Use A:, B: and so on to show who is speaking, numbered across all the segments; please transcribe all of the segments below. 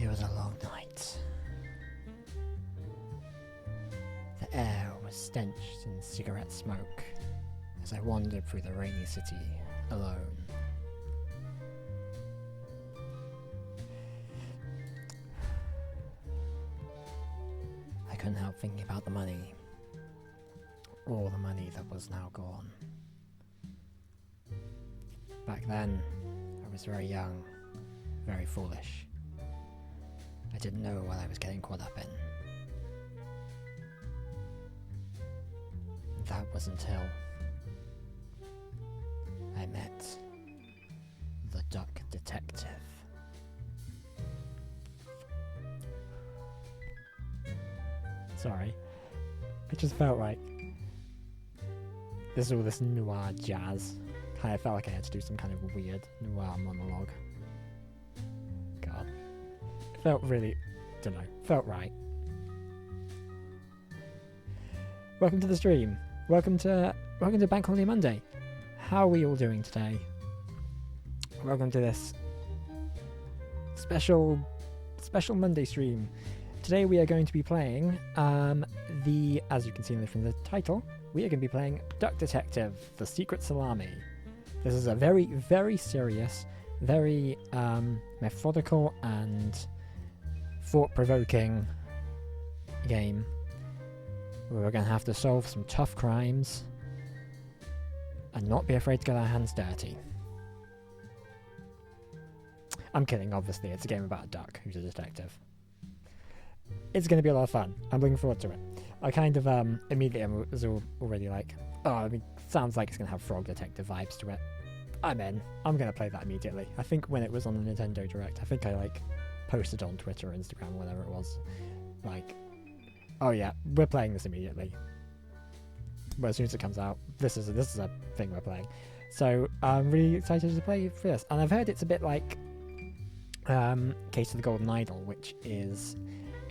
A: was a long night. The air was stenched in cigarette smoke as I wandered through the rainy city alone. I couldn't help thinking about the money. All the money that was now gone. Back then, I was very young, very foolish. I didn't know what I was getting caught up in. That was until I met the Duck Detective. Sorry, it just felt like this noir jazz. I felt like I had to do some kind of weird noir monologue. God. It felt really, felt right. Welcome to the stream. Welcome to Bank Holiday Monday. How are we all doing today? Welcome to this special Monday stream. Today we are going to be playing as you can see from the title, we are going to be playing Duck Detective: The Secret Salami. This is a very, very serious, very methodical and thought-provoking game where we're going to have to solve some tough crimes and not be afraid to get our hands dirty. I'm kidding, obviously. It's a game about a duck who's a detective. It's going to be a lot of fun. I'm looking forward to it. I kind of immediately was already like, sounds like it's going to have Frog Detective vibes to it. I'm in. I'm going to play that immediately. I think when it was on the Nintendo Direct, I think I posted on Twitter or Instagram, whatever it was. Oh yeah, we're playing this immediately. But as soon as it comes out, this is a thing we're playing. So I'm really excited to play for this. And I've heard it's a bit like Case of the Golden Idol, which is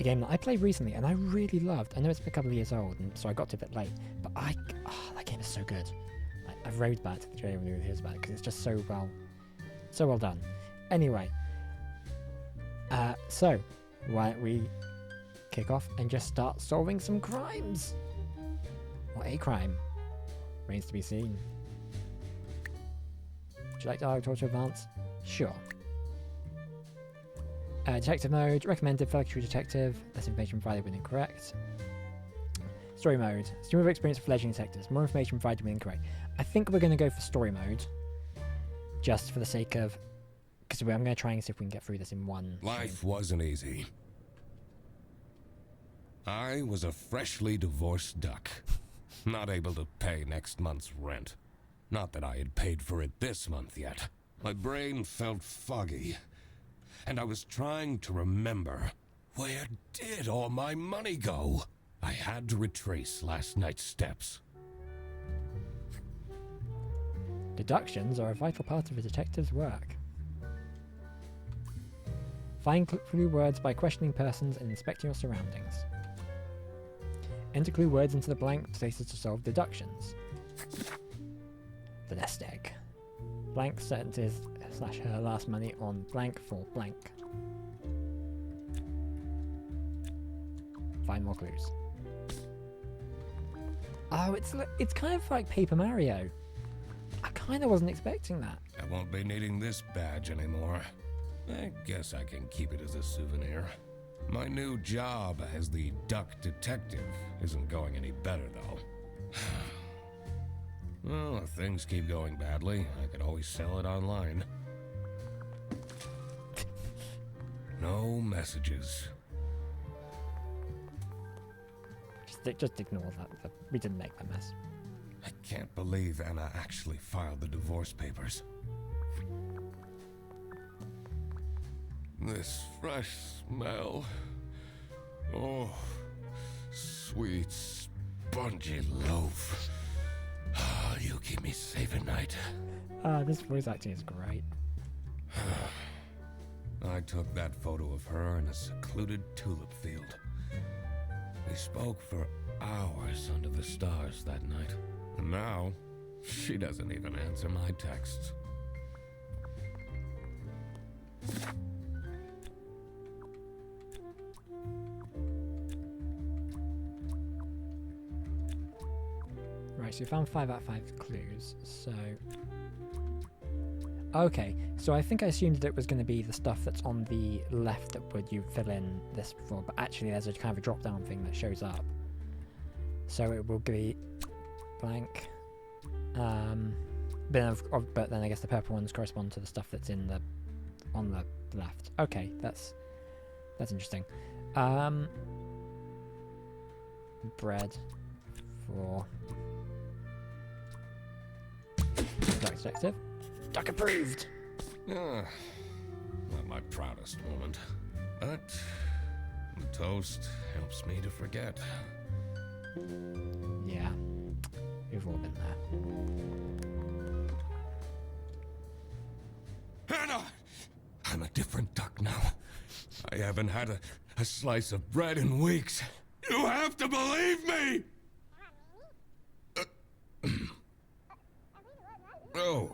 A: a game that I played recently and I really loved. I know it's been a couple of years old, and so I got to it a bit late. But that game is so good. I've rode back to the trailer when hears about it because it's just so well done. Anyway, so why don't we kick off and just start solving some crimes? Or a crime remains to be seen. Would you like to talk to advance? Sure. Detective mode, recommended for true detective. Less information provided when incorrect. Story mode, stream of experience for fledgling detectives. More information provided when incorrect. I think we're going to go for story mode, just for the sake of, because I'm going to try and see if we can get through this in one.
B: Life wasn't easy. I was a freshly divorced duck, not able to pay next month's rent. Not that I had paid for it this month yet. My brain felt foggy, and I was trying to remember, where did all my money go? I had to retrace last night's steps.
A: Deductions are a vital part of a detective's work. Find clue words by questioning persons and inspecting your surroundings. Enter clue words into the blank spaces to solve deductions. The nest egg. Blank sent his / her last money on blank for blank. Find more clues. Oh, it's kind of like Paper Mario. I kind of wasn't expecting that.
B: I won't be needing this badge anymore. I guess I can keep it as a souvenir. My new job as the Duck Detective isn't going any better, though. Well, if things keep going badly, I could always sell it online. No messages.
A: Just ignore that. We didn't make that mess.
B: I can't believe Anna actually filed the divorce papers. This fresh smell. Oh, sweet, spongy loaf. Ah, you keep me safe at night.
A: This voice acting is great.
B: I took that photo of her in a secluded tulip field. We spoke for hours under the stars that night. And now, she doesn't even answer my texts.
A: Right, so we found 5 out of 5 clues, so... Okay, so I think I assumed that it was going to be the stuff that's on the left that would you fill in this for, but actually there's a kind of a drop-down thing that shows up. So it will be blank. But then I guess the purple ones correspond to the stuff that's in the on the left. Okay, that's interesting. Bread for Duck Detective. Duck approved.
B: Not my proudest moment, but the toast helps me to forget.
A: Yeah, we've all been there.
B: Hannah! I'm a different duck now. I haven't had a slice of bread in weeks. You have to believe me! Oh.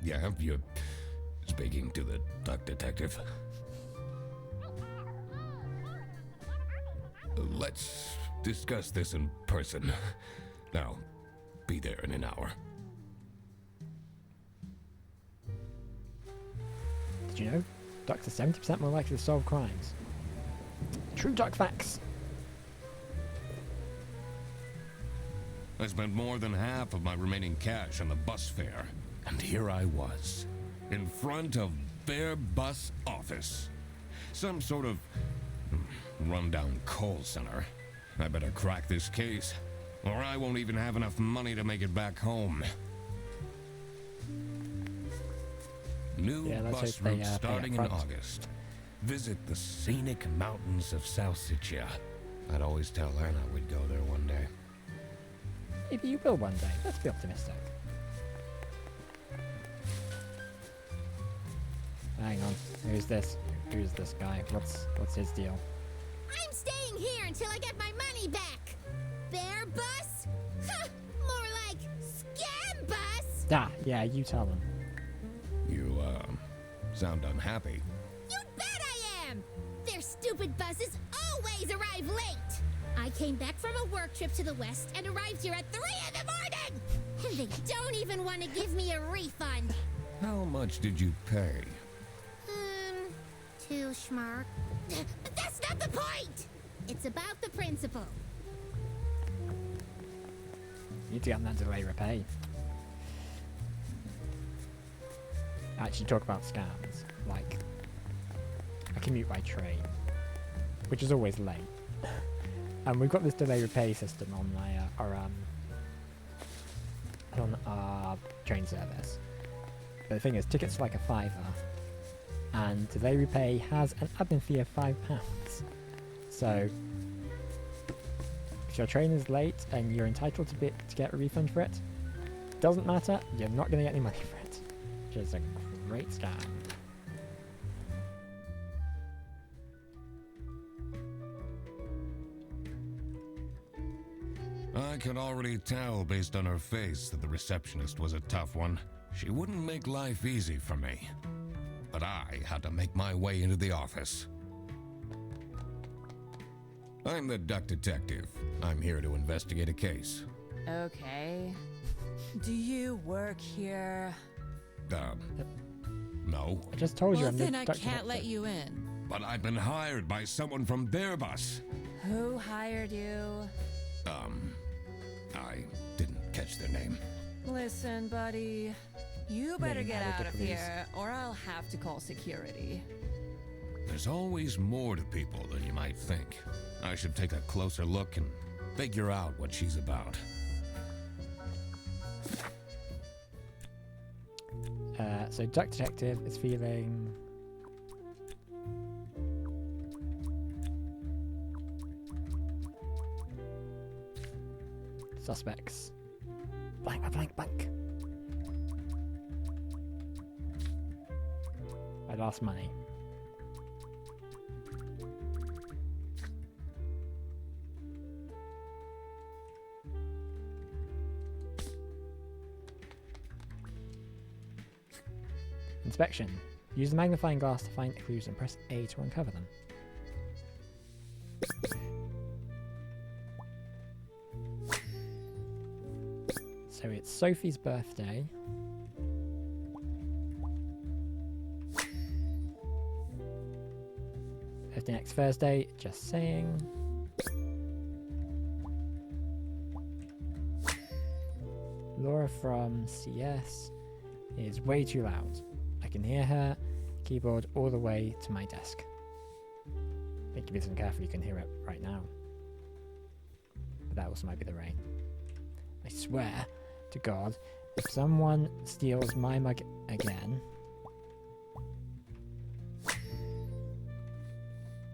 B: Yeah, you're speaking to the duck detective. Let's discuss this in person. Now, be there in an hour.
A: Did you know? Ducks are 70% more likely to solve crimes. True duck facts.
B: I spent more than half of my remaining cash on the bus fare. And here I was, in front of their bus office. Some sort of rundown call center. I better crack this case, or I won't even have enough money to make it back home. New bus route starting in August. Visit the scenic mountains of South Sicily. I'd always tell Anna we'd go there one day.
A: Maybe you will one day. Let's be optimistic. Hang on. Who's this? Who's this guy? What's his deal?
C: I'm staying here until I get my money back. Bear bus? More like scam bus.
A: Ah, yeah, you tell them.
B: You, sound unhappy.
C: You bet I am! Their stupid buses always arrive late. I came back from a work trip to the west and arrived here at 3 in the morning! And they don't even want to give me a refund.
B: How much did you pay?
C: 2 schmark. But that's not the point! It's about the principle.
A: You need to get on that delay repay. Actually talk about scams, like I commute by train, which is always late. And we've got this delay repay system on our train service. But the thing is, tickets are like a £5, and delay repay has an admin fee of £5. So if your train is late and you're entitled to get a refund for it, doesn't matter, you're not going to get any money for it, which is a great scam.
B: I could already tell based on her face that the receptionist was a tough one. She wouldn't make life easy for me. But I had to make my way into the office. I'm the duck detective. I'm here to investigate a case.
D: Okay. Do you work here?
B: No.
A: I just told you
D: Well,
A: I'm the
D: then I
A: duck
D: can't let
A: detective.
D: you in.
B: But I've been hired by someone from their bus.
D: Who hired you?
B: I didn't catch their name.
D: Listen, buddy. You better
A: Name
D: get
A: added
D: out
A: to
D: of
A: police.
D: here, or I'll have to call security.
B: There's always more to people than you might think. I should take a closer look and figure out what she's about.
A: So Duck Detective is feeling... Suspects. Blank, blank, blank. I lost money. Inspection. Use the magnifying glass to find clues and press A to uncover them. it's Sophie's birthday. Birthday next Thursday, just saying. Laura from CS is way too loud. I can hear her keyboard all the way to my desk. I think if you listen carefully, you can hear it right now. But that also might be the rain. I swear to God, if someone steals my mug again,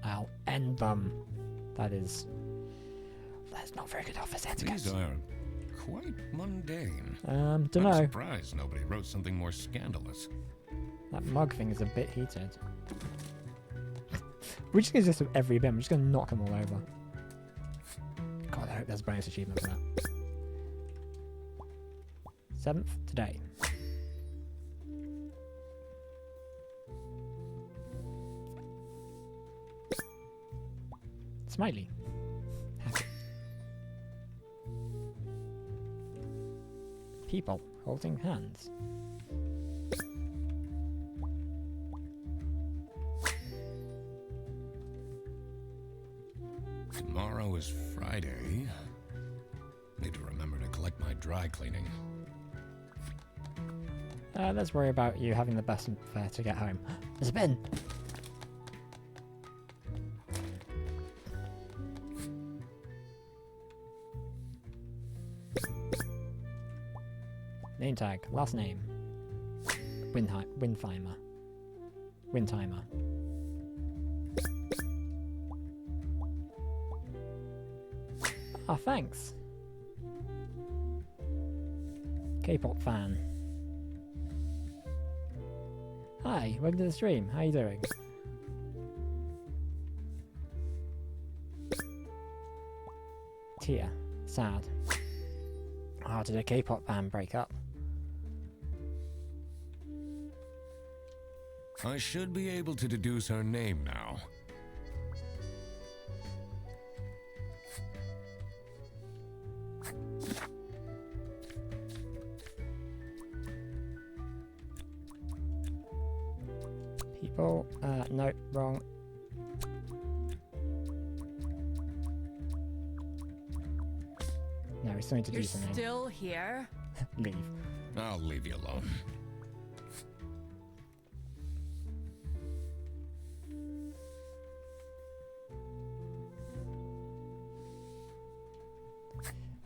A: I'll end them. That's not very good office etiquette.
B: These are quite mundane.
A: Dunno.
B: I'm surprised nobody wrote something more scandalous.
A: That mug thing is a bit heated. We're just gonna do this with every bin. We're just gonna knock them all over. God, I hope there's a bonus achievement for that. 7th today. Smiley. Happy. People holding hands.
B: Tomorrow is Friday. Need to remember to collect my dry cleaning.
A: Let's worry about you having the best fare to get home. There's a bin! Name tag, last name. Windtimer. Ah, thanks. K-pop fan. Hi, welcome to the stream. How you doing? Tia, sad. Oh, did a K-pop band break up?
B: I should be able to deduce her name now.
A: People, no, wrong. No, we still need to
D: You're
A: do something.
D: still here?
A: Leave.
B: I'll leave you alone.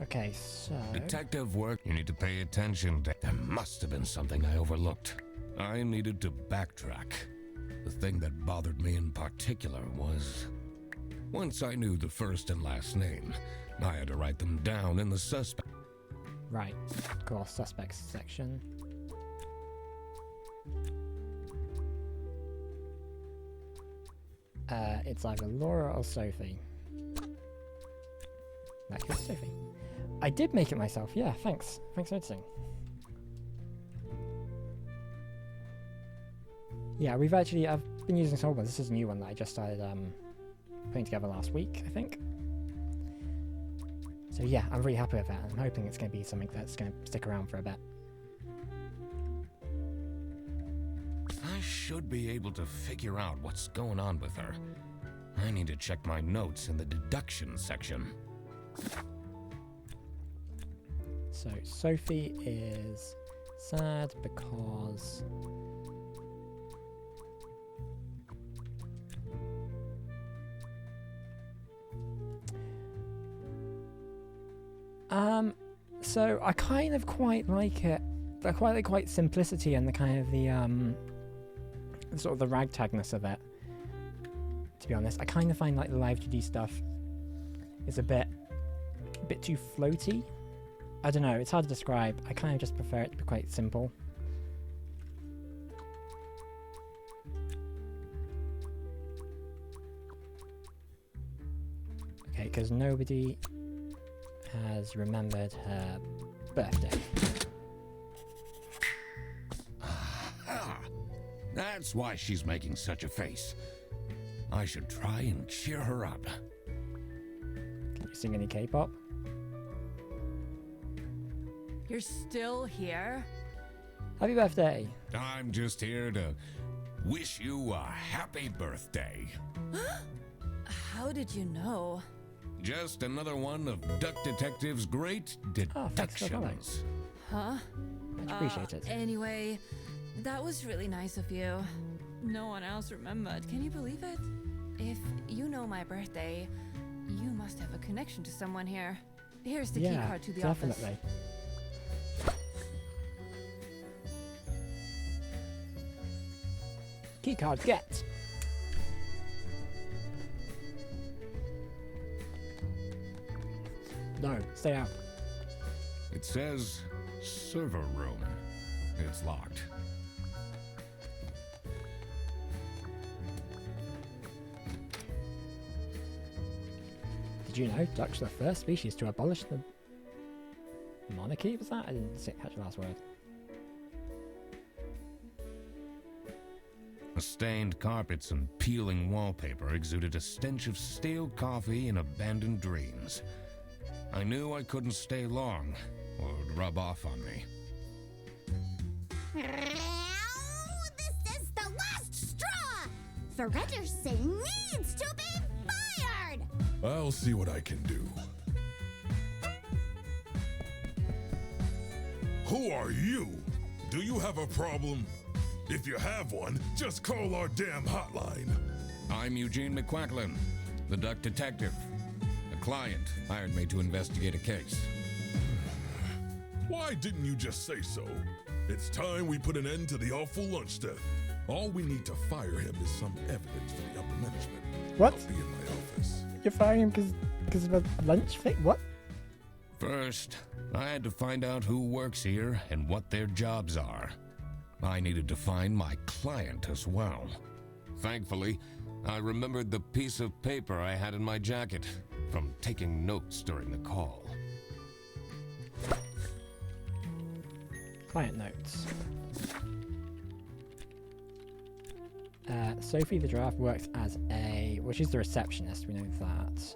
A: Okay, so...
B: Detective work, you need to pay attention to. There must have been something I overlooked. I needed to backtrack. The thing that bothered me in particular was... Once I knew the first and last name, I had to write them down in the suspect.
A: Right, of course, suspects section. It's either Laura or Sophie. That is Sophie. I did make it myself, yeah, thanks. Thanks for noticing. Yeah, I've been using some old ones. This is a new one that I just started putting together last week, I think. So yeah, I'm really happy with that. I'm hoping it's going to be something that's going to stick around for a bit.
B: I should be able to figure out what's going on with her. I need to check my notes in the deduction section.
A: So Sophie is sad because so I kind of quite like it. I quite like simplicity and the kind of the sort of the ragtagness of it. To be honest, I kind of find like the live GD stuff is a bit too floaty. I don't know, it's hard to describe. I kind of just prefer it to be quite simple. Okay, because nobody has remembered her birthday.
B: Ah, that's why she's making such a face. I should try and cheer her up.
A: Can you sing any K-pop?
D: You're still here?
A: Happy birthday.
B: I'm just here to wish you a happy birthday.
D: How did you know?
B: Just another one of Duck Detective's great
A: Oh, thanks for calling.
B: deductions.
D: Huh?
A: Much appreciated.
D: Anyway, that was really nice of you. No one else remembered. Can you believe it? If you know my birthday, you must have a connection to someone here. Here's the key
A: Yeah,
D: card to the office.
A: definitely. Key card get. No, stay out.
B: It says server room. It's locked.
A: Did you know ducks are the first species to abolish the monarchy? Was that? I didn't catch the last word.
B: The stained carpets and peeling wallpaper exuded a stench of stale coffee and abandoned dreams. I knew I couldn't stay long, or it would rub off on me.
C: This is the last straw! Fredderson needs to be fired!
E: I'll see what I can do. Who are you? Do you have a problem? If you have one, just call our damn hotline.
B: I'm Eugene McQuacklin, the Duck Detective. A client hired me to investigate a case.
E: Why didn't you just say so? It's time we put an end to the awful lunch death. All we need to fire him is some evidence for the upper management.
A: What?
E: I'll be in my office.
A: You're firing him because of a lunch thing? What?
B: First, I had to find out who works here and what their jobs are. I needed to find my client as well. Thankfully, I remembered the piece of paper I had in my jacket from taking notes during the call.
A: Client notes. Sophie the giraffe works as a... Well, she's the receptionist, we know that.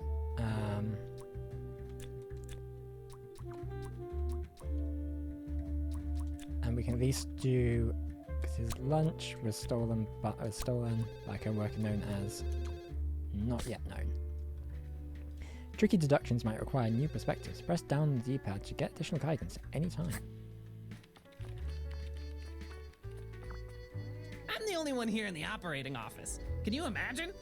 A: And we can at least do... Because his lunch was stolen by a co-worker known as... Not yet known. Tricky deductions might require new perspectives. Press down on the D-pad to get additional guidance at any time.
F: I'm the only one here in the operating office. Can you imagine?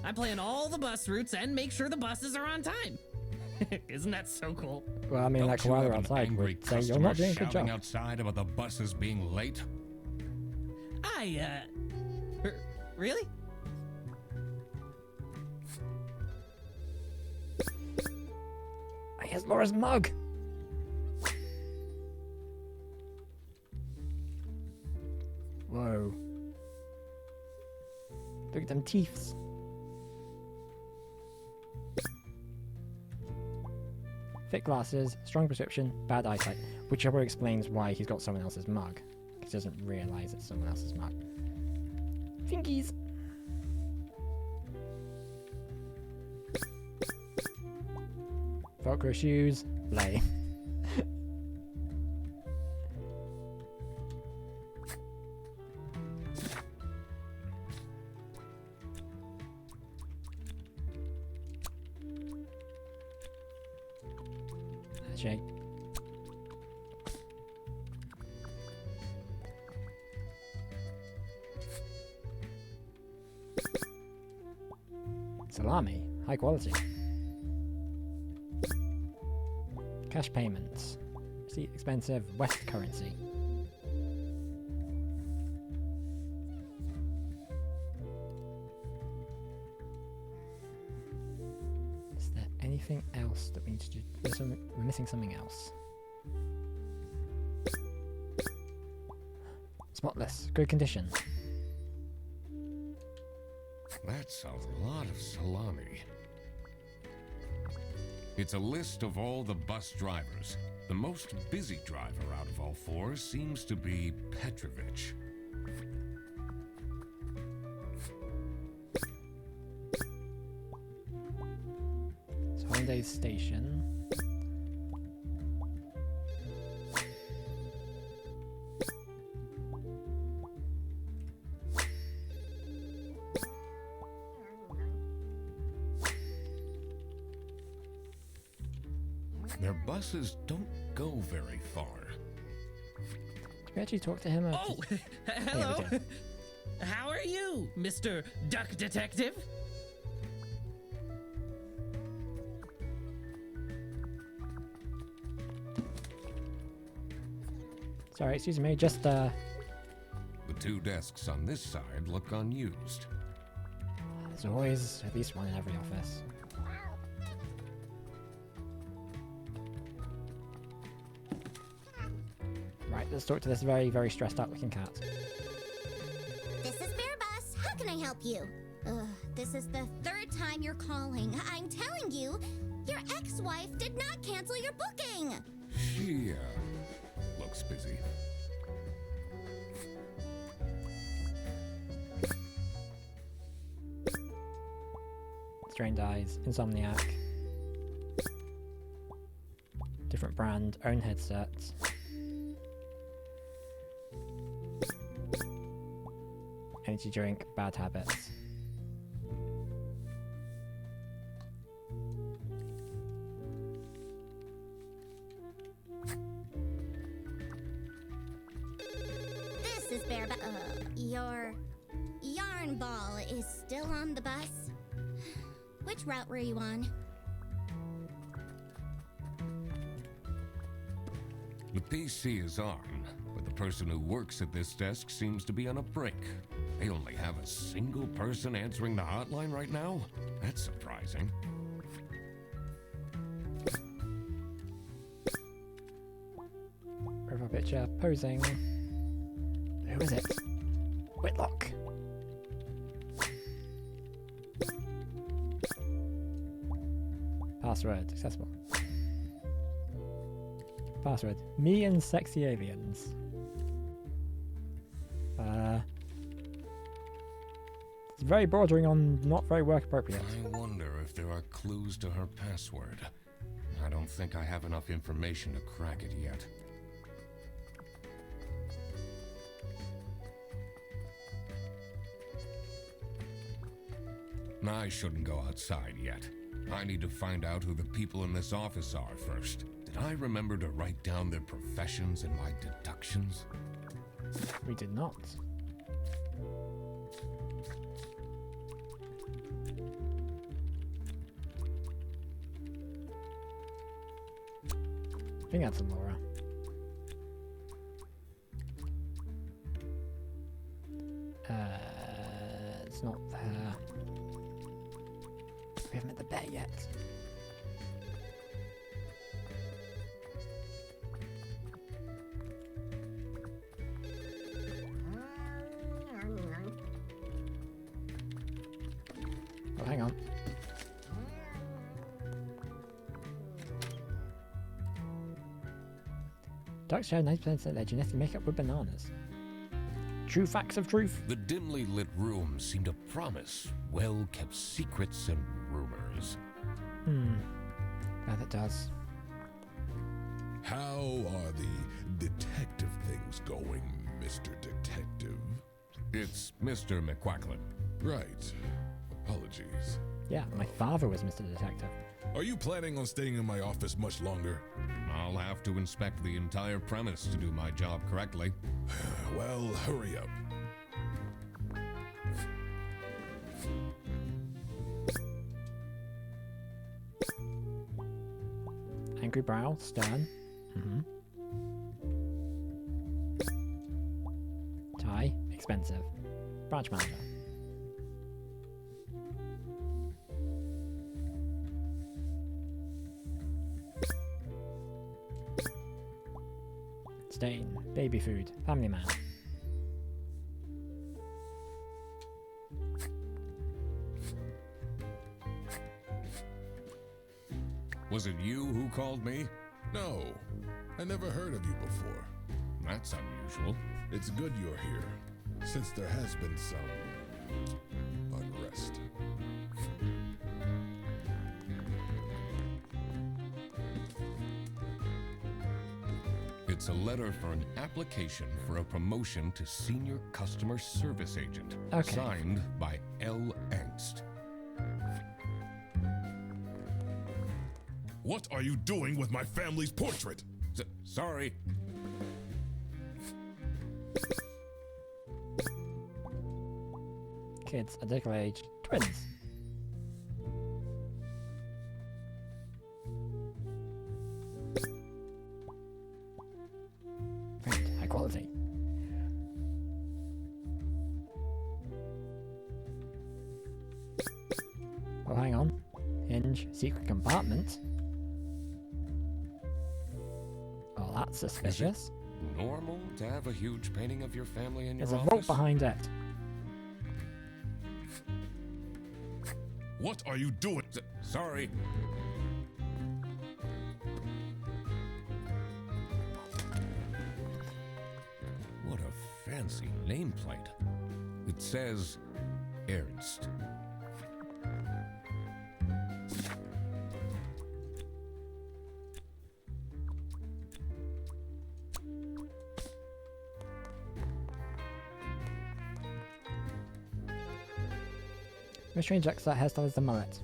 F: I plan all the bus routes and make sure the buses are on time. Isn't that so cool?
A: Well, I mean, like
B: Don't you
A: koala
B: have an
A: outside
B: angry
A: would say you're
B: customer
A: not doing a good
B: shouting
A: job.
B: outside about the buses being late?
F: Really?
A: Here's Laura's mug. Whoa. Look at them teeths. Thick glasses, strong prescription, bad eyesight. Whichever explains why he's got someone else's mug. He doesn't realise it's someone else's mug. Fingies. Velcro shoes, lay. Jake. Salami, high quality. Cash payments. See, expensive West currency. Is there anything else that we need to do? We're missing something else. Spotless, good condition.
B: That's a lot of salami. It's a list of all the bus drivers. The most busy driver out of all four seems to be Petrovich.
A: So Hollandaise Station.
B: Their buses don't go very far.
A: Did we actually talk to him? Or
F: Oh,
A: did-
F: hello.
A: Yeah, we did.
F: How are you, Mr. Duck Detective?
A: Sorry, excuse me, just
B: The 2 desks on this side look unused.
A: there's always at least one in every office. Right, let's talk to this very, very stressed out looking cat.
C: This is Bear Bus. How can I help you? This is the 3rd time you're calling. I'm telling you, your ex-wife did not cancel your booking.
B: She, looks busy.
A: Strained eyes, insomniac. Different brand, own headset. Energy drink, bad habits.
C: This is Bear Bus. Your yarn ball is still on the bus. Which route were you on?
B: The PC is on, but the person who works at this desk seems to be on a break. They only have a single person answering the hotline right now? That's surprising.
A: Profile picture, posing. Who is it? Whitlock. Password, accessible. Password, me and sexy aliens. It's very bordering on not very work appropriate.
B: I wonder if there are clues to her password. I don't think I have enough information to crack it yet. I shouldn't go outside yet. I need to find out who the people in this office are first. Did I remember to write down their professions and my deductions?
A: We did not. I think that's a Laura. It's not there. We haven't met the bear yet. Oh, hang on. Ducks share 90% of their genetic makeup with bananas. True facts of truth.
B: The dimly lit room seemed to promise well-kept secrets and rumors.
A: Yeah, that does.
E: How are the detective things going, Mr. Detective?
B: It's Mr. McQuacklin.
E: Right. Apologies.
A: Yeah, my father was Mr. Detective.
E: Are you planning on staying in my office much longer?
B: I'll have to inspect the entire premise to do my job correctly.
E: Well, hurry up.
A: Angry brow, stern. Tie, expensive. Branch manager. Stain, baby food, family man.
B: Was it you who called me?
E: No, I never heard of you before.
B: That's unusual.
E: It's good you're here, since there has been some unrest.
B: It's a letter for an application for a promotion to senior customer service agent.
A: Okay.
B: Signed by L. Angst.
E: What are you doing with my family's portrait?
B: Sorry.
A: Kids, identical age, twins. Great, high quality. Oh, hang on. Hinge, secret compartment. Oh, that's suspicious.
B: Normal to have a huge painting of your family in your
A: There's a
B: office?
A: vault behind it.
E: What are you doing?
B: Sorry. What a fancy nameplate. It says Ernst.
A: My strange looks that hairstyle is the mullet.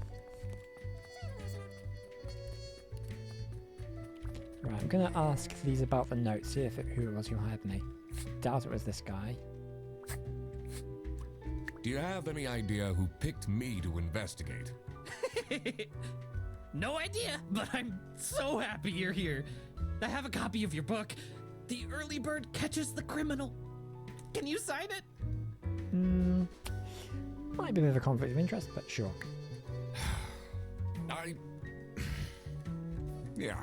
A: Right, I'm gonna ask these about the notes, see if who it was who hired me. Doubt it was this guy.
B: Do you have any idea who picked me to investigate?
F: No idea, but I'm so happy you're here. I have a copy of your book. The early bird catches the criminal. Can you sign it?
A: Might be a bit of a conflict of interest, but sure.
B: Yeah,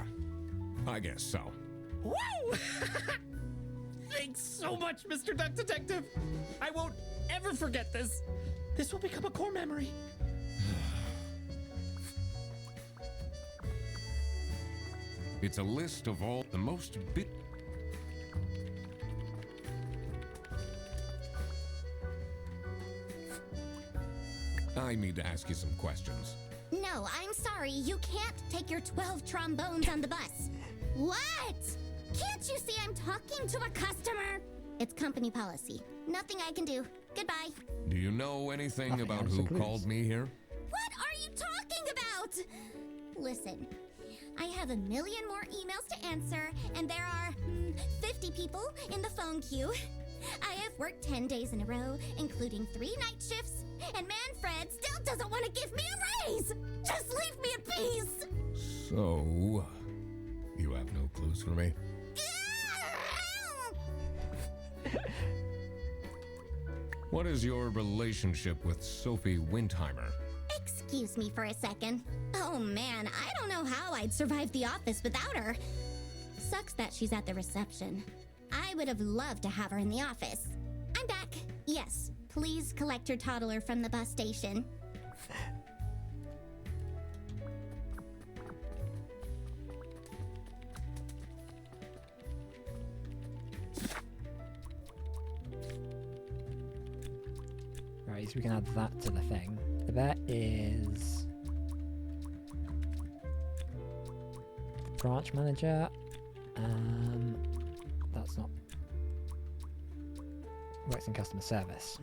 B: I guess so.
F: Woo! Thanks so much, Mr. Duck Detective. I won't ever forget this. This will become a core memory.
B: It's a list of all the most I need to ask you some questions.
C: No, I'm sorry. You can't take your 12 trombones on the bus. What? Can't you see I'm talking to a customer? It's company policy. Nothing I can do. Goodbye.
B: Do you know anything
A: Nothing
B: about
A: else
B: who
A: agrees.
B: called me here?
C: What are you talking about? Listen, I have a million more emails to answer, and there are 50 people in the phone queue. I have worked 10 days in a row, including 3 night shifts, and Manfred still doesn't want to give me a raise! Just leave me in peace!
B: So, you have no clues for me? What is your relationship with Sophie Windheimer?
C: Excuse me for a second. Oh man, I don't know how I'd survive the office without her. Sucks that she's at the reception. I would have loved to have her in the office. I'm back. Yes, please collect your toddler from the bus station.
A: Right, so we can add that to the thing. But there is the branch manager. That's not works in customer service.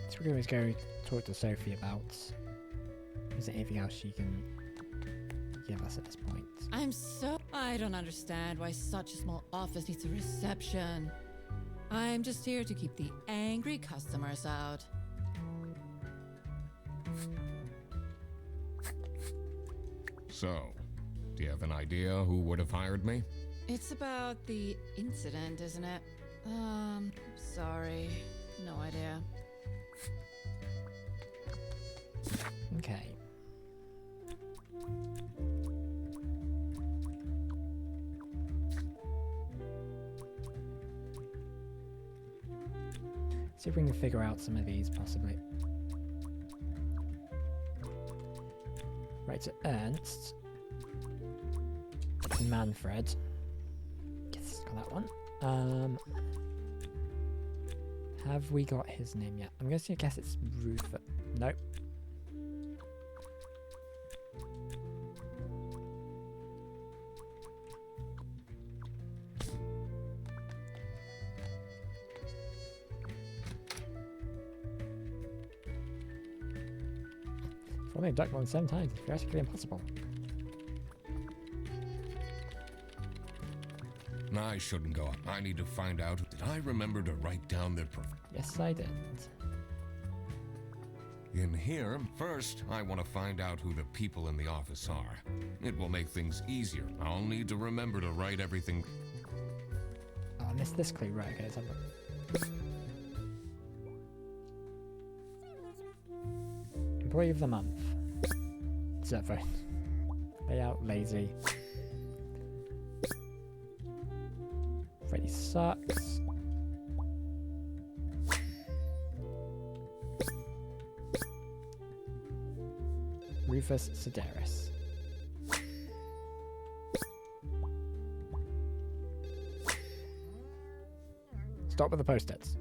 A: So we're going to go talk to Sophie about. Is there anything else she can give us at this point?
D: I don't understand why such a small office needs a reception. I'm just here to keep the angry customers out.
B: So, do you have an idea who would have hired me?
D: It's about the incident, isn't it? Sorry. No idea.
A: Okay. See if we can figure out some of these, possibly. Right, so Ernst. It's Manfred. Guess it's got that one. Have we got his name yet? I'm going to guess it's Rufus. Nope. Falling a duck more than 7 times is theoretically impossible.
B: I shouldn't go up. I need to find out. Did I remember to write down their
A: Yes, I did.
B: In here, first, I want to find out who the people in the office are. It will make things easier. I'll need to remember to write everything.
A: Oh, I missed this clue. Right, okay, let's have a look. Employee of the month. Zephyr. Layout, lazy. Freddy sucks. Rufus Sedaris. Stop with the post-its.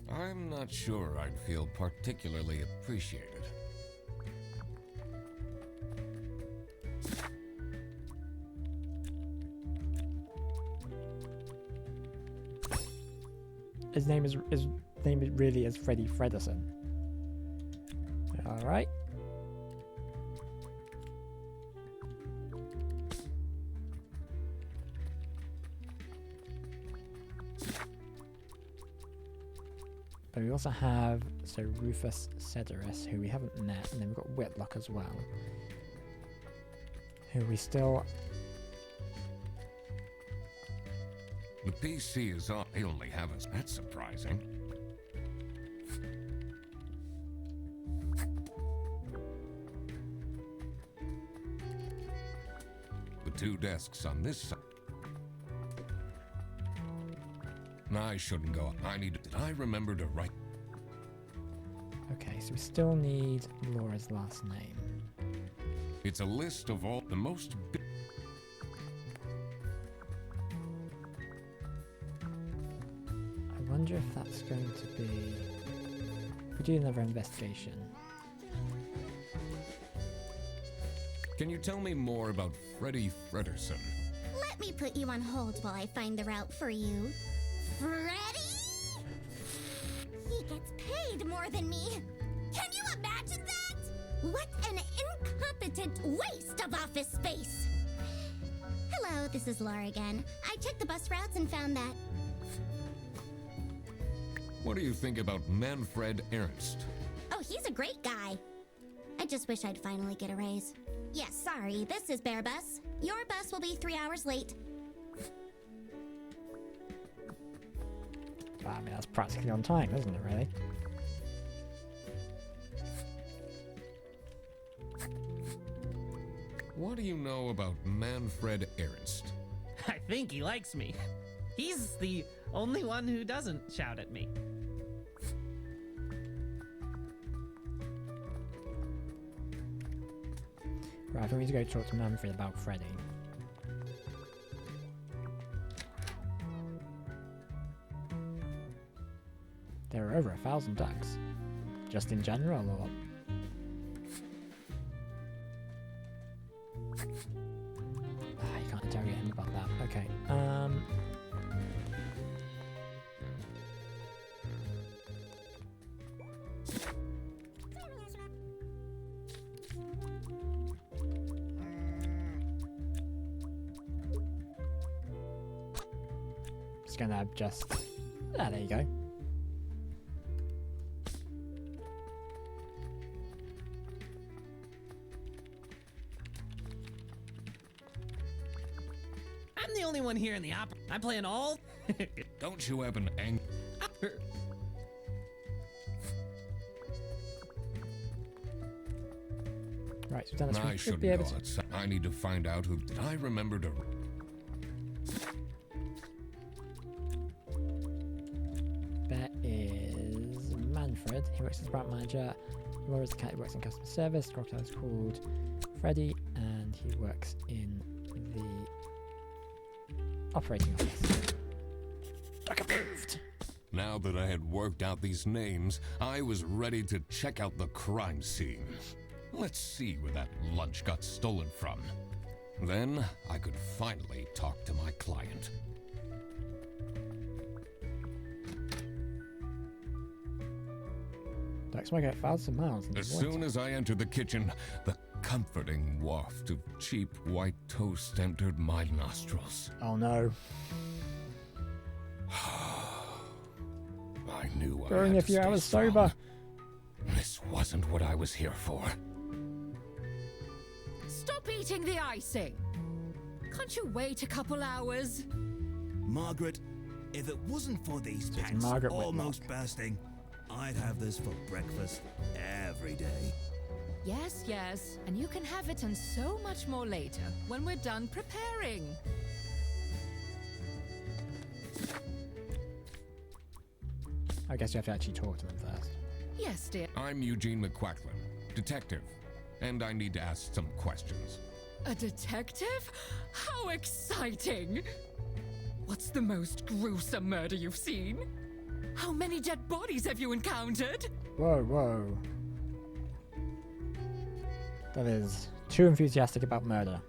B: I'm not sure I'd feel particularly appreciated.
A: His name really is Freddy Frederson. All right. But we also have Rufus Sedaris, who we haven't met, and then we've got Whitlock as well, who we still.
B: The PC is on. They only have us. That's surprising. The 2 desks on this side. I shouldn't go. I need to. Did I remember to write?
A: Okay, so we still need Laura's last name.
B: It's a list of all the most.
A: I wonder if that's going to be. If we do another investigation.
B: Can you tell me more about Freddy Frederson?
C: Let me put you on hold while I find the route for you. Freddy? He gets paid more than me. Can you imagine that? What an incompetent waste of office space. Hello, this is Laura again. I checked the bus routes and found that.
B: What do you think about Manfred Ernst?
C: Oh, he's a great guy. I just wish I'd finally get a raise. Yes, sorry, this is Bear Bus. Your bus will be 3 hours late.
A: I mean, that's practically on time, isn't it, really?
B: What do you know about Manfred Ernst?
F: I think he likes me. He's the only one who doesn't shout at me.
A: Right, I think we need to go talk to Manfred about Freddy. There are over 1,000 ducks. Just in general, or? You can't interrogate him about that. Okay, just gonna just... Ah, there you go.
F: I'm the only one here in the opera. I'm playing all.
B: Don't you have an
A: Right, so Dennis,
B: I
A: we should
B: shouldn't
A: be able
B: go
A: to...
B: outside. I need to find out who. Did I remember to?
A: There is Manfred. He works as a branch manager. Laura's the cat who works in customer service. Crocodile is called Freddy, and he works in the operating office. Duck approved.
B: Now that I had worked out these names, I was ready to check out the crime scene. Let's see where that lunch got stolen from. Then I could finally talk to my client.
A: like smoking at 1,000 miles.
B: As soon as I entered the kitchen, the comforting waft of cheap white toast entered my nostrils.
A: Oh no.
B: I knew
A: We're
B: I
A: only
B: had
A: a
B: to
A: few
B: stay
A: hours
B: strong.
A: sober.
B: This wasn't what I was here for.
G: Stop eating the icing. Can't you wait a couple hours?
H: Margaret, if it wasn't for these
A: So it's
H: pants
A: Margaret
H: almost
A: Whitlock.
H: bursting, I'd have this for breakfast every day.
G: Yes, yes. And you can have it and so much more later when we're done preparing.
A: I guess you have to actually talk to them first.
G: Yes, dear.
B: I'm Eugene McQuacklin, detective, and I need to ask some questions.
G: A detective? How exciting! What's the most gruesome murder you've seen? How many dead bodies have you encountered?
A: Whoa, whoa. That is too enthusiastic about murder.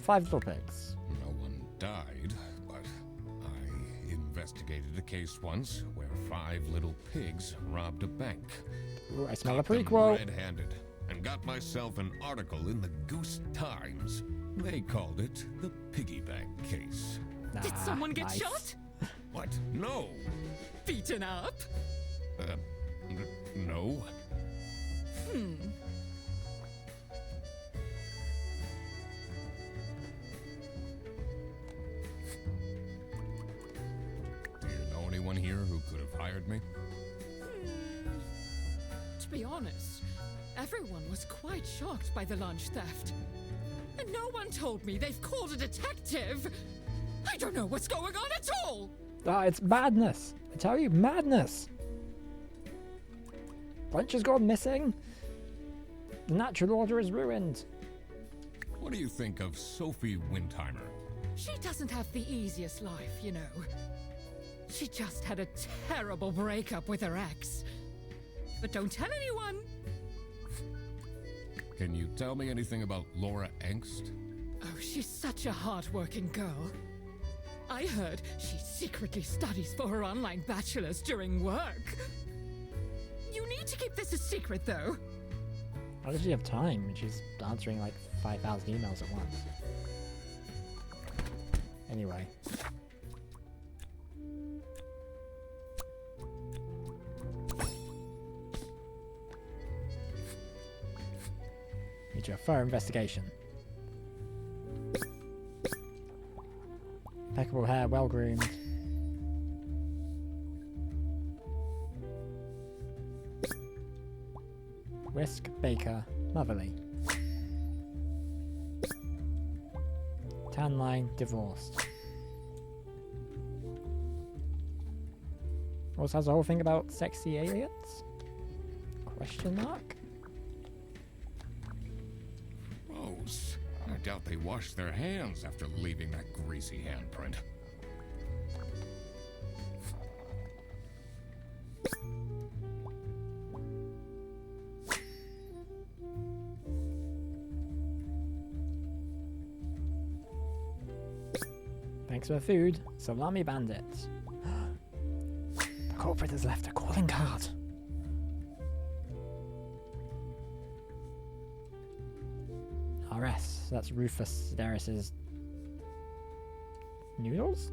A: 5 little pigs.
B: No one died, but I investigated a case once where 5 little pigs robbed a bank.
A: Ooh, I smell a
B: Caught them
A: prequel.
B: red-handed, and got myself an article in the Goose Times. They called it the Piggy Bank case.
G: Did someone get
A: nice.
G: shot?
B: What? No.
G: Beaten up?
B: No. Do you know anyone here who could have hired me?
G: To be honest, everyone was quite shocked by the lunch theft. And no one told me they've called a detective. I don't know what's going on at all.
A: Ah, it's madness. I tell you, madness. Lunch has gone missing. The natural order is ruined.
B: What do you think of Sophie Windheimer?
G: She doesn't have the easiest life, you know. She just had a terrible breakup with her ex. But don't tell anyone.
B: Can you tell me anything about Laura Engst?
G: Oh, she's such a hard-working girl. I heard she secretly studies for her online bachelor's during work. You need to keep this a secret, though.
A: How does she have time? She's answering like 5,000 emails at once. Anyway. Need to do a thorough investigation. Impeccable hair, well groomed. Whisk, Baker, Motherly. Tan line, divorced. Also has a whole thing about sexy aliens? Question mark?
B: Gross. I doubt they washed their hands after leaving that greasy handprint.
A: Thanks for the food. Salami bandits. The culprit has left a calling card. RS. That's Rufus Sedaris's noodles?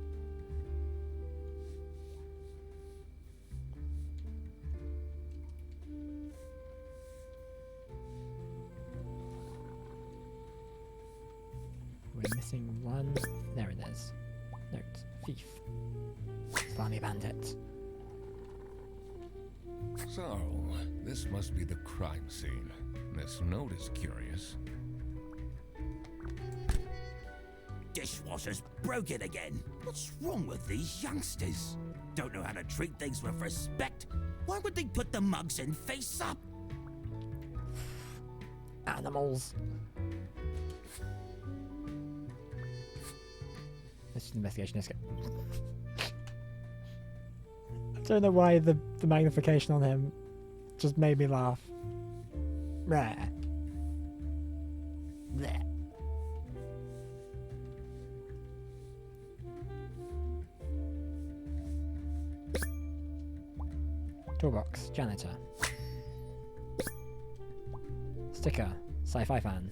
A: We're missing one. There it is. Note. Thief. Salami bandit.
B: So, this must be the crime scene. This note is curious.
H: Dishwasher's broken again. What's wrong with these youngsters? Don't know how to treat things with respect. Why would they put the mugs in face up?
A: Animals. This is an investigation. Let's go. I don't know why the magnification on him just made me laugh. Rare. Bleh. Toolbox, janitor. Sticker, sci-fi fan.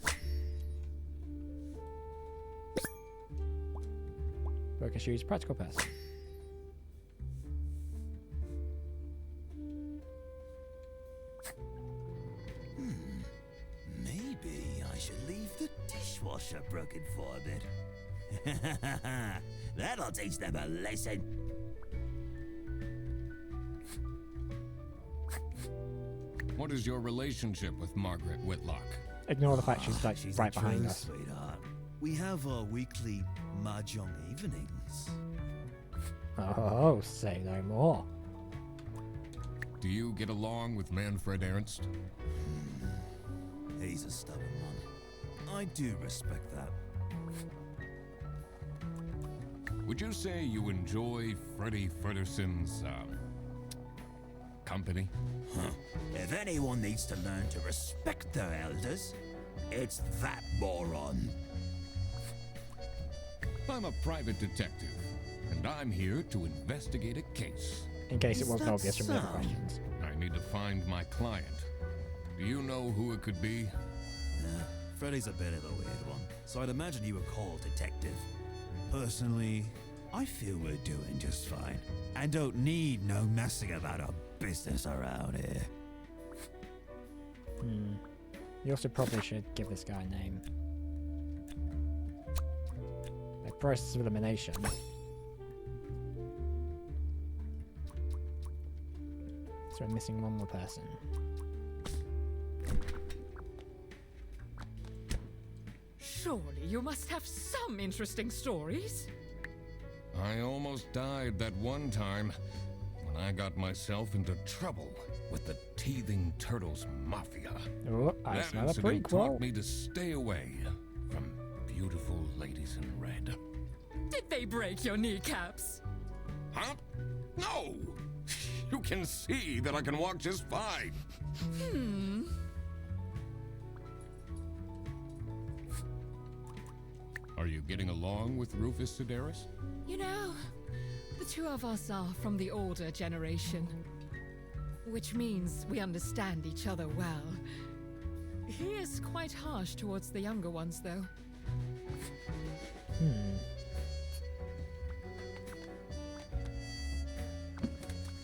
A: Worker shoes, practical person.
H: Maybe I should leave the dishwasher broken for a bit. That'll teach them a lesson.
B: What is your relationship with Margaret Whitlock?
A: Ignore the fact she's like
H: She's
A: right
H: a
A: behind
H: true
A: us.
H: sweetheart. We have our weekly mahjong evenings.
A: Oh, say no more.
B: Do you get along with Manfred Ernst?
H: He's a stubborn one. I do respect that.
B: Would you say you enjoy Freddie Frederson's, company?
H: Huh. If anyone needs to learn to respect their elders, it's that moron.
B: I'm a private detective, and I'm here to investigate a case.
A: In case it
H: Is
A: wasn't
H: that
A: obvious from the other
H: so?
A: questions.
B: I need to find my client. Do you know who it could be?
H: Yeah, Freddy's a bit of a weird one, so I'd imagine you were called detective. Personally, I feel we're doing just fine, and don't need no messing about our business around here.
A: You also probably should give this guy a name. A process of elimination. So we're missing one more person.
G: Surely you must have some interesting stories.
B: I almost died that one time when I got myself into trouble with the Teething Turtles Mafia.
A: Oh, I
B: That
A: smell a
B: incident
A: prequel.
B: taught me to stay away from beautiful ladies in red.
G: Did they break your kneecaps?
B: Huh? No! You can see that I can walk just fine. Are you getting along with Rufus Sedaris?
G: You know, the two of us are from the older generation, which means we understand each other well. He is quite harsh towards the younger ones, though.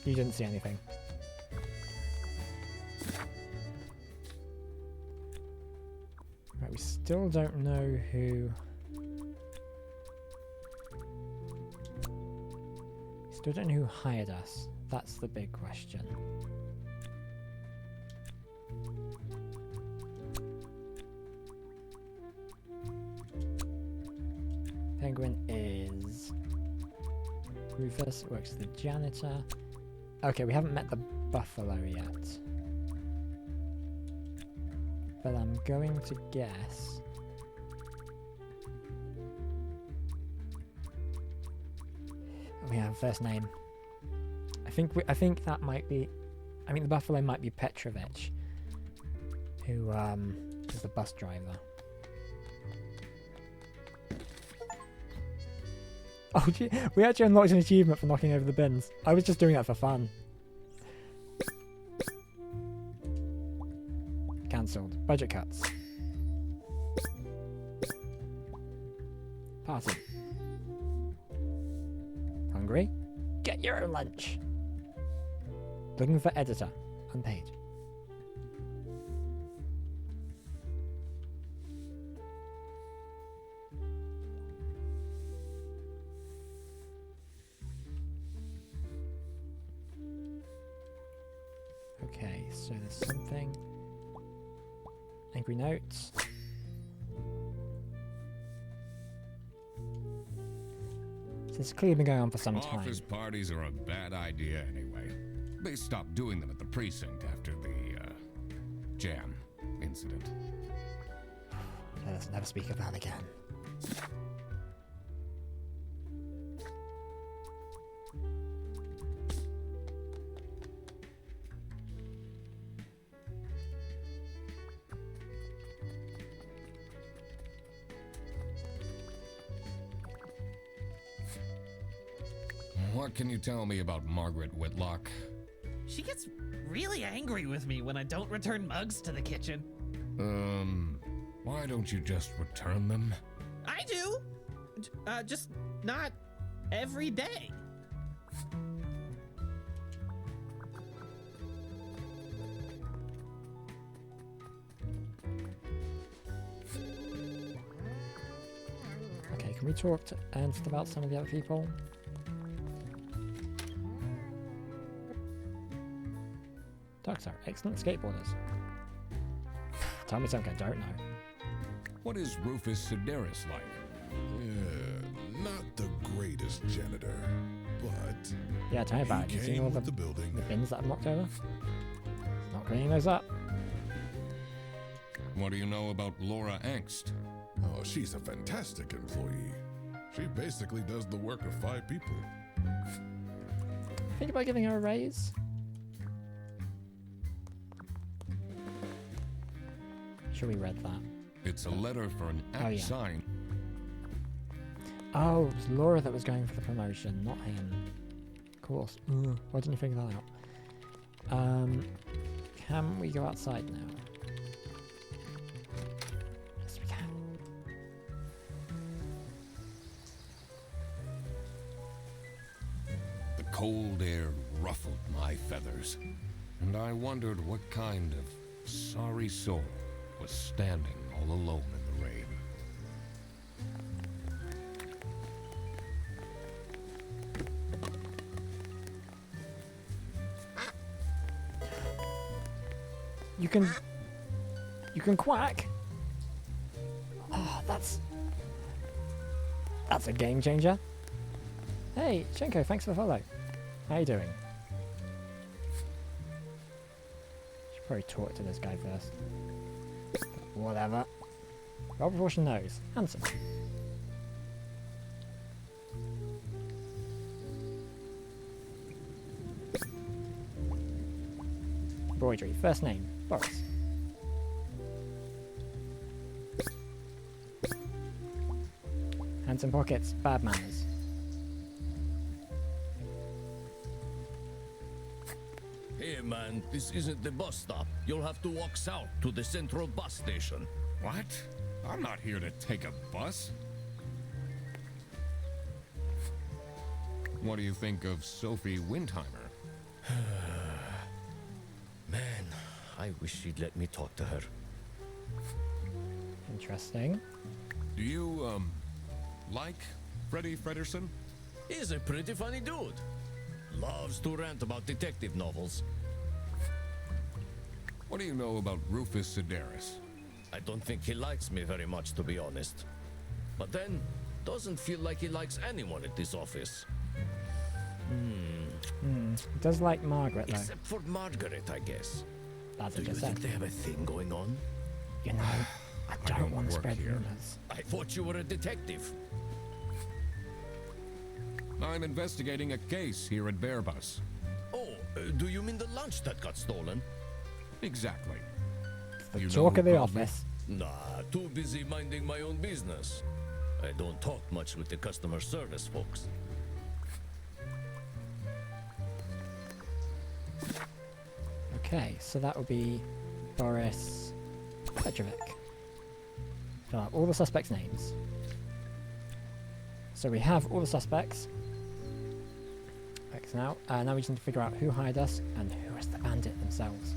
A: You didn't see anything. Right, we still don't know who... Still don't know who hired us. That's the big question. Penguin is... Rufus, works as the janitor. Okay, we haven't met the buffalo yet. But I'm going to guess... We have first name. I think that might be... I think the buffalo might be Petrovich, who is the bus driver. Oh, gee, we actually unlocked an achievement for knocking over the bins. I was just doing that for fun. Cancelled. Budget cuts. Party. Hungry? Get your own lunch. Looking for editor. Unpaid. Okay, so there's something. Angry notes. This has clearly been going on for some time.
B: Office parties are a bad idea anyway. They stopped doing them at the precinct after the, jam incident.
A: Let us never speak of that again.
B: What can you tell me about Margaret Whitlock?
F: She gets really angry with me when I don't return mugs to the kitchen.
B: Why don't you just return them?
F: I do! Just not every day.
A: Okay, can we talk to Ernst about some of the other people? Ducks are excellent skateboarders. Tell me something I don't know.
B: What is Rufus Sedaris like?
E: Yeah, not the greatest janitor, but
A: Yeah, tell me about it.
E: he
A: You seen
E: came
A: all
E: with
A: the
E: the building.
A: bins that I've knocked over? Not cleaning those up.
B: What do you know about Laura Angst?
E: Oh, she's a fantastic employee. She basically does the work of 5 people.
A: Think about giving her a raise? Should we read that?
B: It's a letter for an
A: Oh, yeah.
B: sign.
A: Oh, it was Laura that was going for the promotion, not him. Of course. Ugh, why didn't you figure that out? Can we go outside now? Yes, we can.
B: The cold air ruffled my feathers, and I wondered what kind of sorry soul was standing all alone in the rain.
A: You can quack. Oh, that's a game changer. Hey, Shenko, thanks for the follow. How you doing? Should probably talk to this guy first. Whatever. Well proportioned nose. Handsome. Embroidery. First name. Boris. Handsome pockets. Bad manners.
I: Hey man, this isn't the bus stop. You'll have to walk south to the central bus station.
B: What? I'm not here to take a bus. What do you think of Sophie Windheimer?
I: Man, I wish she'd let me talk to her.
A: Interesting.
B: Do you, like Freddie Frederson?
I: He's a pretty funny dude. Loves to rant about detective novels.
B: What do you know about Rufus Sedaris?
I: I don't think he likes me very much, to be honest. But then, doesn't feel like he likes anyone at this office.
A: He does like Margaret though.
I: Except for Margaret, I guess.
A: That's
I: Do
A: what
I: you
A: just
I: think
A: said.
I: they have a thing going on?
A: You know, I don't
B: don't
A: want to
B: work
A: spread
B: here.
A: rumors.
I: I thought you were a detective.
B: I'm investigating a case here at Bearbus.
I: Oh, do you mean the lunch that got stolen?
B: Exactly.
A: The
B: You know
A: talk
B: who
A: of the
B: called me?
A: office.
I: Nah, too busy minding my own business. I don't talk much with the customer service folks.
A: Okay, so that would be Boris Petrovic. Fill out all the suspects' names. So we have all the suspects. X now. Now we just need to figure out who hired us and who is the bandit themselves.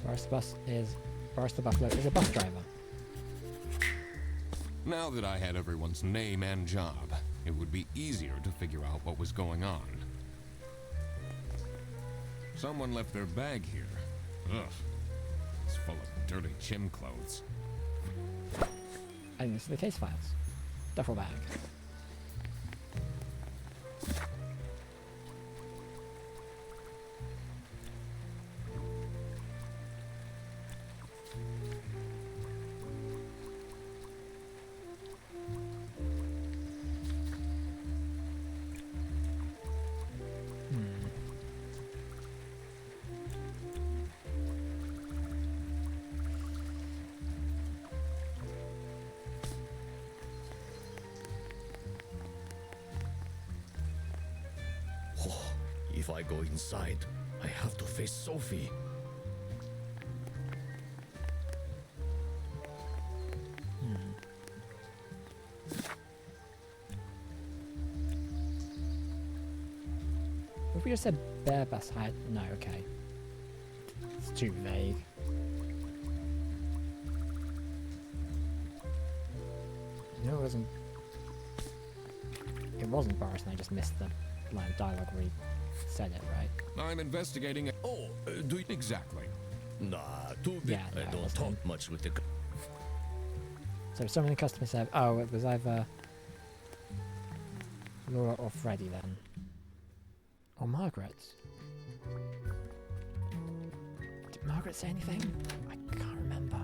A: Boris the Buffalo is a bus driver.
B: Now that I had everyone's name and job, it would be easier to figure out what was going on. Someone left their bag here. Ugh. It's full of dirty gym clothes.
A: And this is the case files. Duffel bag.
I: If I go inside, I have to face Sophie.
A: If we just said bare bus height, no, okay. It's too vague. No, it wasn't. It wasn't Boris, and I just missed the line of dialogue where he said it, right?
B: I'm investigating it. Oh, do you exactly?
I: Nah, too big.
A: Yeah, no,
I: I
A: it
I: don't
A: wasn't
I: talk
A: him.
I: much with the.
A: So someone in customer service. Oh, it was either Laura or Freddie then. Or Margaret. Did Margaret say anything? I can't remember.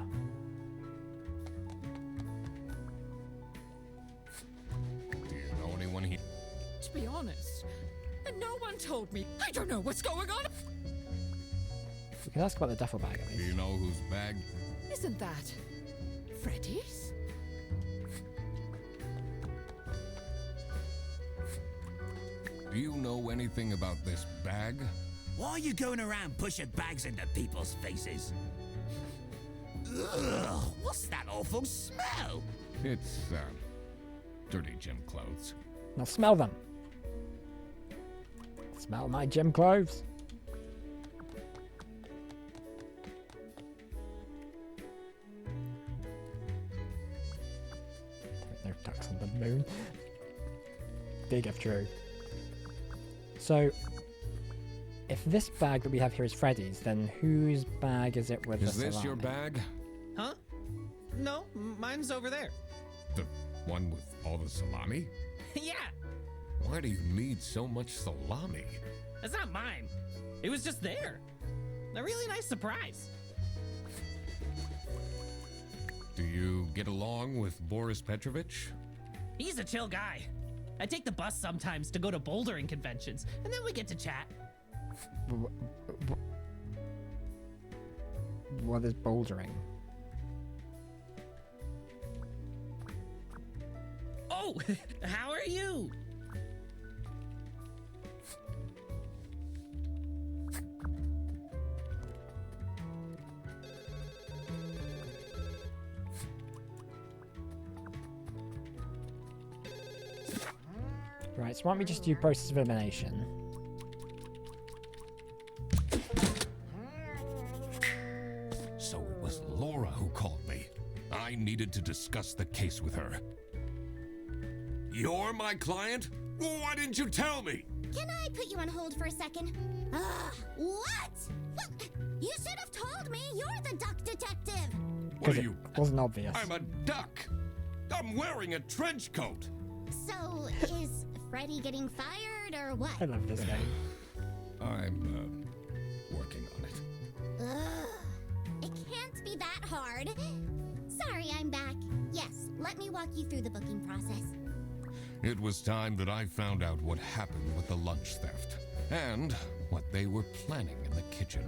B: Do you know anyone here?
G: To be honest, no one told me. I don't know what's going on.
A: We could ask about the duffel bag at
B: Do you
A: least.
B: know whose bag?
G: Isn't that Freddy's?
B: Do you know anything about this bag?
H: Why are you going around pushing bags into people's faces? Ugh, what's that awful smell?
B: It's, dirty gym clothes.
A: Now smell them. Smell my gym clothes. No ducks on the moon. Big if true. So, if this bag that we have here is Freddy's, then whose bag is it with
B: Is
A: the
B: this your
A: salami?
B: bag?
F: Huh? No, mine's over there.
B: The one with all the salami?
F: Yeah,
B: Why do you need so much salami?
F: that's not mine. It was just there. A really nice surprise.
B: Do you get along with Boris Petrovich?
F: He's a chill guy. I take the bus sometimes to go to bouldering conventions, and then we get to chat.
A: What is bouldering?
F: Oh, how are you?
A: Right, so why don't we just do process of elimination?
B: So it was Laura who called me. I needed to discuss the case with her. You're my client? Why didn't you tell me?
C: Can I put you on hold for a second? Ugh, what? Well, you should have told me. You're the duck detective.
B: What
A: Because
B: are
A: it
B: you?
A: wasn't obvious.
B: I'm a duck. I'm wearing a trench coat.
C: So, is Freddy getting fired or what?
A: I love this game.
B: I'm, working on it.
C: Ugh, it can't be that hard. Sorry, I'm back. Yes, let me walk you through the booking process.
B: It was time that I found out what happened with the lunch theft and what they were planning in the kitchen.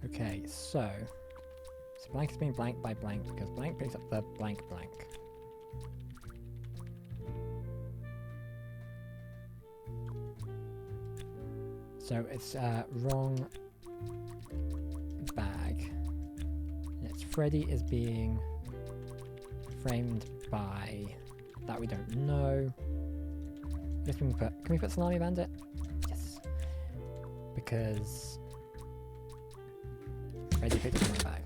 A: Okay, so blank is being blank by blank because blank picks up the blank blank. So it's wrong bag. And it's Freddy is being framed by that we don't know. Guess we can we put Salami Bandit? Yes. Because Freddy picked up my bag.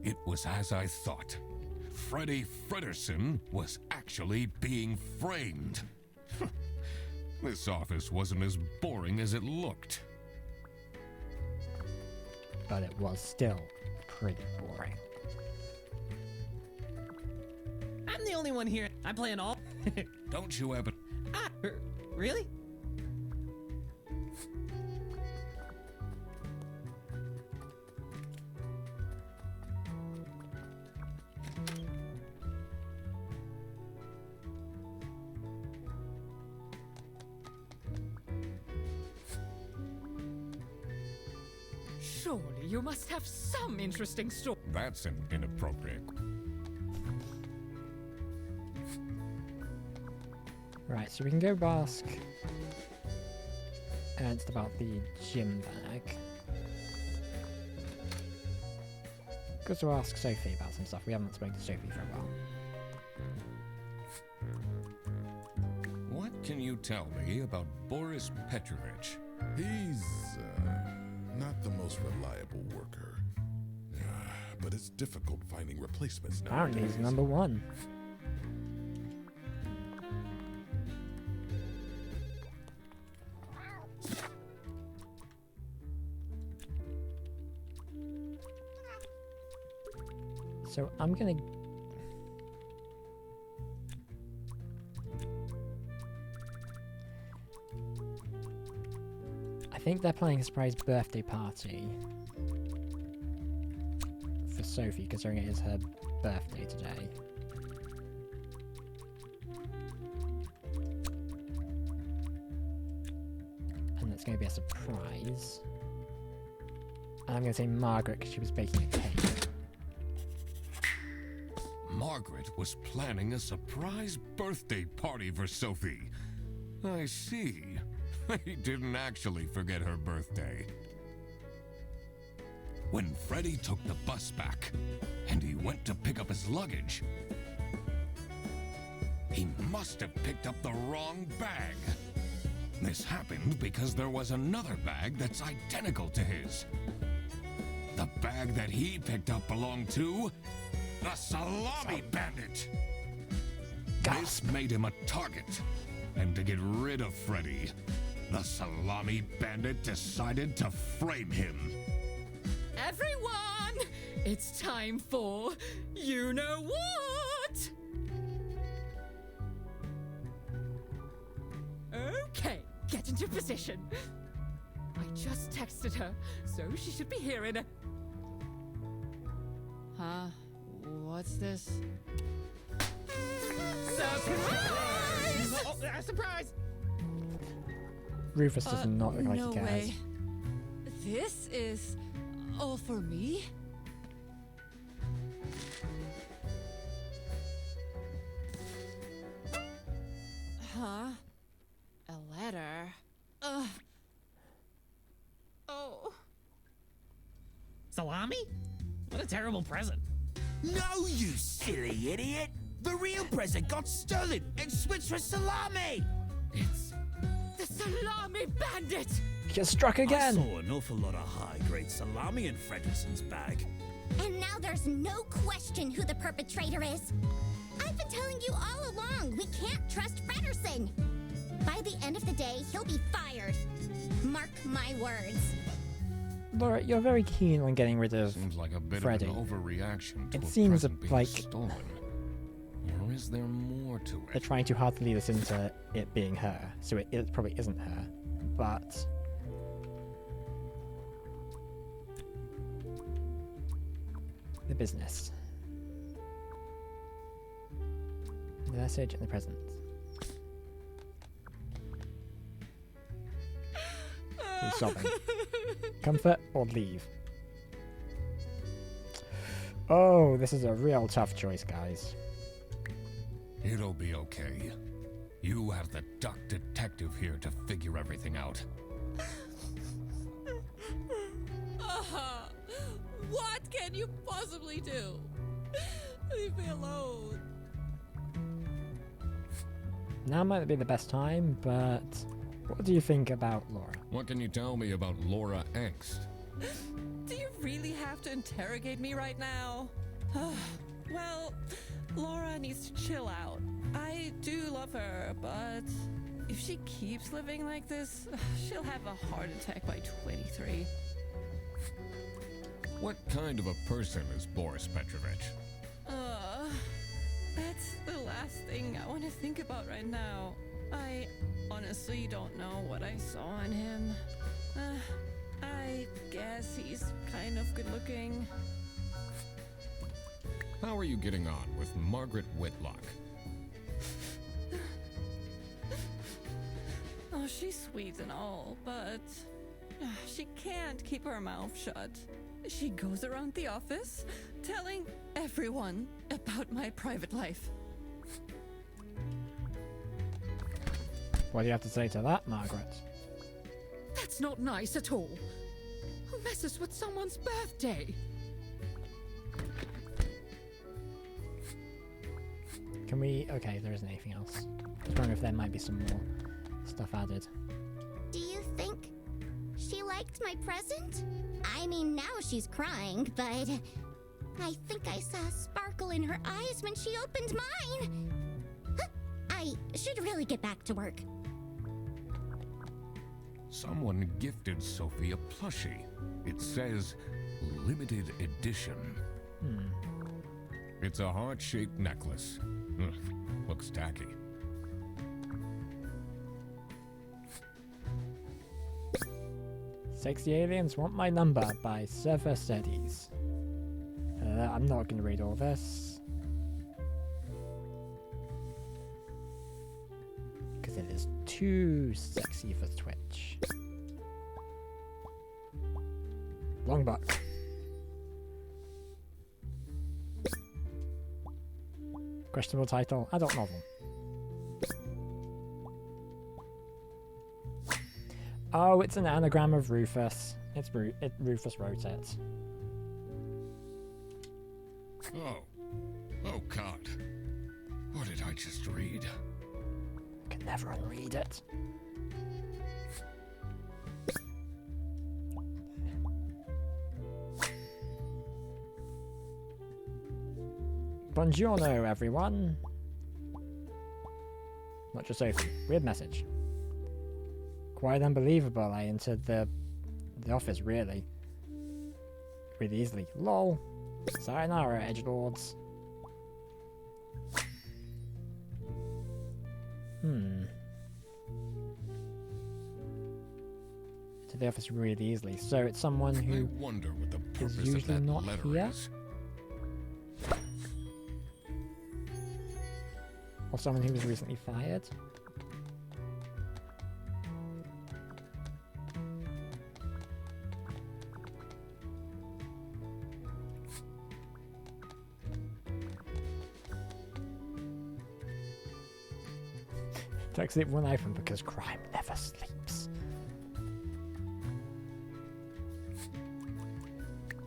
B: It was as I thought. Freddy Frederson was actually being framed. This office wasn't as boring as it looked.
A: But it was still pretty boring.
F: I'm the only one here. I'm playing all.
B: Don't you ever...
F: Ah, really?
G: Surely you must have some interesting story.
B: That's inappropriate.
A: Right, so we can go ask Ernst about the gym bag. Good to ask Sophie about some stuff. We haven't spoken to Sophie for a while.
B: What can you tell me about Boris Petrovich?
E: He's not the most reliable worker. But it's difficult finding replacements now.
A: Apparently he's number one. So I'm gonna... I think they're planning a surprise birthday party for Sophie, considering it is her birthday today. And it's going to be a surprise. And I'm going to say Margaret because she was baking a cake.
B: Margaret was planning a surprise birthday party for Sophie. I see. He didn't actually forget her birthday. When Freddy took the bus back, and he went to pick up his luggage, he must have picked up the wrong bag. This happened because there was another bag that's identical to his. The bag that he picked up belonged to the Salami Bandit. This made him a target, and to get rid of Freddy, the Salami Bandit decided to frame him.
G: Everyone, it's time for you know what? Okay, get into position. I just texted her, so she should be here in a...
D: Huh? What's this?
G: Surprise!
F: Surprise!
A: Rufus does not look like
D: no
A: he cares.
D: way. This is all for me? Huh? A letter? Ugh. Oh.
F: Salami? What a terrible present.
H: No, you silly idiot! The real present got stolen and switched for Salami!
G: It's the Salami Bandit!
A: Get struck
H: I
A: again!
H: saw an awful lot of high-grade salami in Fredrickson's bag.
C: And now there's no question who the perpetrator is. I've been telling you all along, we can't trust Frederson. By the end of the day, he'll be fired. Mark my words.
A: Laura, you're very keen on getting rid of
B: Seems like a bit
A: Freddy.
B: of an overreaction to
A: It
B: a
A: seems
B: present being
A: like-
B: stolen. Or is there more to
A: They're
B: it?
A: trying too hard to lead us into it being her, so it probably isn't her. But the business, the message, and the present. He's sobbing. Comfort or leave. Oh, this is a real tough choice, guys.
B: It'll be okay. You have the duck detective here to figure everything out.
D: What can you possibly do? Leave me alone.
A: Now might be the best time, but what do you think about Laura?
B: What can you tell me about Laura Angst?
D: Do you really have to interrogate me right now? Well, Laura needs to chill out. I do love her, but if she keeps living like this, she'll have a heart attack by 23.
B: What kind of a person is Boris Petrovich?
D: That's the last thing I want to think about right now. I honestly don't know what I saw in him. I guess he's kind of good looking.
B: How are you getting on with Margaret Whitlock?
D: Oh, she's sweet and all, but She can't keep her mouth shut. She goes around the office telling everyone about my private life.
A: What do you have to say to that, Margaret?
G: That's not nice at all. Who messes with someone's birthday?
A: Can we... Okay, there isn't anything else. Just wondering if there might be some more stuff added.
C: Do you think she liked my present? I mean, now she's crying, but I think I saw a sparkle in her eyes when she opened mine. Huh, I should really get back to work.
B: Someone gifted Sophie a plushie. It says limited edition. It's a heart-shaped necklace. Ugh, looks tacky.
A: Sexy Aliens Want My Number by Surfer Studies. I'm not going to read all this. Because it is too sexy for Twitch. Long book. Questionable title, adult novel. Oh, it's an anagram of Rufus. Rufus wrote it.
B: Oh God. What did I just read?
A: I can never unread it. Buongiorno, everyone. Not just Sophie. Weird message. Quite unbelievable. I entered the office really easily. Lol. Sayonara, edgelords. To the office really easily. So it's someone who
B: I wonder what the
A: is
B: purpose of
A: usually
B: that
A: not
B: letter
A: here.
B: is.
A: Or someone who was recently fired. Text it one iPhone because crime never sleeps.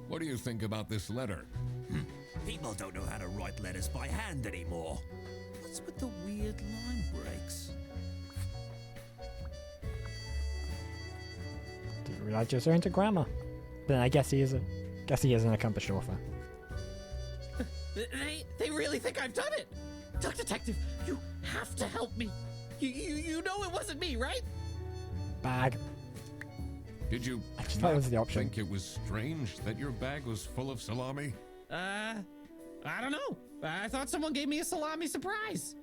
B: What do you think about this letter?
H: People don't know how to write letters by hand anymore. What's with the weird line breaks?
A: Didn't realize you're so into grammar. Then I guess he is an accomplished author.
F: They really think I've done it. Duck Detective, you have to help me. You know it wasn't me, right?
A: Bag.
B: Did you
A: I just thought it was the option.
B: think it was strange that your bag was full of salami?
F: I don't know. I thought someone gave me a salami surprise.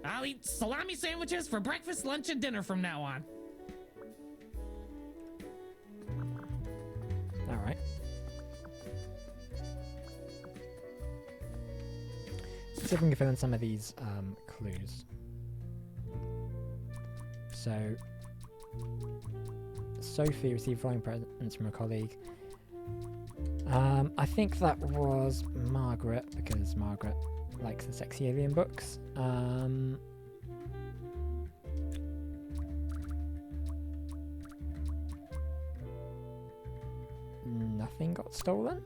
F: I'll eat salami sandwiches for breakfast, lunch, and dinner from now on.
A: Alright. Let's see if we can fill in some of these clues. So, Sophie received following presents from a colleague. I think that was Margaret, because Margaret likes the sexy alien books. Nothing got stolen?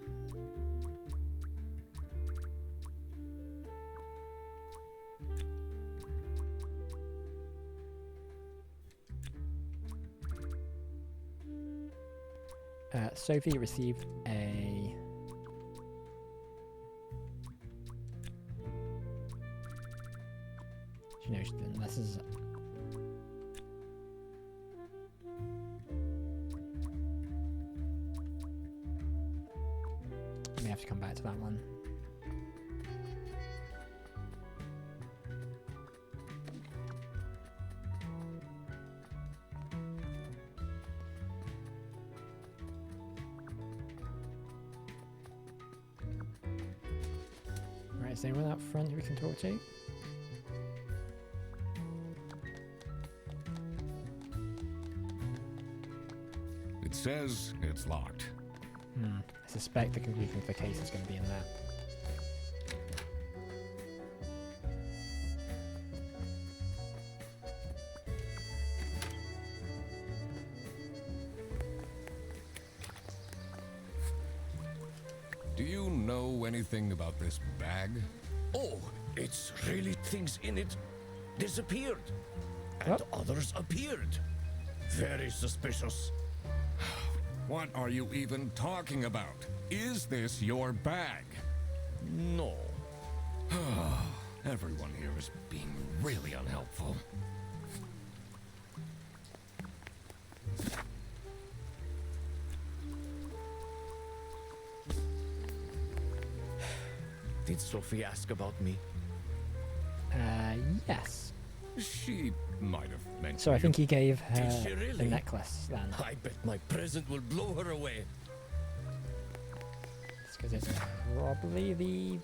A: Sophie received a... She knows she didn't. This is... We have to come back to that one. Right, is there anyone out front who we can talk to?
B: It says it's locked.
A: I suspect the conclusion of the case is going to be in there.
B: Do you know anything about this bag?
I: Oh, it's really things in it disappeared. And
A: What?
I: others appeared. Very suspicious.
B: What are you even talking about? Is this your bag?
I: No.
B: Everyone here is being really unhelpful.
I: Did Sophie ask about me?
A: Yes.
B: She might have mentioned.
A: So I think he gave her
I: Did she
A: the
I: really?
A: necklace then.
I: I bet my present will blow her away.
A: It's because it's probably the...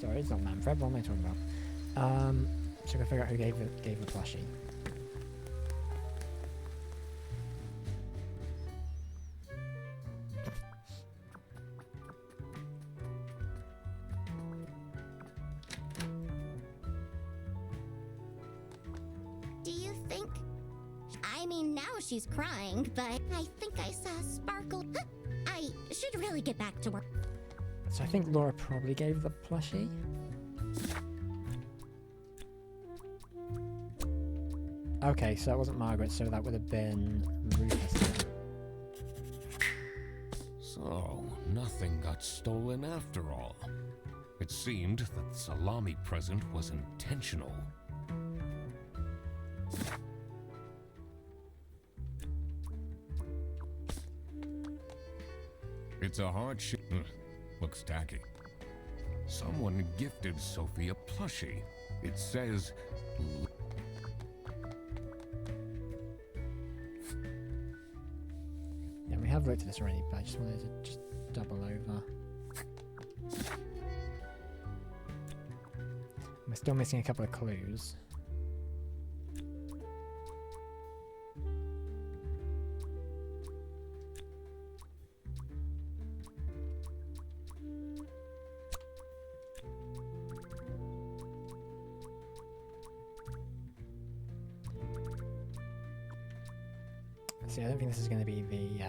A: Sorry, it's not Manfred. What am I talking about? So I can figure out who gave the plushie.
C: Do you think? I mean, now she's crying, but I think I saw a sparkle. Huh, I should really get back to work.
A: So I think Laura probably gave the plushie. Okay, so that wasn't Margaret, so that would have been Rufus.
B: So, nothing got stolen after all. It seemed that the salami present was intentional. It's a hard looks tacky. Someone gifted Sophie a plushie. It says...
A: Yeah, we have looked at this already, but I just wanted to just double over. We're still missing a couple of clues. See, I don't think this is going to be the,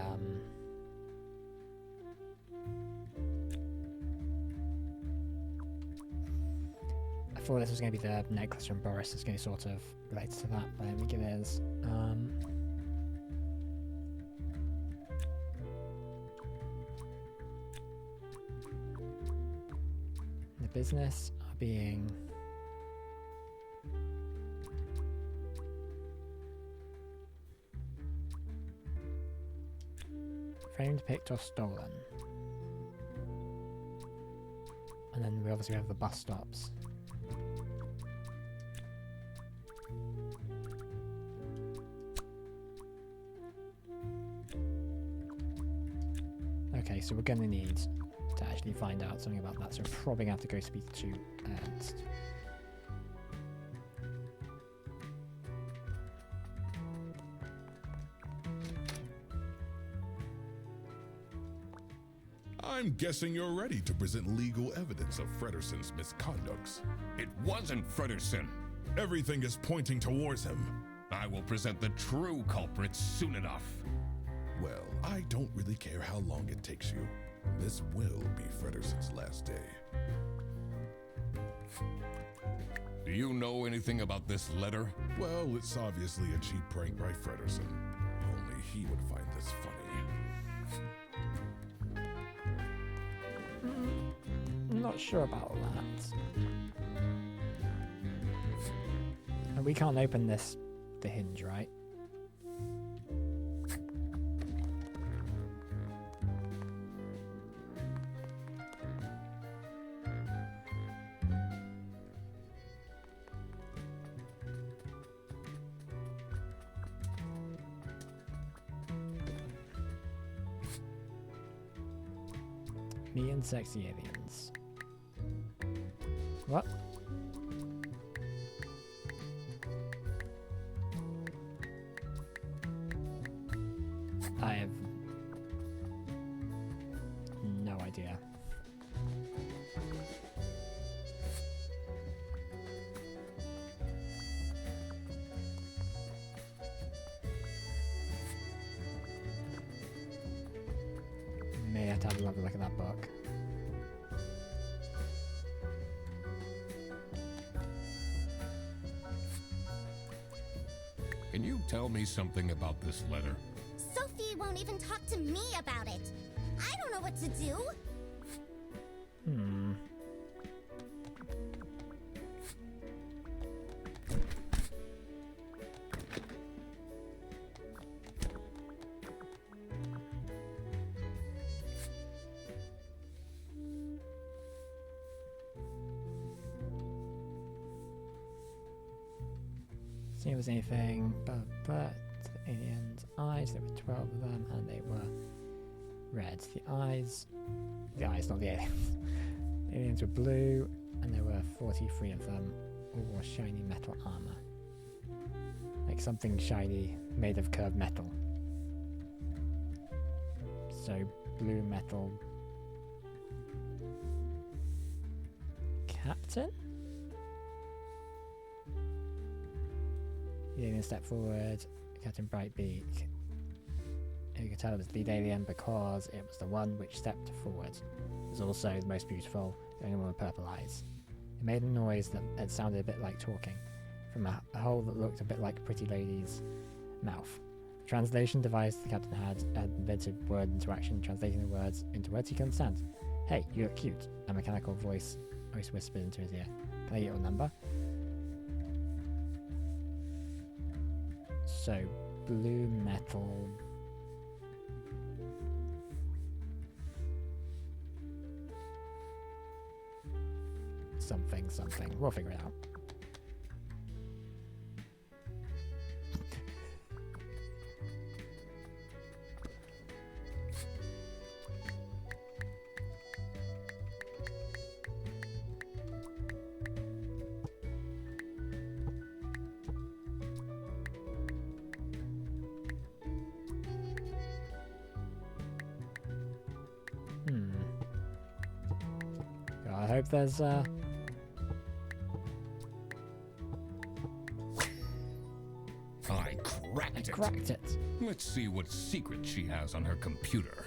A: I thought this was going to be the necklace from Boris. It's going to sort of relate to that, but I don't think it is. The business are being... framed, picked, or stolen. And then we obviously have the bus stops. Okay, so we're going to need to actually find out something about that, so we're probably going to have to go speak to Ernst.
E: I'm guessing you're ready to present legal evidence of Frederson's misconducts.
B: It wasn't Frederson.
E: Everything is pointing towards him.
B: I will present the true culprits soon enough.
E: Well, I don't really care how long it takes you. This will be Frederson's last day.
B: Do you know anything about this letter?
E: Well, it's obviously a cheap prank by Frederson. Only he would find this funny.
A: I'm not sure about that. And we can't open the hinge, right? Me and sexy aliens. What? I have no idea. May have to have a look at that book.
B: Can you tell me something about this letter?
C: Sophie won't even talk to me about it. I don't know what to do.
A: Hmm. See if there's anything, but aliens' eyes, there were 12 of them, and they were red. The eyes, not the aliens. The aliens were blue, and there were 43 of them, all wore shiny metal armor. Like something shiny made of curved metal. So, blue metal. Captain? The alien stepped forward. Captain Brightbeak. You could tell it was the lead alien because it was the one which stepped forward. It was also the most beautiful, the only one with purple eyes. It made a noise that sounded a bit like talking, from a hole that looked a bit like a pretty lady's mouth. The translation device the captain had invented word interaction, translating the words into words he could understand. Hey, you look cute. A mechanical voice whispered into his ear. Can I get your number? So, blue metal. Something. We'll figure it out. I hope there's
B: I cracked it. Let's see what secret she has on her computer.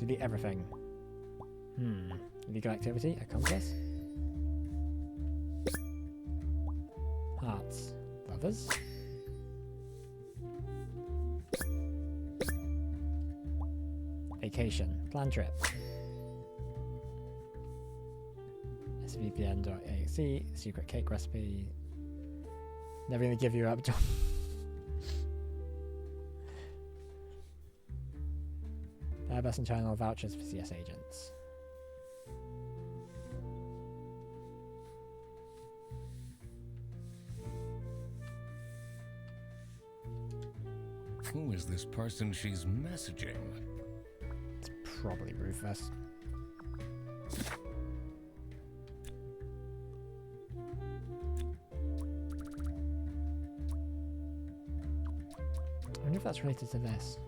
A: delete everything. Illegal activity, accomplice. Hearts, lovers. Vacation, plan trip. svpn.exe, secret cake recipe. Never gonna give you up, John. Airbus and China vouchers for CS agents.
B: Who is this person she's messaging?
A: It's probably Rufus. I wonder if that's related to this.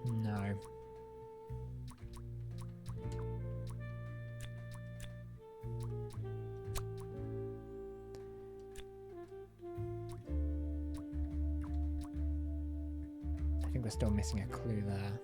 A: No. I think we're still missing a clue there.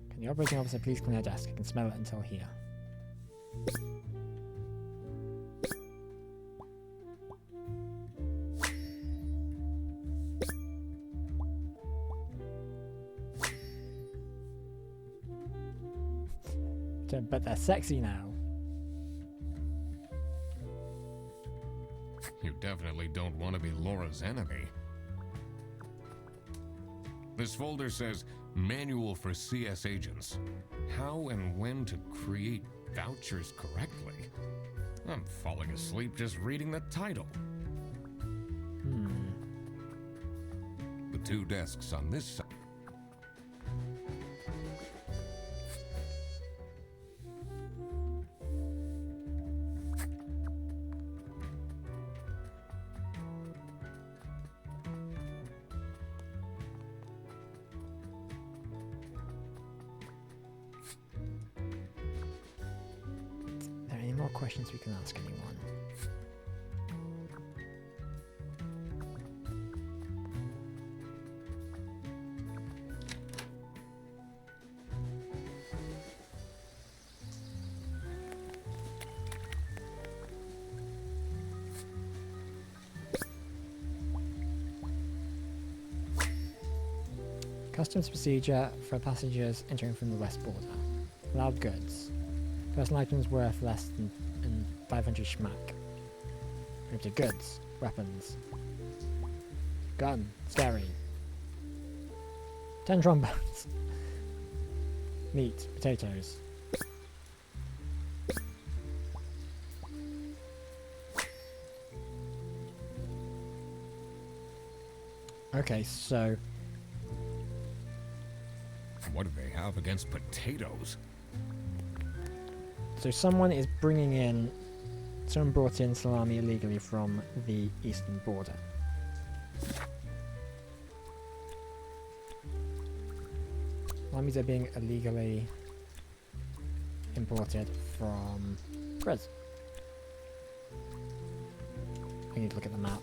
A: Can the operating officer please clean her desk? I can smell it until here. But they're sexy now.
B: You definitely don't want to be Laura's enemy. This folder says Manual for CS Agents. How and when to create vouchers correctly. I'm falling asleep just reading the title. The two desks on this side.
A: Are there any more questions we can ask anyone? Customs procedure for passengers entering from the west border. Allowed goods. Personal items worth less than 500 schmack. Move to goods. Weapons. Gun. Scary. 10 trombones. Meat. Potatoes. Okay, so
B: What do they have against potatoes?
A: someone is bringing in, someone brought in salami illegally from the eastern border. Salamis are being illegally imported from Grizz. I need to look at the map.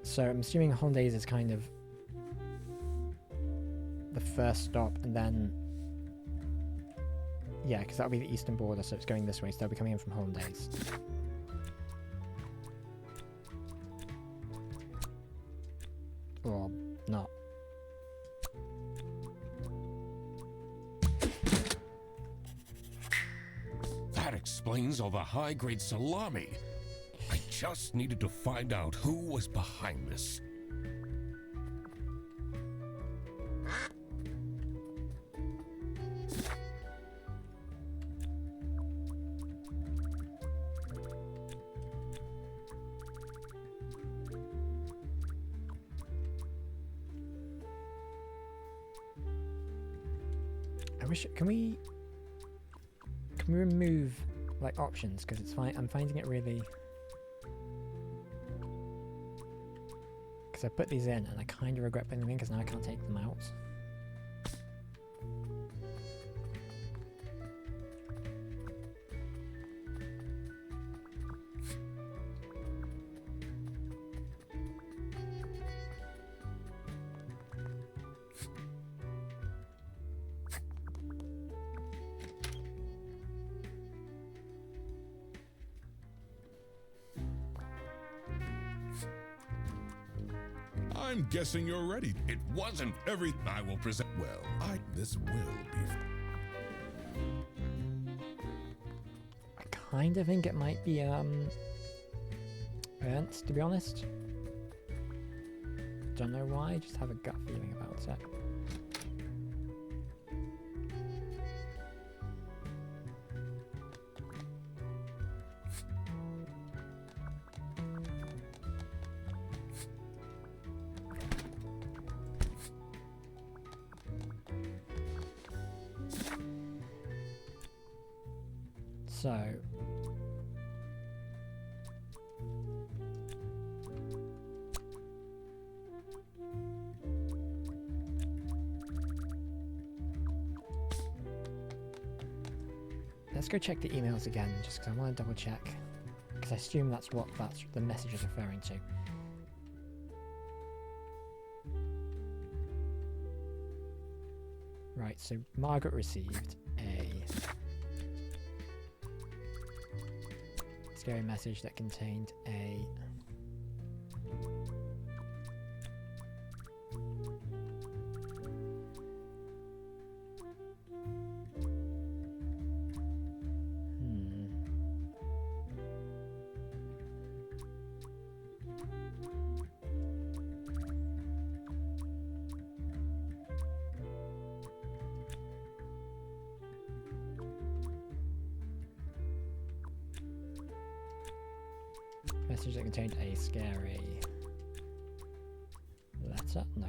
A: So I'm assuming Hollandaise is kind of the first stop, and then yeah, because that'll be the eastern border, so it's going this way, so they'll be coming in from Hollandaise. Or not.
B: That explains all the high-grade salami. I just needed to find out who was behind this.
A: I wish, can we remove like options, because it's fine. I'm finding it really, because I put these in and I kind of regret putting them in because now I can't take them out.
E: I'm guessing you're ready.
B: It wasn't every. I will present.
E: Well, this will be.
A: I kind of think it might be Ernst, to be honest. Don't know why, just have a gut feeling about it. So let's go check the emails again, just because I want to double check, because I assume that's what the message is referring to. Right, so Margaret received a scary message that contained a message that contained a scary letter? No.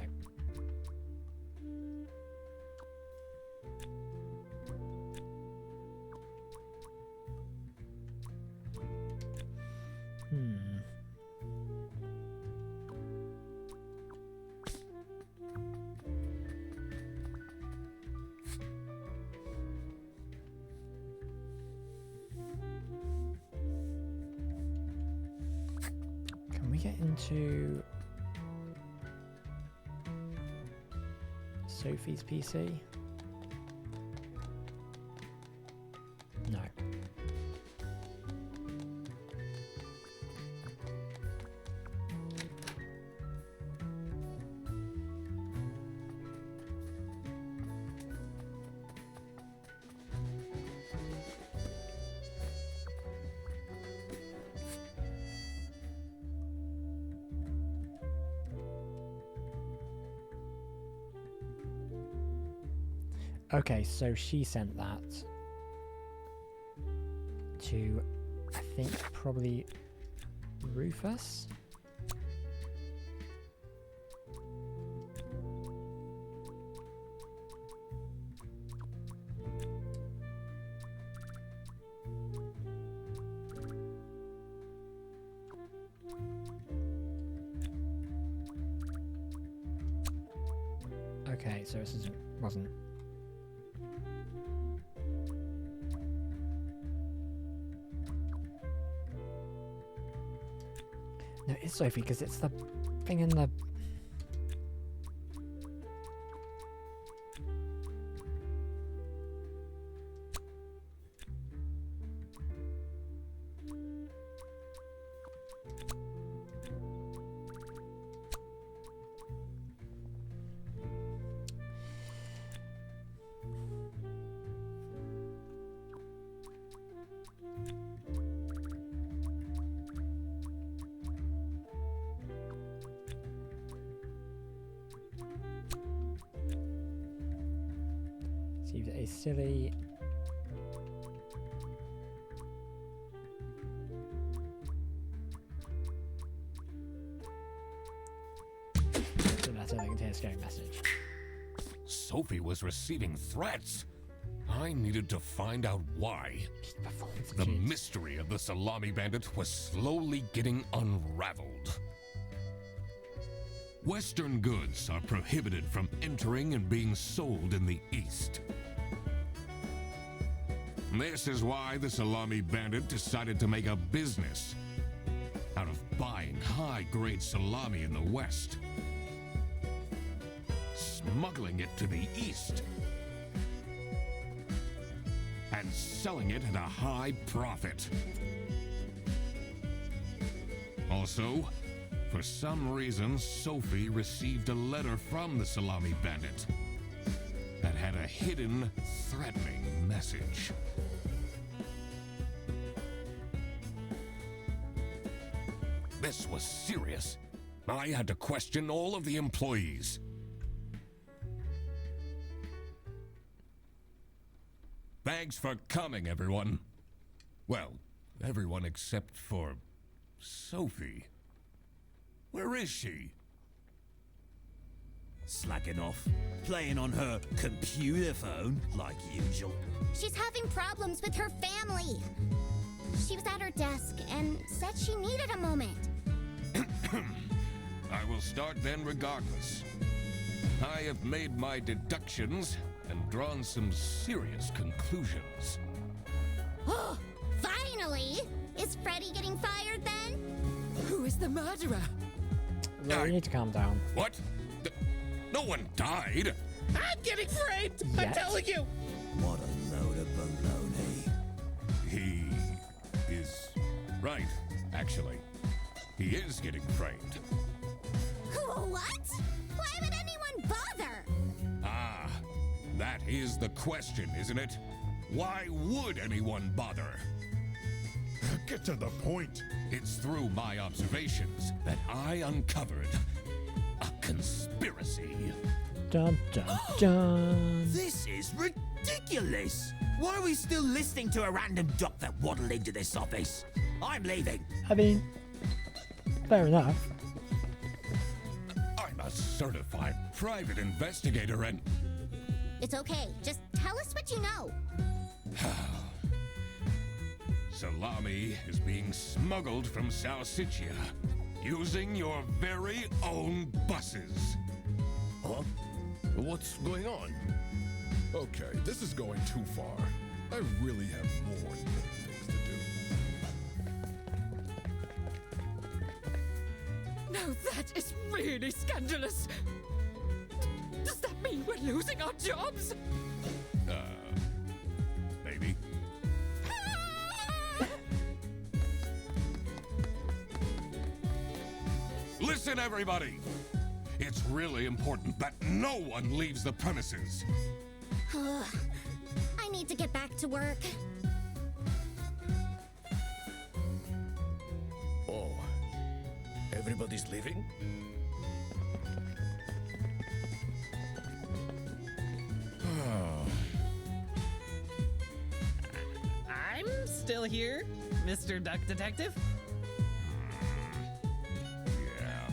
A: Can we get into Sophie's PC? No. Okay, so she sent that to, I think, probably Rufus? Okay, so this wasn't. No, it's Sophie, because it's the thing in the... Received a silly... The letter that contains a scary message.
B: Sophie was receiving threats. I needed to find out why. The mystery of the Salami Bandit was slowly getting unraveled. Western goods are prohibited from entering and being sold in the East. This is why the Salami Bandit decided to make a business out of buying high-grade salami in the West, smuggling it to the East, and selling it at a high profit. Also, for some reason, Sophie received a letter from the Salami Bandit that had a hidden, threatening message. This was serious. I had to question all of the employees. Thanks for coming, everyone. Well, everyone except for Sophie. Where is she?
H: Slacking off, playing on her computer phone like usual.
C: She's having problems with her family. She was at her desk and said she needed a moment.
B: I will start then regardless. I have made my deductions and drawn some serious conclusions.
C: Oh, finally! Is Freddy getting fired then?
G: Who is the murderer?
A: Well, you need to calm down.
B: What? No one died.
F: I'm getting framed! I'm
A: Yet?
F: telling you!
H: What a load of baloney.
B: He is right, actually. He is getting framed.
C: What? Why would anyone bother?
B: Ah, that is the question, isn't it? Why would anyone bother?
E: Get to the point.
B: It's through my observations that I uncovered a conspiracy.
A: Dun dun dun.
H: This is ridiculous. Why are we still listening to a random doc that waddled into this office? I'm leaving.
A: I mean, fair enough.
B: I'm a certified private investigator and...
C: It's okay. Just tell us what you know.
B: Salami is being smuggled from Salsichia using your very own buses.
I: Huh? What's going on?
E: Okay, this is going too far. I really have more important things to do.
G: Now that is really scandalous. Does that mean we're losing our jobs?
B: Maybe. Listen, everybody! It's really important that no one leaves the premises.
C: I need to get back to work.
I: Oh, everybody's leaving?
F: I'm still here, Mr. Duck Detective.
B: Yeah.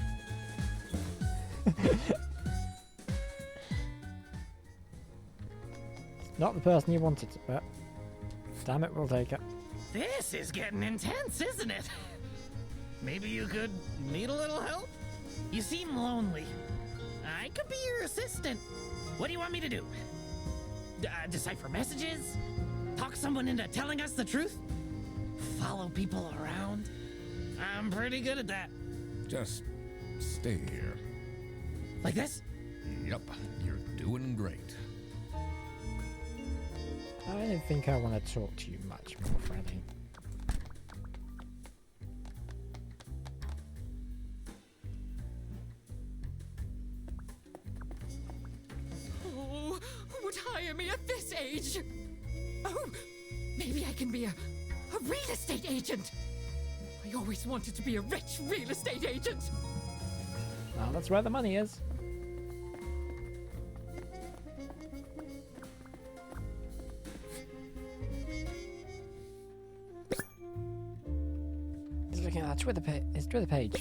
A: Not the person you wanted, but damn it, we'll take it.
F: This is getting intense, isn't it? Maybe you could need a little help? You seem lonely. I could be your assistant. What do you want me to do? Decipher messages? Talk someone into telling us the truth? Follow people around? I'm pretty good at that.
B: Just stay here.
F: Like this?
B: Yep, you're doing great.
A: I don't think I want to talk to you much more, Freddy.
G: Oh, who would hire me at this age? Oh, maybe I can be a real estate agent. I always wanted to be a rich real estate agent.
A: Well, that's where the money is. He's looking at his Twitter page.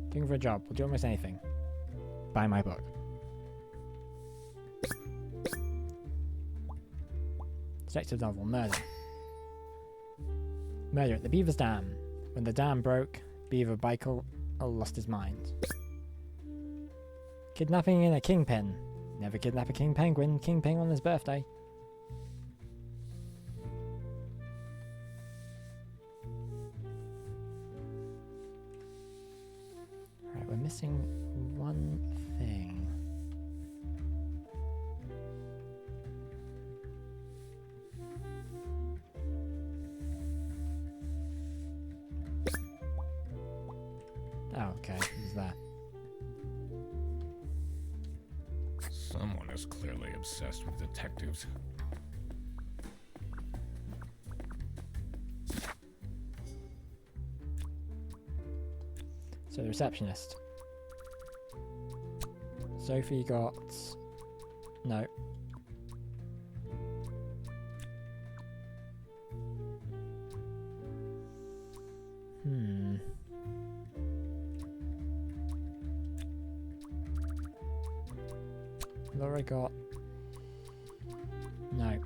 A: Looking for a job. We'll do almost anything. Buy my book. Detective novel, murder. Murder at the Beaver's Dam. When the dam broke, Beaver Bikel lost his mind. Kidnapping in a kingpin. Never kidnap a king penguin. King penguin on his birthday. Right, we're missing one thing. Oh, okay, who's that?
B: Someone is clearly obsessed with detectives.
A: So the receptionist. Sophie got... No. Laura got... No.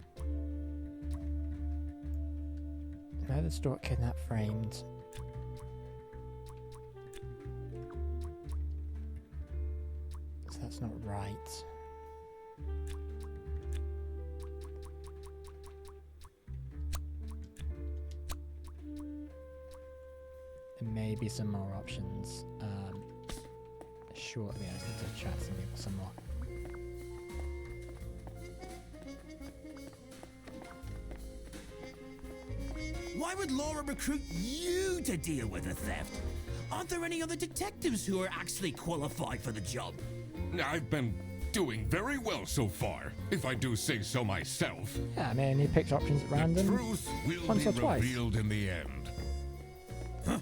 A: Murdered, stalked, kidnapped, framed. So that's not right. maybe some more options. Shortly, I just need to chat to some people some more.
H: Why would Laura recruit you to deal with the theft? Aren't there any other detectives who are actually qualified for the job?
B: I've been doing very well so far, if I do say so myself.
A: Yeah, I mean, he picked options at random.
B: The truth will
A: once
B: be
A: or twice.
B: revealed in the end.
H: Huh?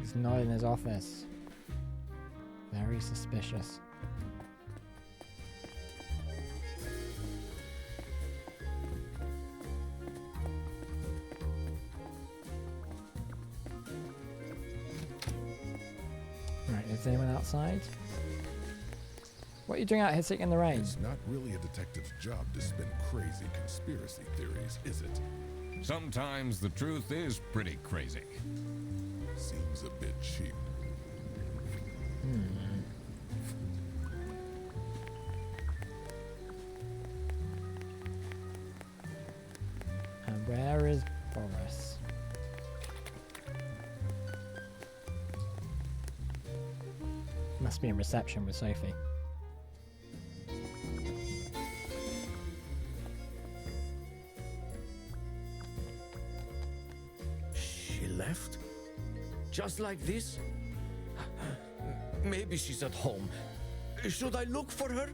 A: He's not in his office. Very suspicious. Right, is anyone outside? What are you doing out here sitting in the rain?
E: It's not really a detective's job to spin crazy conspiracy theories, is it?
B: Sometimes the truth is pretty crazy.
E: Seems a bit cheap.
A: And where is Boris? Must be in reception with Sophie.
I: She left? Just like this? Maybe she's at home. Should I look for her?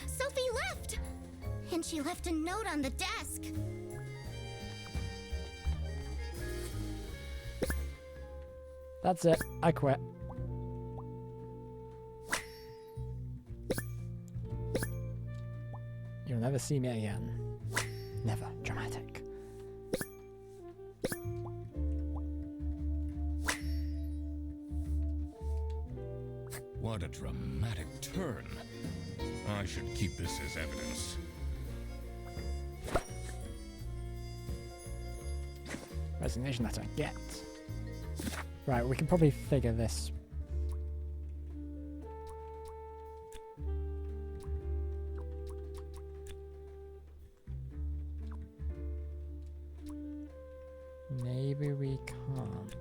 C: Sophie left! And she left a note on the desk.
A: That's it. I quit. You'll never see me again. Never. Dramatic.
B: What a dramatic turn. I should keep this as evidence.
A: Resignation letter. Get. Right, we can probably figure this. Maybe we can't.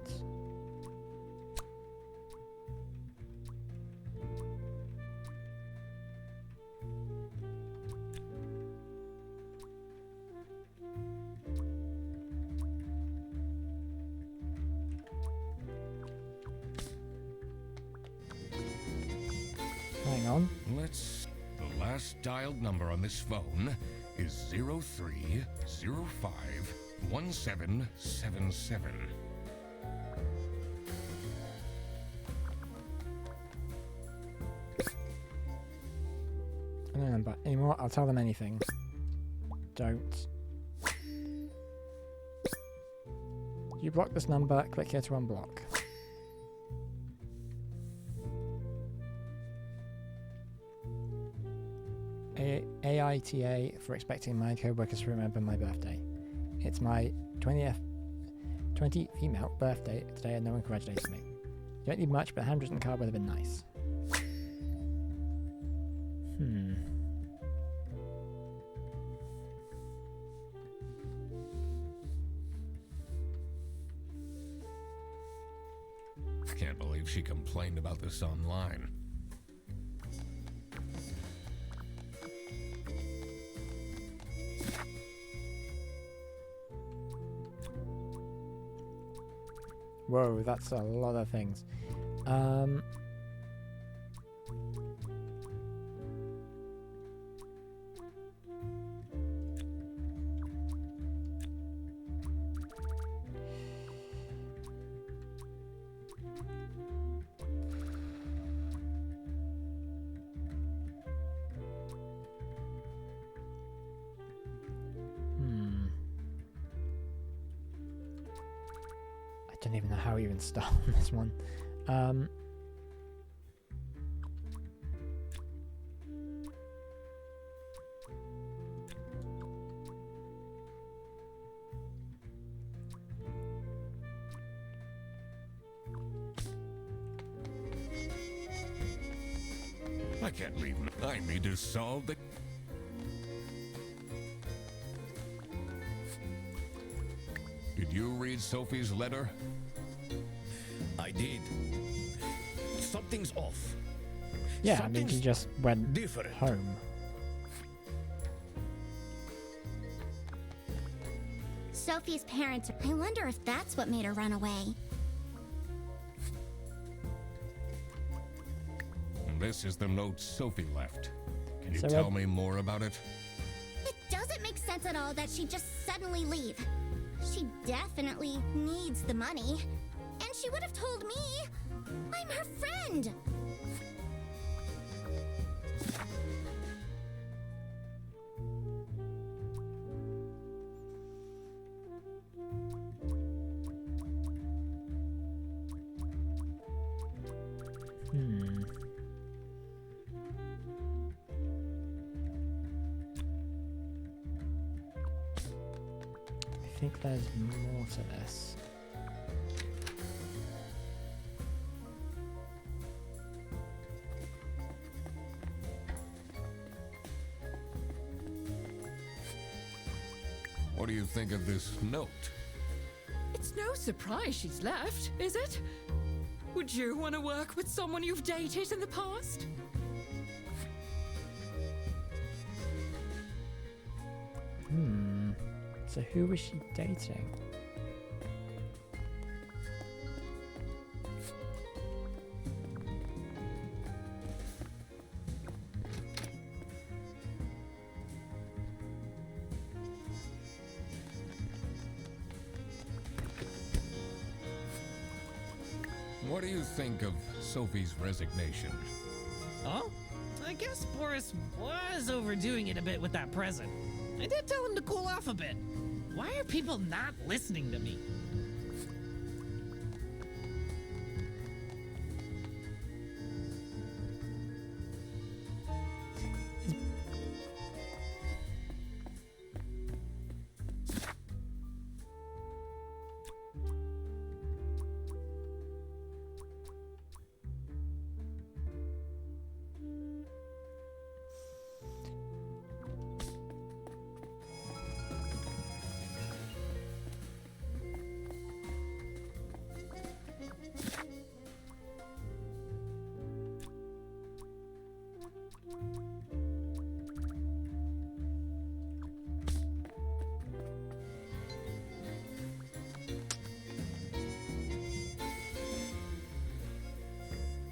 A: Hang on.
B: The last dialed number on this phone is 03051777.
A: I don't remember anymore. I'll tell them anything. Don't. You block this number, click here to unblock. AITA for expecting my co-workers to remember my birthday. It's my 20th female birthday today and no one congratulated me. You don't need much, but a handwritten card would have been nice.
B: Can't believe she complained about this online.
A: Whoa, that's a lot of things. I don't even know how we even start on this one.
B: I can't read. I need to solve the... Did you read Sophie's letter?
I: I did. Something's off.
A: Yeah, I mean, she just went
I: different.
A: home.
C: Sophie's parents. I wonder if that's what made her run away.
B: This is the note Sophie left. Can you
A: So,
B: tell me more about it?
C: It doesn't make sense at all that she'd just suddenly leave. She definitely needs the money. And she would have told me. I'm her friend.
A: I think there's more to this.
B: What do you think of this note?
G: It's no surprise she's left, is it? Would you want to work with someone you've dated in the past?
A: So who was she dating?
B: What do you think of Sophie's resignation?
F: Oh? I guess Boris was overdoing it a bit with that present. I did tell him to cool off a bit. Why are people not listening to me?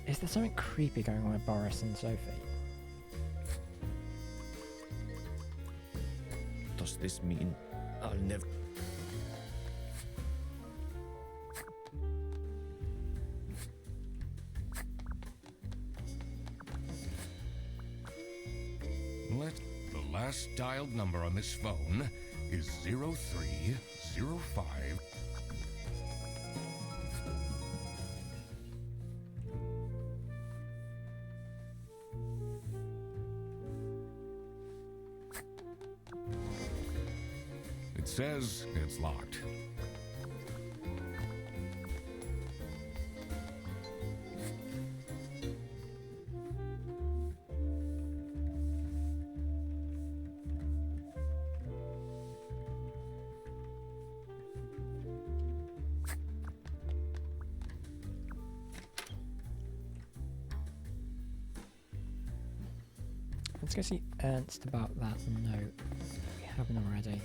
A: Is there something creepy going on with Boris and Sophie?
I: Does this mean I'll never...
B: The last dialed number on this phone is 0305. It says it's locked.
A: Let's go see Ernst about that note. We haven't already.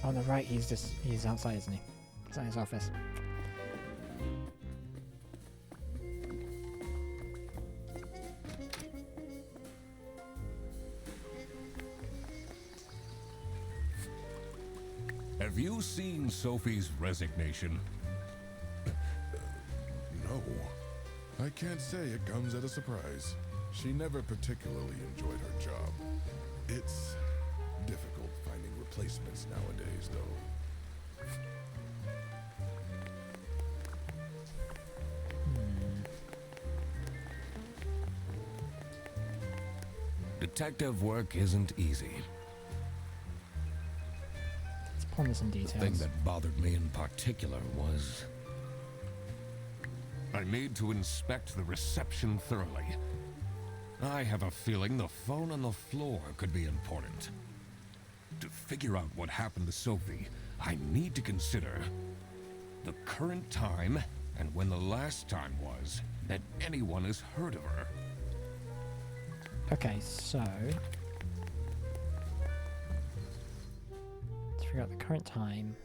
A: On the right, he's outside, isn't he? He's in his office.
B: Have you seen Sophie's resignation?
E: No. I can't say it comes at a surprise. She never particularly enjoyed her job. It's difficult finding replacements nowadays, though.
B: Detective work isn't easy.
A: Let's ponder some
B: The
A: details.
B: thing that bothered me in particular was I need to inspect the reception thoroughly. I have a feeling the phone on the floor could be important. To figure out what happened to Sophie, I need to consider the current time and when the last time was that anyone has heard of her.
A: Okay, so let's figure out the current time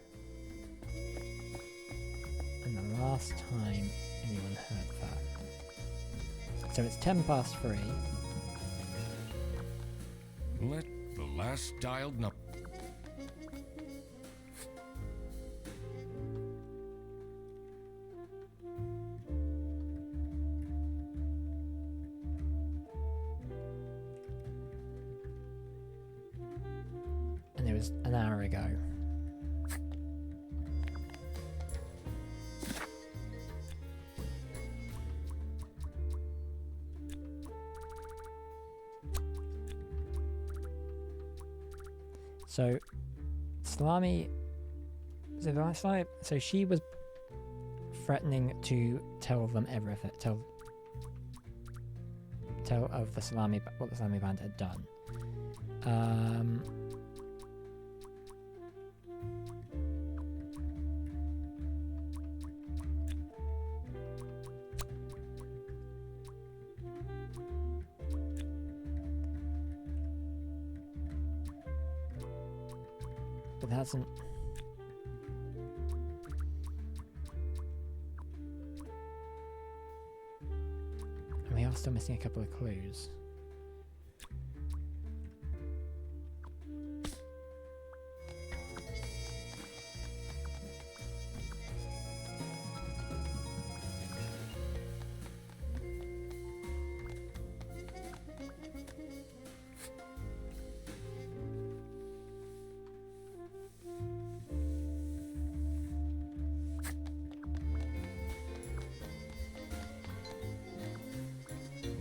A: and the last time anyone heard of her. So it's 10 past 3.
B: Let the last dialed number.
A: And it was an hour ago. So, Salami. So she was threatening to tell them everything. Tell of the Salami, what the Salami band had done. But that hasn't. And we are still missing a couple of clues.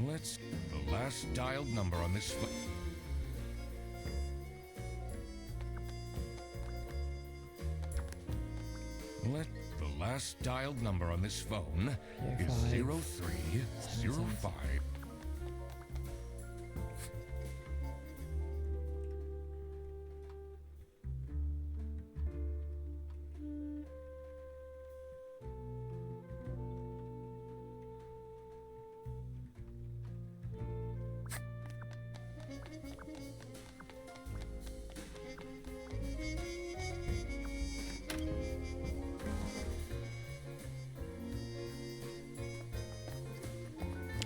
B: Let's the last dialed number on this phone. Let the last dialed number on this phone is 0305.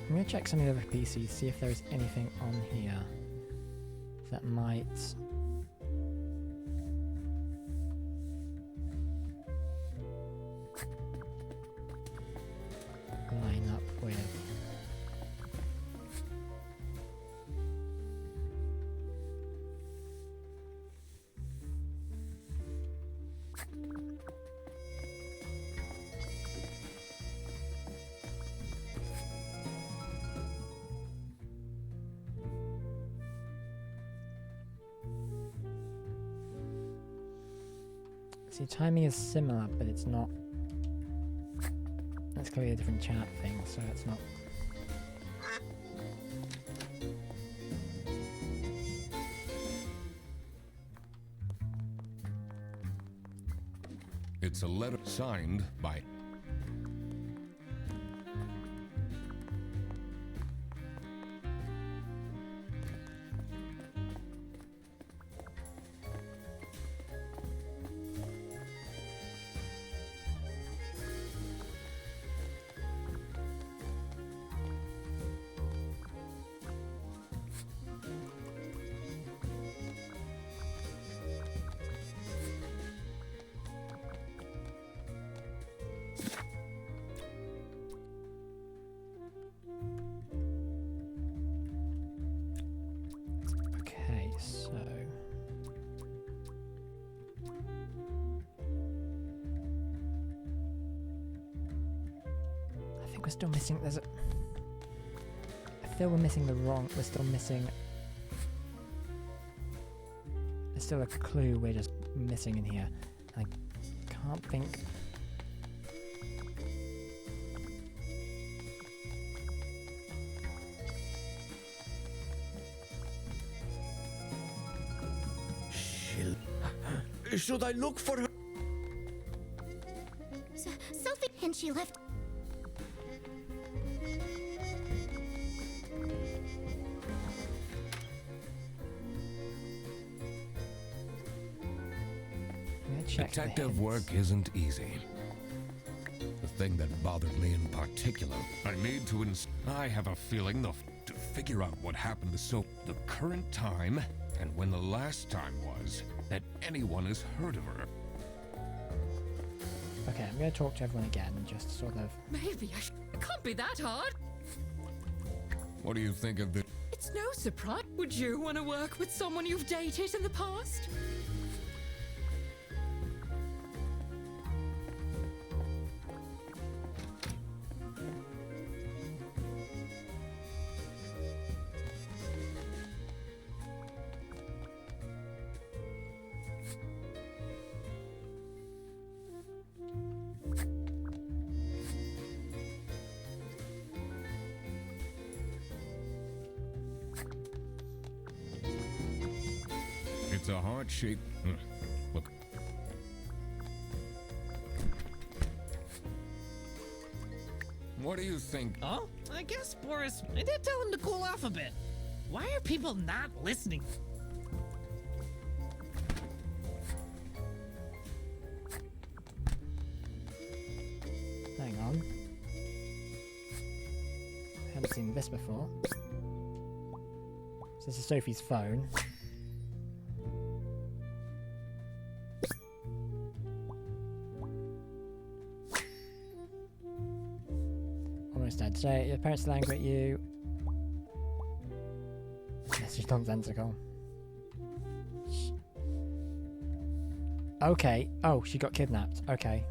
A: I'm going to check some of the other PCs, see if there's anything on here that might line up with See, timing is similar, but it's not. That's clearly a different chat thing, so it's not.
B: It's a letter signed by.
A: Okay, so. I think we're still missing. There's a. I feel we're missing the wrong. We're still missing. There's still a clue we're just missing in here. I can't think.
I: Should I look for her?
C: Sophie, and she left.
A: I'm gonna check the
B: Detective
A: hints.
B: work isn't easy. The thing that bothered me in particular, I need to I have a feeling to figure out what happened to the current time, and when the last time was that anyone has heard of her.
A: Okay, I'm gonna talk to everyone again and just sort of.
G: Maybe it can't be that hard.
B: What do you think of the...
G: It's no surprise. Would you want to work with someone you've dated in the past?
B: It's a heart-shaped... Look. What do you think?
F: Oh, I guess, Boris, I did tell him to cool off a bit. Why are people not listening?
A: Hang on. Haven't seen this before. So this is Sophie's phone. Almost dead. Today, your parents are angry at you. Yes, she's nonsensical. Okay. Oh, she got kidnapped. Okay.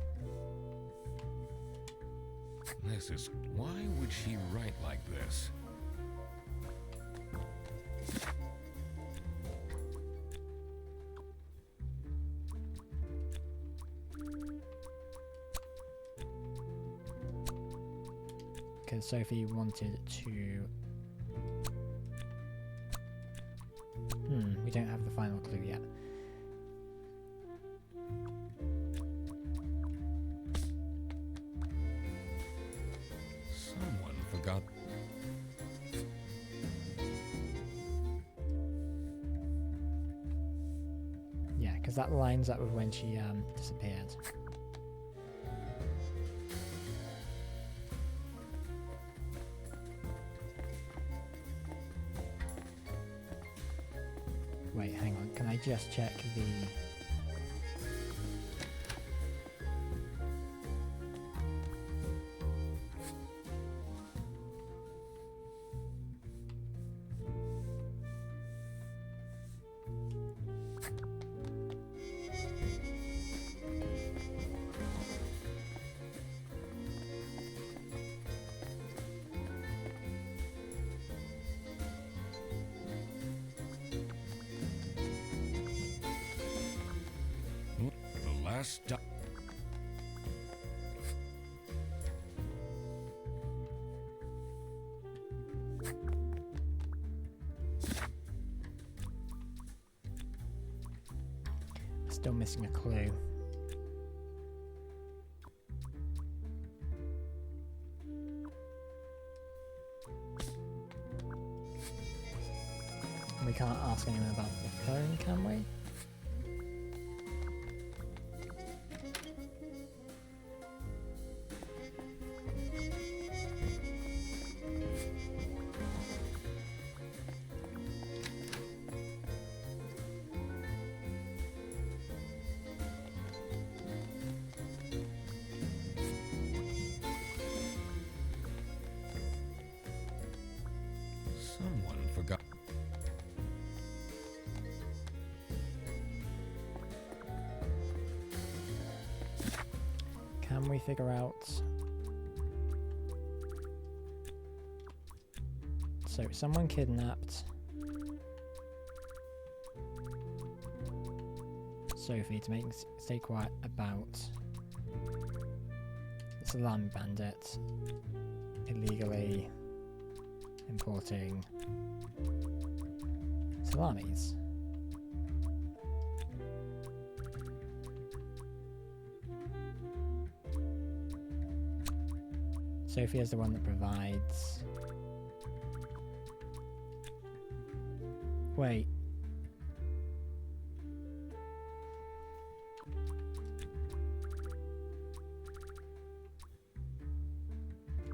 B: This is... Why would she write like this?
A: Because Sophie wanted to... we don't have the final clue yet.
B: Someone forgot...
A: Yeah, because that lines up with when she disappeared. Wait, hang on. Can I just check the...
B: The last...
A: Still missing a clue. We can't ask anyone about the phone, can we?
B: Someone forgot...
A: Can we figure out... So, someone kidnapped Sophie to stay quiet about the Salami bandit illegally importing salamis. Sophia's the one that provides... Wait.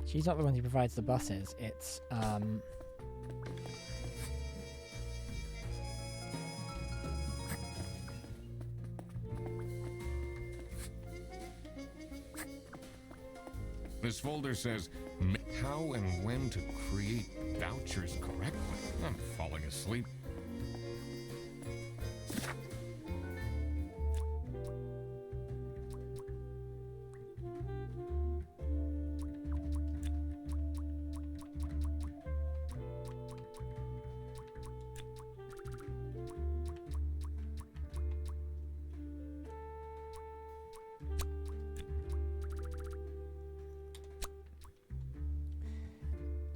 A: She's not the one who provides the buses, it's,
B: This folder says how and when to create vouchers correctly. I'm falling asleep.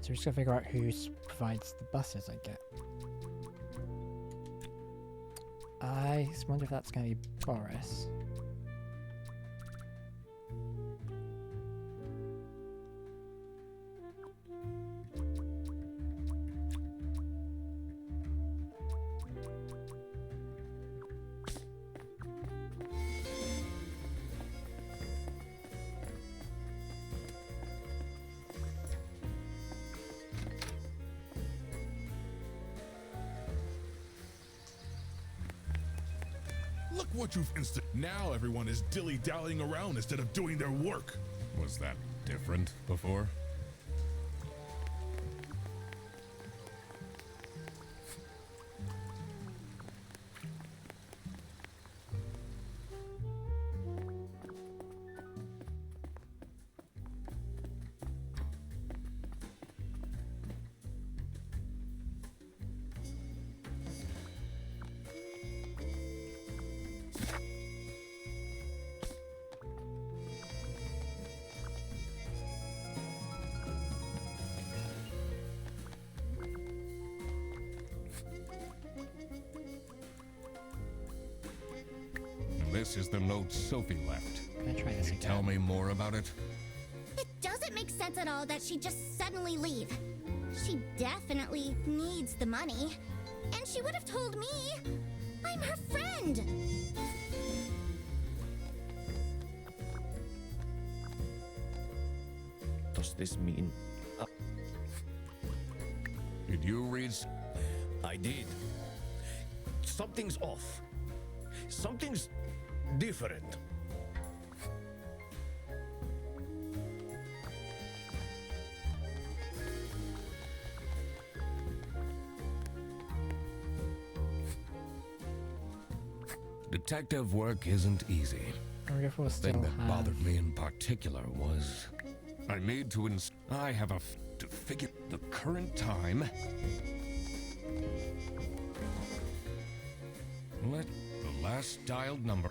A: so we're just gonna figure out who provides the buses, I get. I just wonder if that's gonna be Boris.
E: Look what you've Now everyone is dilly-dallying around instead of doing their work.
B: Was that different before? This is the note Sophie left.
A: I'm gonna try this
B: Can you
A: again.
B: tell me more about it?
C: It doesn't make sense at all that she'd just suddenly leave. She definitely needs the money. And she would have told me. I'm her friend.
I: Does this mean
B: Did you read?
I: I did? Something's off. Something's different.
B: Detective work isn't easy.
A: I wonder if we'll
B: The
A: still
B: thing that
A: have...
B: bothered me in particular was I need to I have to figure the current time. Let the last dialed number.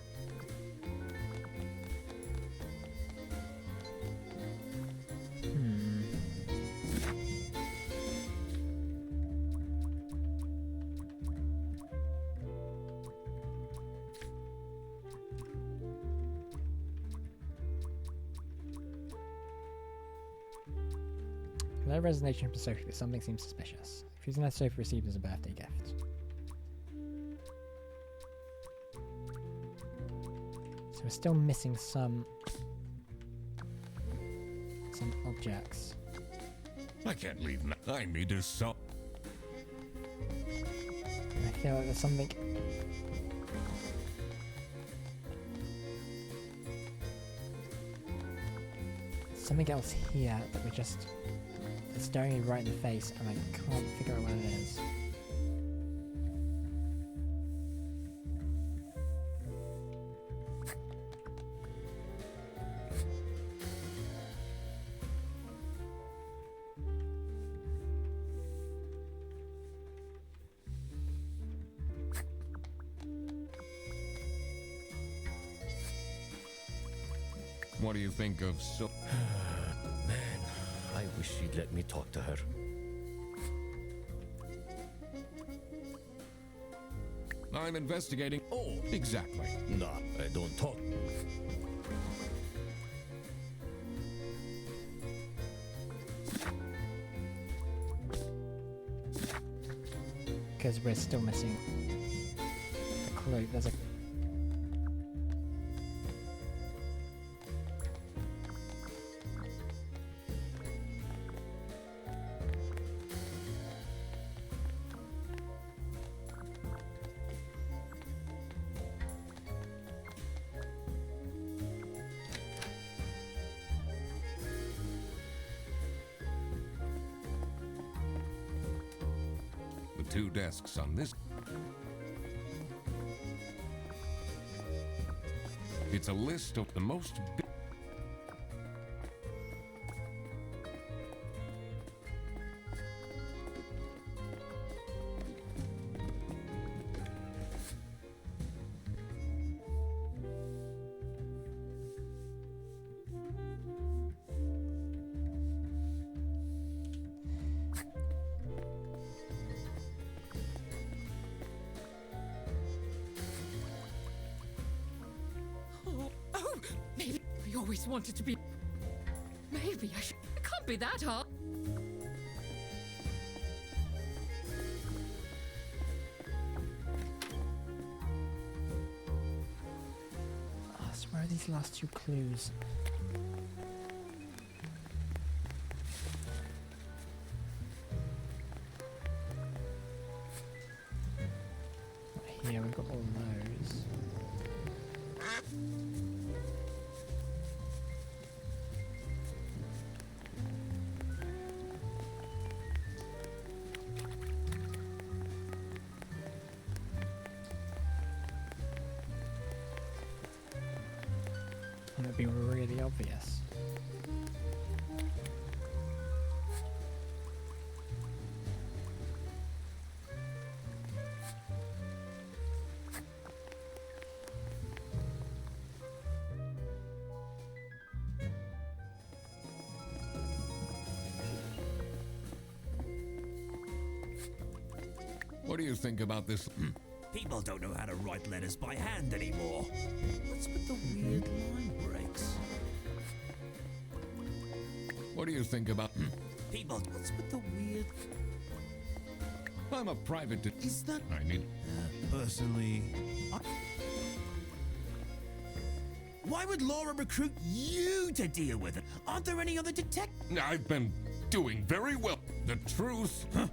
A: No resignation from Sophie, but something seems suspicious. If using that Sophie received as a birthday gift. So we're still missing some objects.
B: I can't leave now. I need to so.
A: I feel like there's something... something else here that we're just... it's staring me right in the face and I can't figure out what it is.
B: What do you think of so?
I: Man, I wish she'd let me talk to her.
B: I'm investigating. Oh, exactly.
I: Nah, I don't talk.
A: because we're still missing a clue. There's a...
B: The two desks on this. It's a list of the most.
G: Oh, maybe I always wanted to be. Maybe I should. It can't be that hard.
A: Oh, so where are these last two clues? Here we've got all those. And it'd be really obvious.
B: What do you think about this?
H: People don't know how to write letters by hand anymore. What's with the weird line breaks?
B: What do you think about?
H: People, what's with the weird...
B: I'm a private.
H: Is that...
B: I need.
H: Personally... Why would Laura recruit you to deal with it? Aren't there any other detectives?
B: I've been doing very well. The truth. Huh?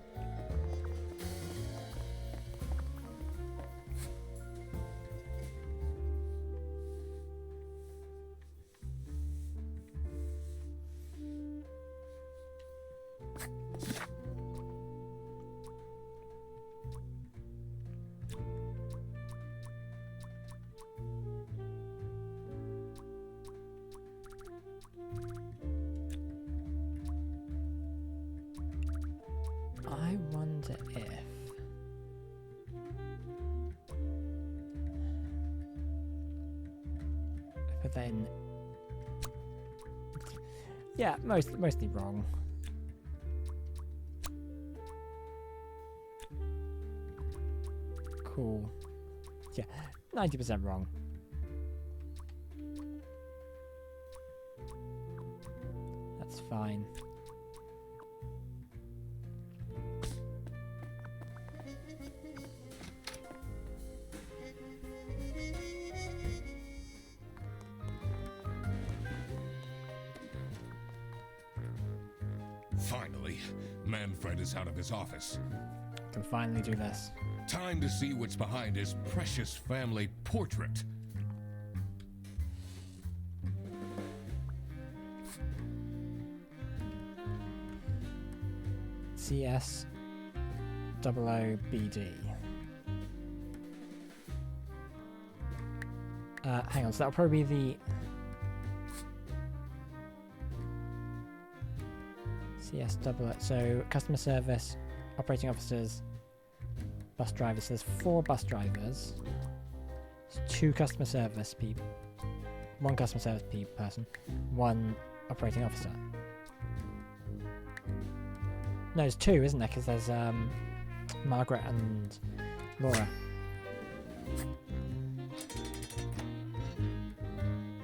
A: I wonder if... But then... Yeah, mostly wrong. Cool. Yeah, 90% wrong. That's fine.
B: Finally, Manfred is out of his office.
A: Can finally do this.
B: Time to see what's behind his precious family portrait.
A: CS 00BD. Hang on, so that'll probably be the CS 00. So customer service, operating officers, bus drivers. So there's 4 bus drivers, 2 customer service people, 1 customer service person, 1 operating officer. No, there's 2, isn't there? Because there's Margaret and Laura.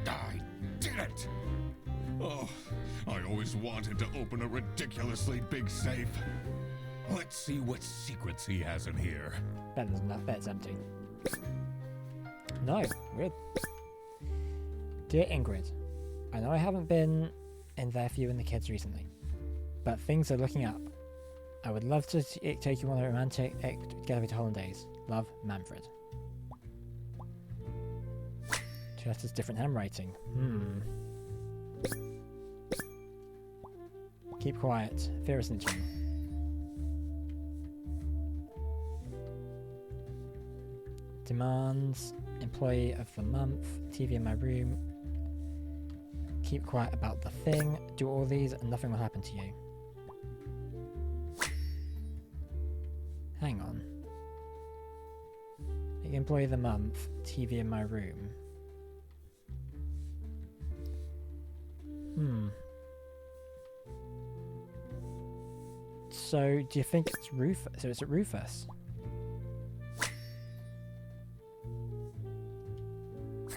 B: I did it! Oh, I always wanted to open a ridiculously big safe. Let's see what secrets he has in here.
A: Bet there's not. Bet it's empty. No, weird. Dear Ingrid, I know I haven't been in there for you and the kids recently, but things are looking up. I would love to take you on a romantic getaway to holidays. Love, Manfred. Two letters, different handwriting. Keep quiet. Fear is snitching. Demands. Employee of the month. TV in my room. Keep quiet about the thing. Do all these and nothing will happen to you. Hang on. Employee of the month. TV in my room. So, do you think it's Rufus? So it's at Rufus?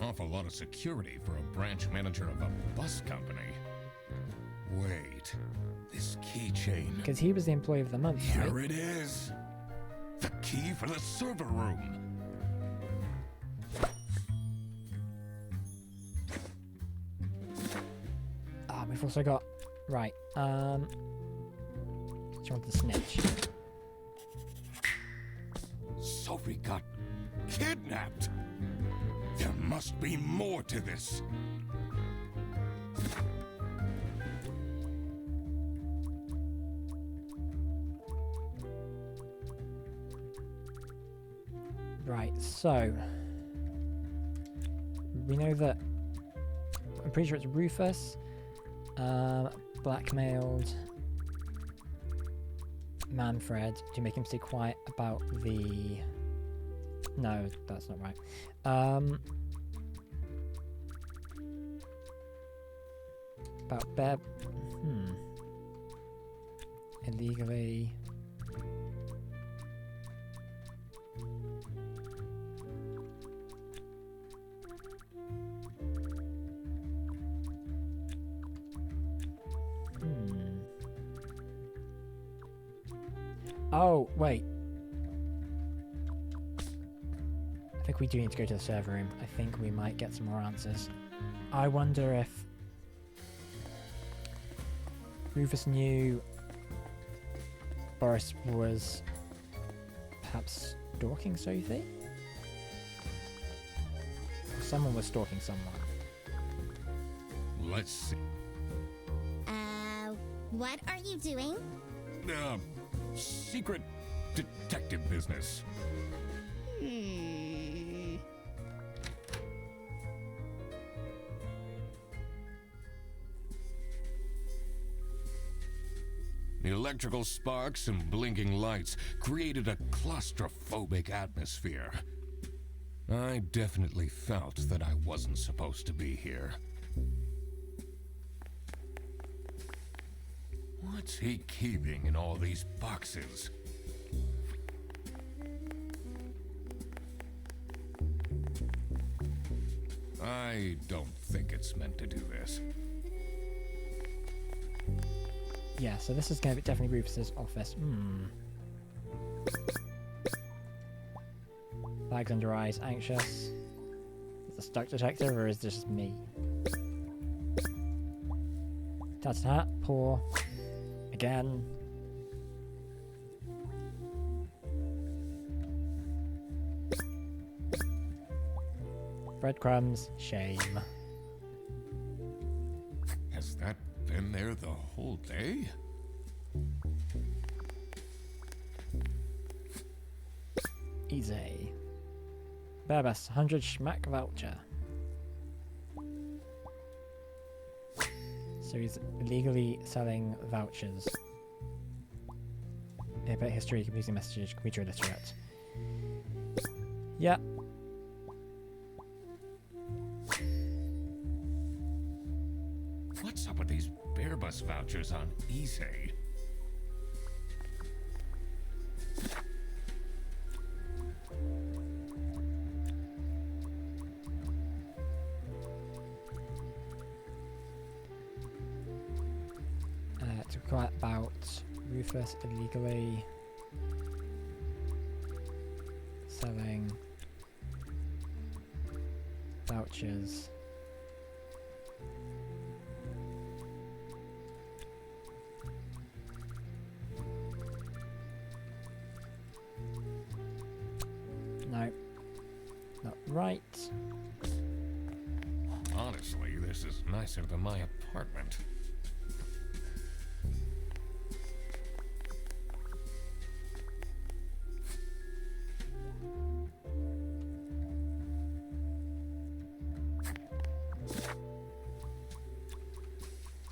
B: Awful lot of security for a branch manager of a bus company. Wait, this keychain.
A: Because he was the employee of the month,
B: Here
A: right?
B: it is. The key for the server room.
A: Ah, we've also got... Right, do you want to snitch?
B: Sophie got kidnapped. There must be more to this.
A: Right, so... We know that... I'm pretty sure it's Rufus. Blackmailed... Manfred to make him stay quiet about the... No, that's not right. About Beb... Illegally... Oh, wait. I think we do need to go to the server room. I think we might get some more answers. I wonder if Rufus knew Boris was perhaps stalking Sophie? Or someone was stalking someone.
B: Let's see.
C: What are you doing?
B: Secret detective business. The electrical sparks and blinking lights created a claustrophobic atmosphere. I definitely felt that I wasn't supposed to be here. What's he keeping in all these boxes? I don't think it's meant to do this.
A: Yeah, so this is going to be definitely Rufus's office. Bags under eyes, anxious. Is it a stuck detective or is this just me? Tattered hat, poor. Again. Breadcrumbs, shame.
B: Has that been there the whole day?
A: Easy. Babas, 100 schmack voucher. So he's illegally selling vouchers. About history, confusing messages, computer illiterate. Yeah.
B: What's up with these Bearbus vouchers on eBay?
A: To quite about Rufus illegally vouchers. No, not right.
B: Honestly, this is nicer than my apartment.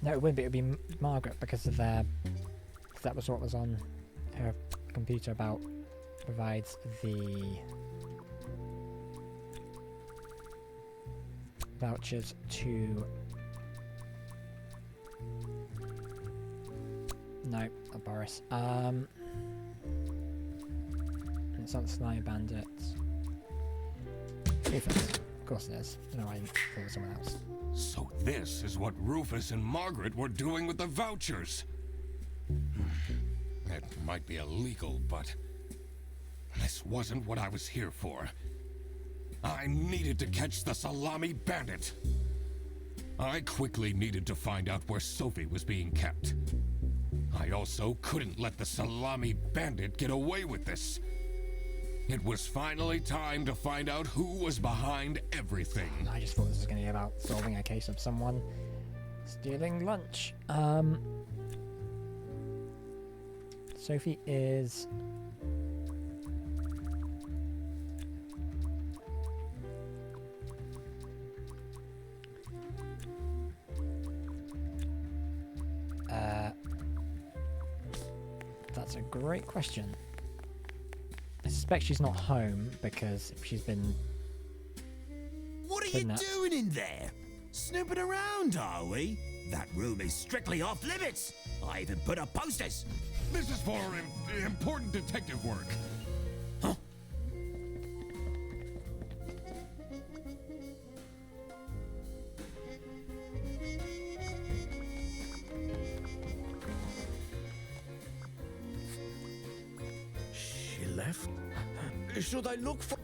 A: No, it wouldn't be. It would be Margaret because of their. Cause that was what was on her computer about provides the vouchers to. No, not Boris. It's not Salami Bandits. Rufus. Of course it is. No, I thought it was someone else.
B: So this is what Rufus and Margaret were doing with the vouchers. It might be illegal, but this wasn't what I was here for. I needed to catch the Salami Bandit. I quickly needed to find out where Sophie was being kept. I also couldn't let the Salami Bandit get away with this. It was finally time to find out who was behind everything.
A: I just thought this was going to be about solving a case of someone stealing lunch. Sophie is... That's a great question. I suspect she's not home because she's been...
H: What are
A: kidnapped.
H: you doing in there? Snooping around, are we? That room is strictly off limits. I even put up posters.
B: This is for important detective work.
H: Huh?
I: She left? Should I look for...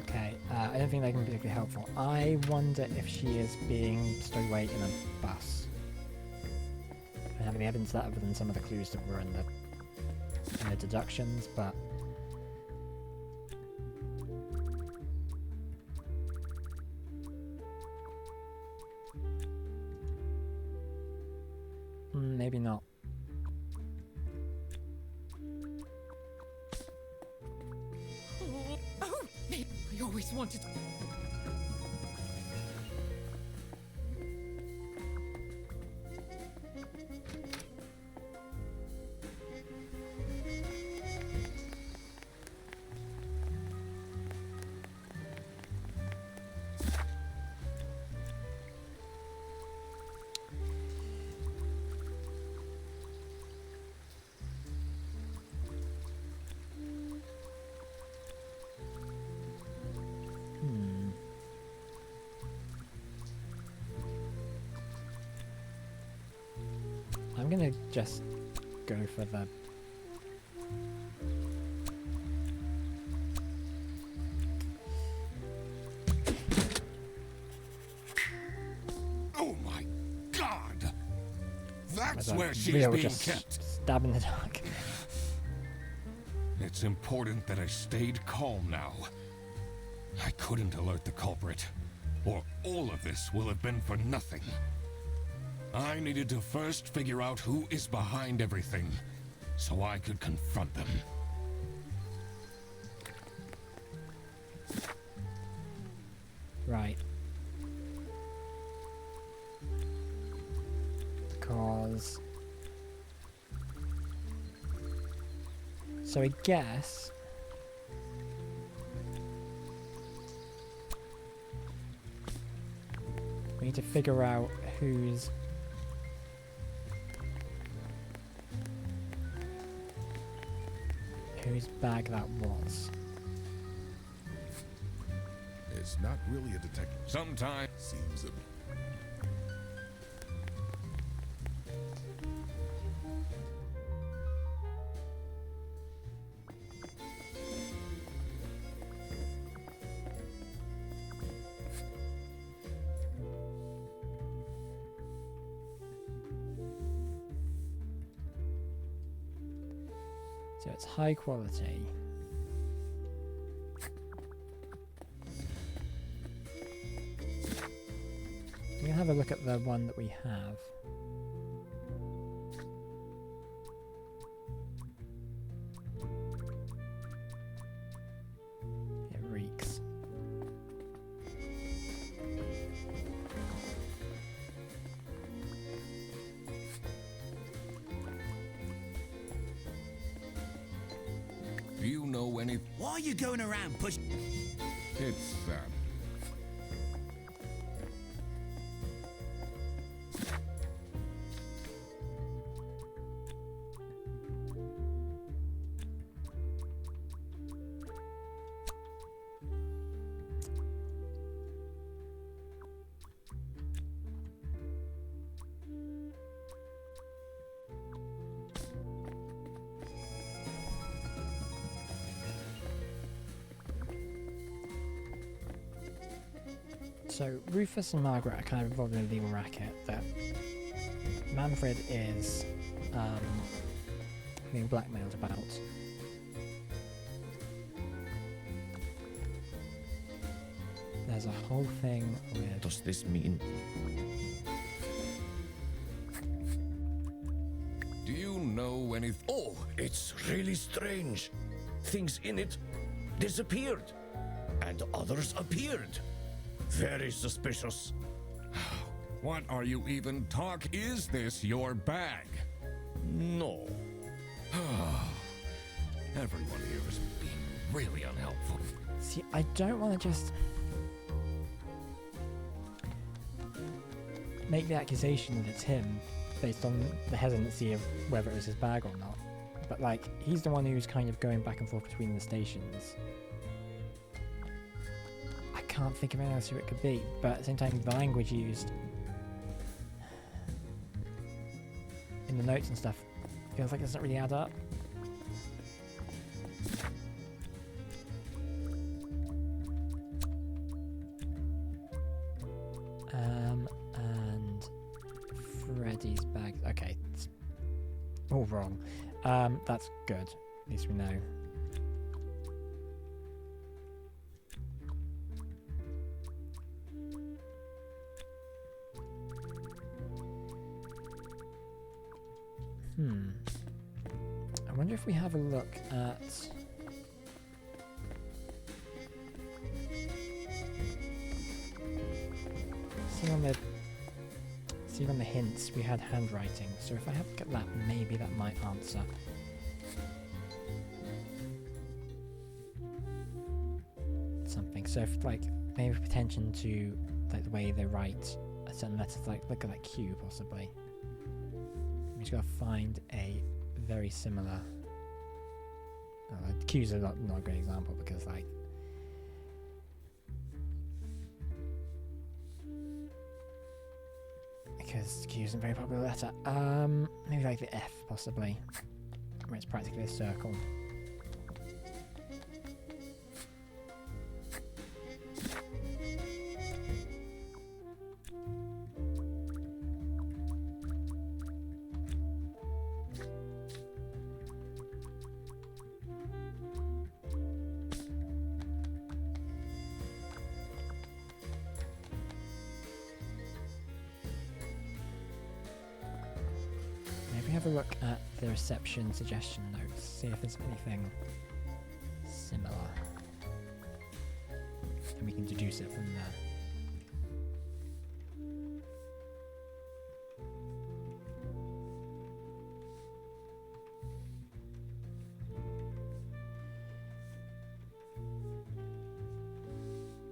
A: Okay, I don't think they can be particularly helpful. I wonder if she is being stowed away in a bus. I don't have any evidence of that other than some of the clues that were in the deductions, but... maybe not.
G: Oh, I always wanted.
A: I'm gonna just go for the...
B: Oh my God! That's
A: as a
B: where she's
A: real
B: being
A: just
B: kept.
A: stab in the dark.
B: It's important that I stayed calm now. I couldn't alert the culprit, or all of this will have been for nothing. I needed to first figure out who is behind everything, so I could confront them.
A: Right. Because... So I guess... we need to figure out whose... whose bag that was.
E: It's not really a detective.
B: Sometimes
E: Seems a
A: So it's high quality. We can have a look at the one that we have. It reeks.
B: Do you know any?
H: Why are you going around pushing?
B: It's
A: So Rufus and Margaret are kind of involved in a legal racket that Manfred is being blackmailed about. There's a whole thing with...
I: Does this mean?
B: Do you know anything?
I: Oh, it's really strange. Things in it disappeared, and others appeared. Very suspicious.
B: What are you even talk? Is this your bag?
I: No.
B: Everyone here is being really unhelpful.
A: See, I don't want to just make the accusation that it's him based on the hesitancy of whether it was his bag or not. But, like, he's the one who's kind of going back and forth between the stations. I can't think of anyone else who it could be, but at the same time, the language used in the notes and stuff feels like it doesn't really add up. And Freddy's bag. Okay, it's all wrong. That's good. At least we know. I wonder if we have a look at... See on the hints, we had handwriting, so if I have a look at that, maybe that might answer. Something. So if, like, maybe pay attention to, like, the way they write a certain letters, like, look at that Q, possibly. We just gotta find a very similar... Q's are not a great example, because, like... Because Q isn't a very popular letter. Maybe like the F, possibly. Where it's practically a circle. Have a look at the reception suggestion notes, see if there's anything similar. And we can deduce it from there.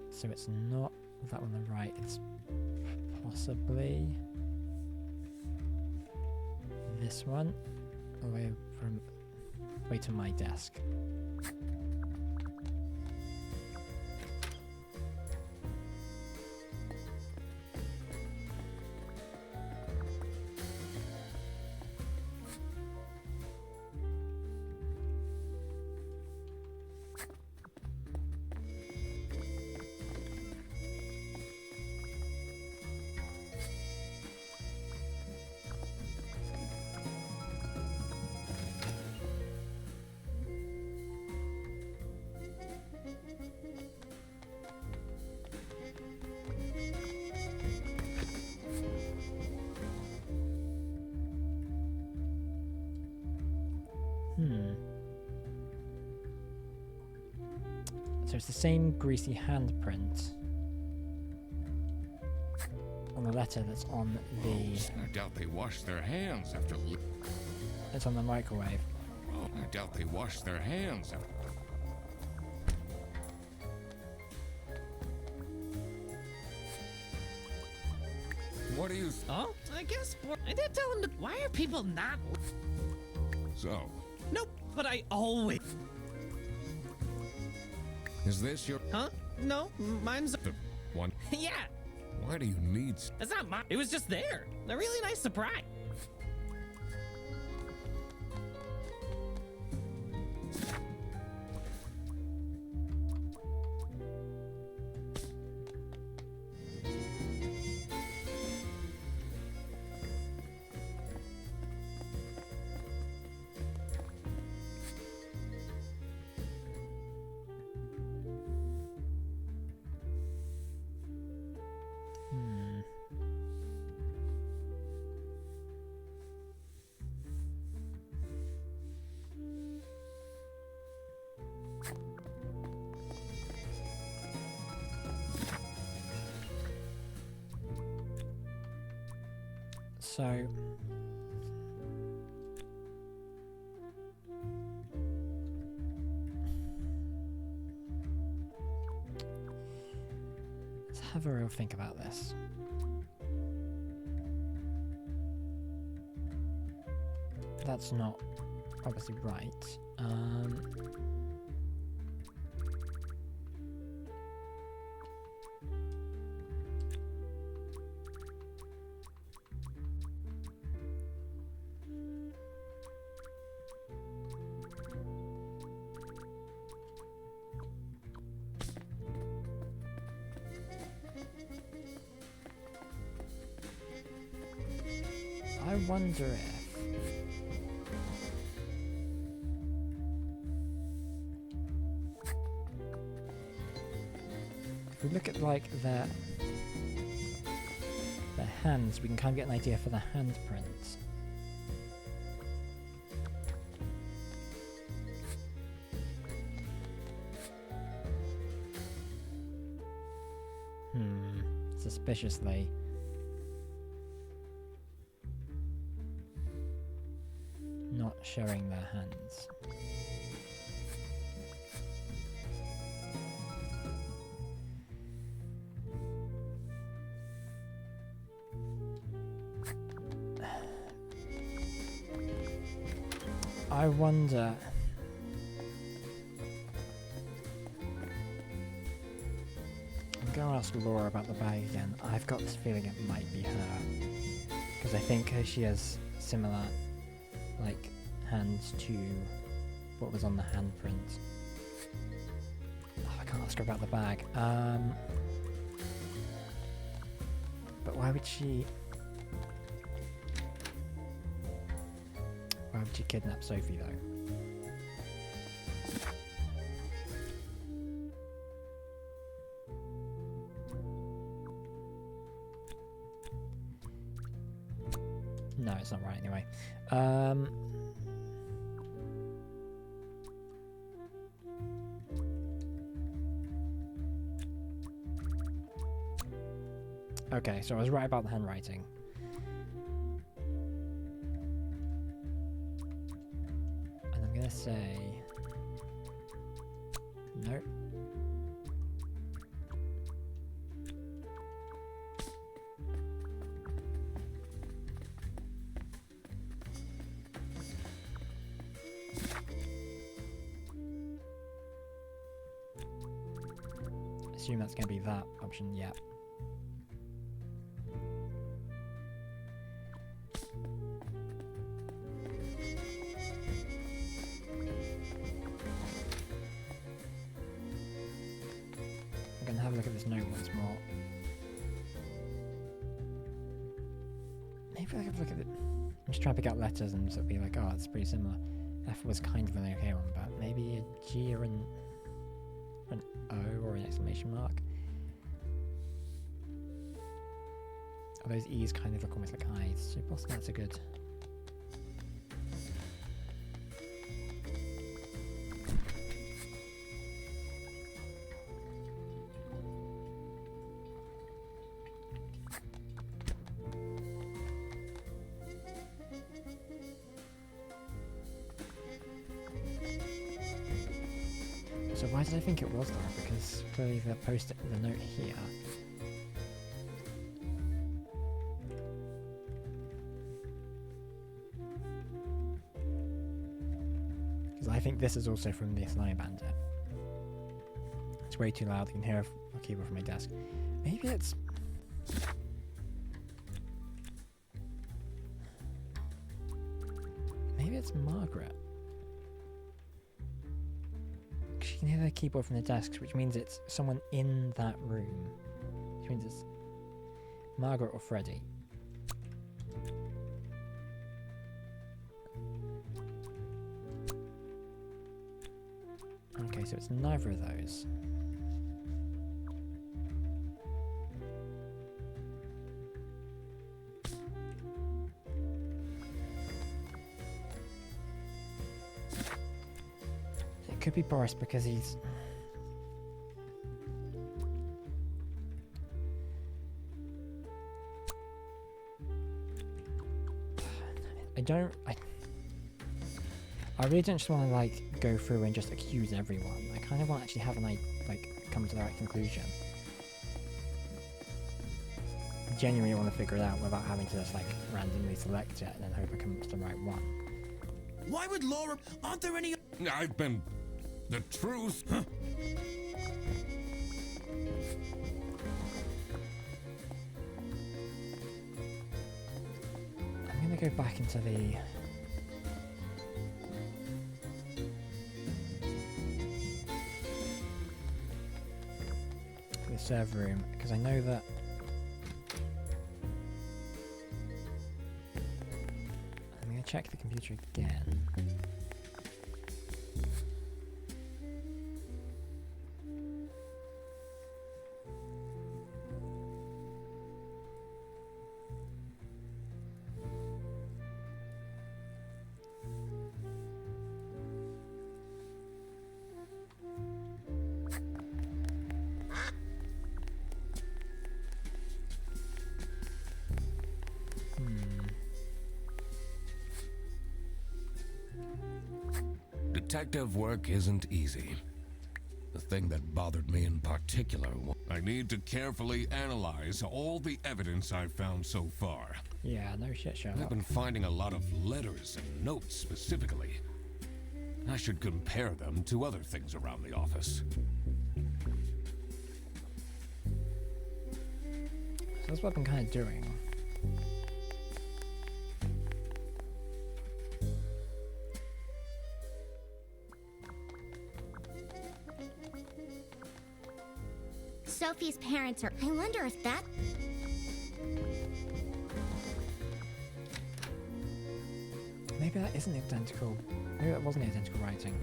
A: So it's not that one on the right, it's possibly this one, away to my desk. So it's the same greasy handprint on the letter that's on the...
B: I doubt they washed their hands after...
A: It's on the microwave.
B: I doubt they washed their hands after... What do you...
F: Oh, I guess I did tell him to. Why are people not?
B: So,
F: Nope, but I always.
B: is this your...
F: Huh? No, mine's.
B: The one...
F: Yeah,
B: Why do you need...
F: it's not mine. It was just there. A really nice surprise.
A: So... let's have a real think about this. That's not obviously right. I wonder if we look at like their hands, we can kind of get an idea for the handprints. Suspiciously. Not showing their hands. I wonder... I'm going to ask Laura about the bag again. I've got this feeling it might be her. Because I think she has similar, like, hands to what was on the handprint. Oh, I can't ask her about the bag. But why would she... Why would she kidnap Sophie, though? No, it's not right anyway. Okay, so I was right about the handwriting. And I'm gonna say... Nope. Assume that's going to be that option, yeah. I'm going to have a look at this note once more. Maybe I could look at it. I'm just trying to pick out letters and sort of be like, oh, it's pretty similar. F was kind of an okay one, but maybe a G or an O or an exclamation mark. Oh, those E's kind of look almost like I's, so possibly that's a good... So why did I think it was Laura? Because clearly the the note here. Because I think this is also from the Salami Bandit. It's way too loud, I can hear a keyboard from my desk. Maybe it's... Maybe it's Margaret. She can hear the keyboard from the desk, which means it's someone in that room. Which means it's Margaret or Freddy. Okay, so it's neither of those. It could be Boris because he's... I really don't just want to like go through and just accuse everyone. I kind of want to actually have an come to the right conclusion. I genuinely want to figure it out without having to just like randomly select it and then hope it comes to the right one.
H: Why would Laura... Aren't there any...
B: I've been... The truth?
H: Huh?
A: I'm gonna go back into the... server room, because I know that I'm going to check the computer again.
B: Detective work isn't easy. The thing that bothered me in particular, I need to carefully analyze all the evidence I've found so far.
A: Yeah, no shit, Sherlock.
B: I've been finding a lot of letters and notes specifically. I should compare them to other things around the office.
A: So that's what I've been kind of doing.
C: Sophie's parents are... I wonder if that...
A: Maybe that isn't identical. Maybe that wasn't identical writing.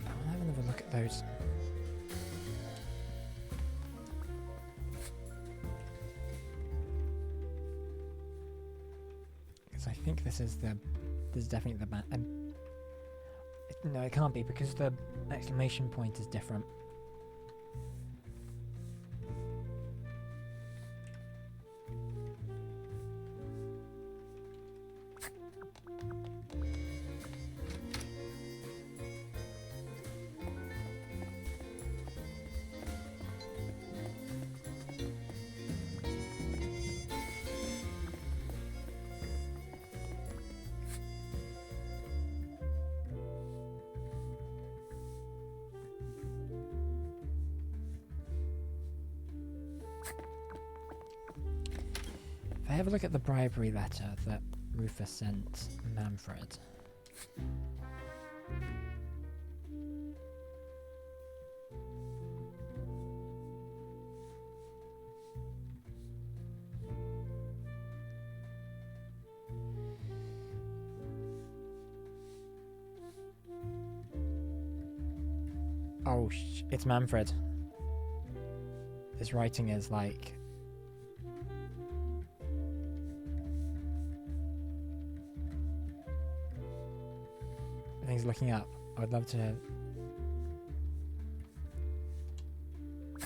A: I'll have another look at those. I think this is definitely the no, it can't be because the exclamation point is different. If I have a look at the bribery letter that Rufus sent Manfred. Oh, it's Manfred. His writing is like... I think he's looking up. I would love to...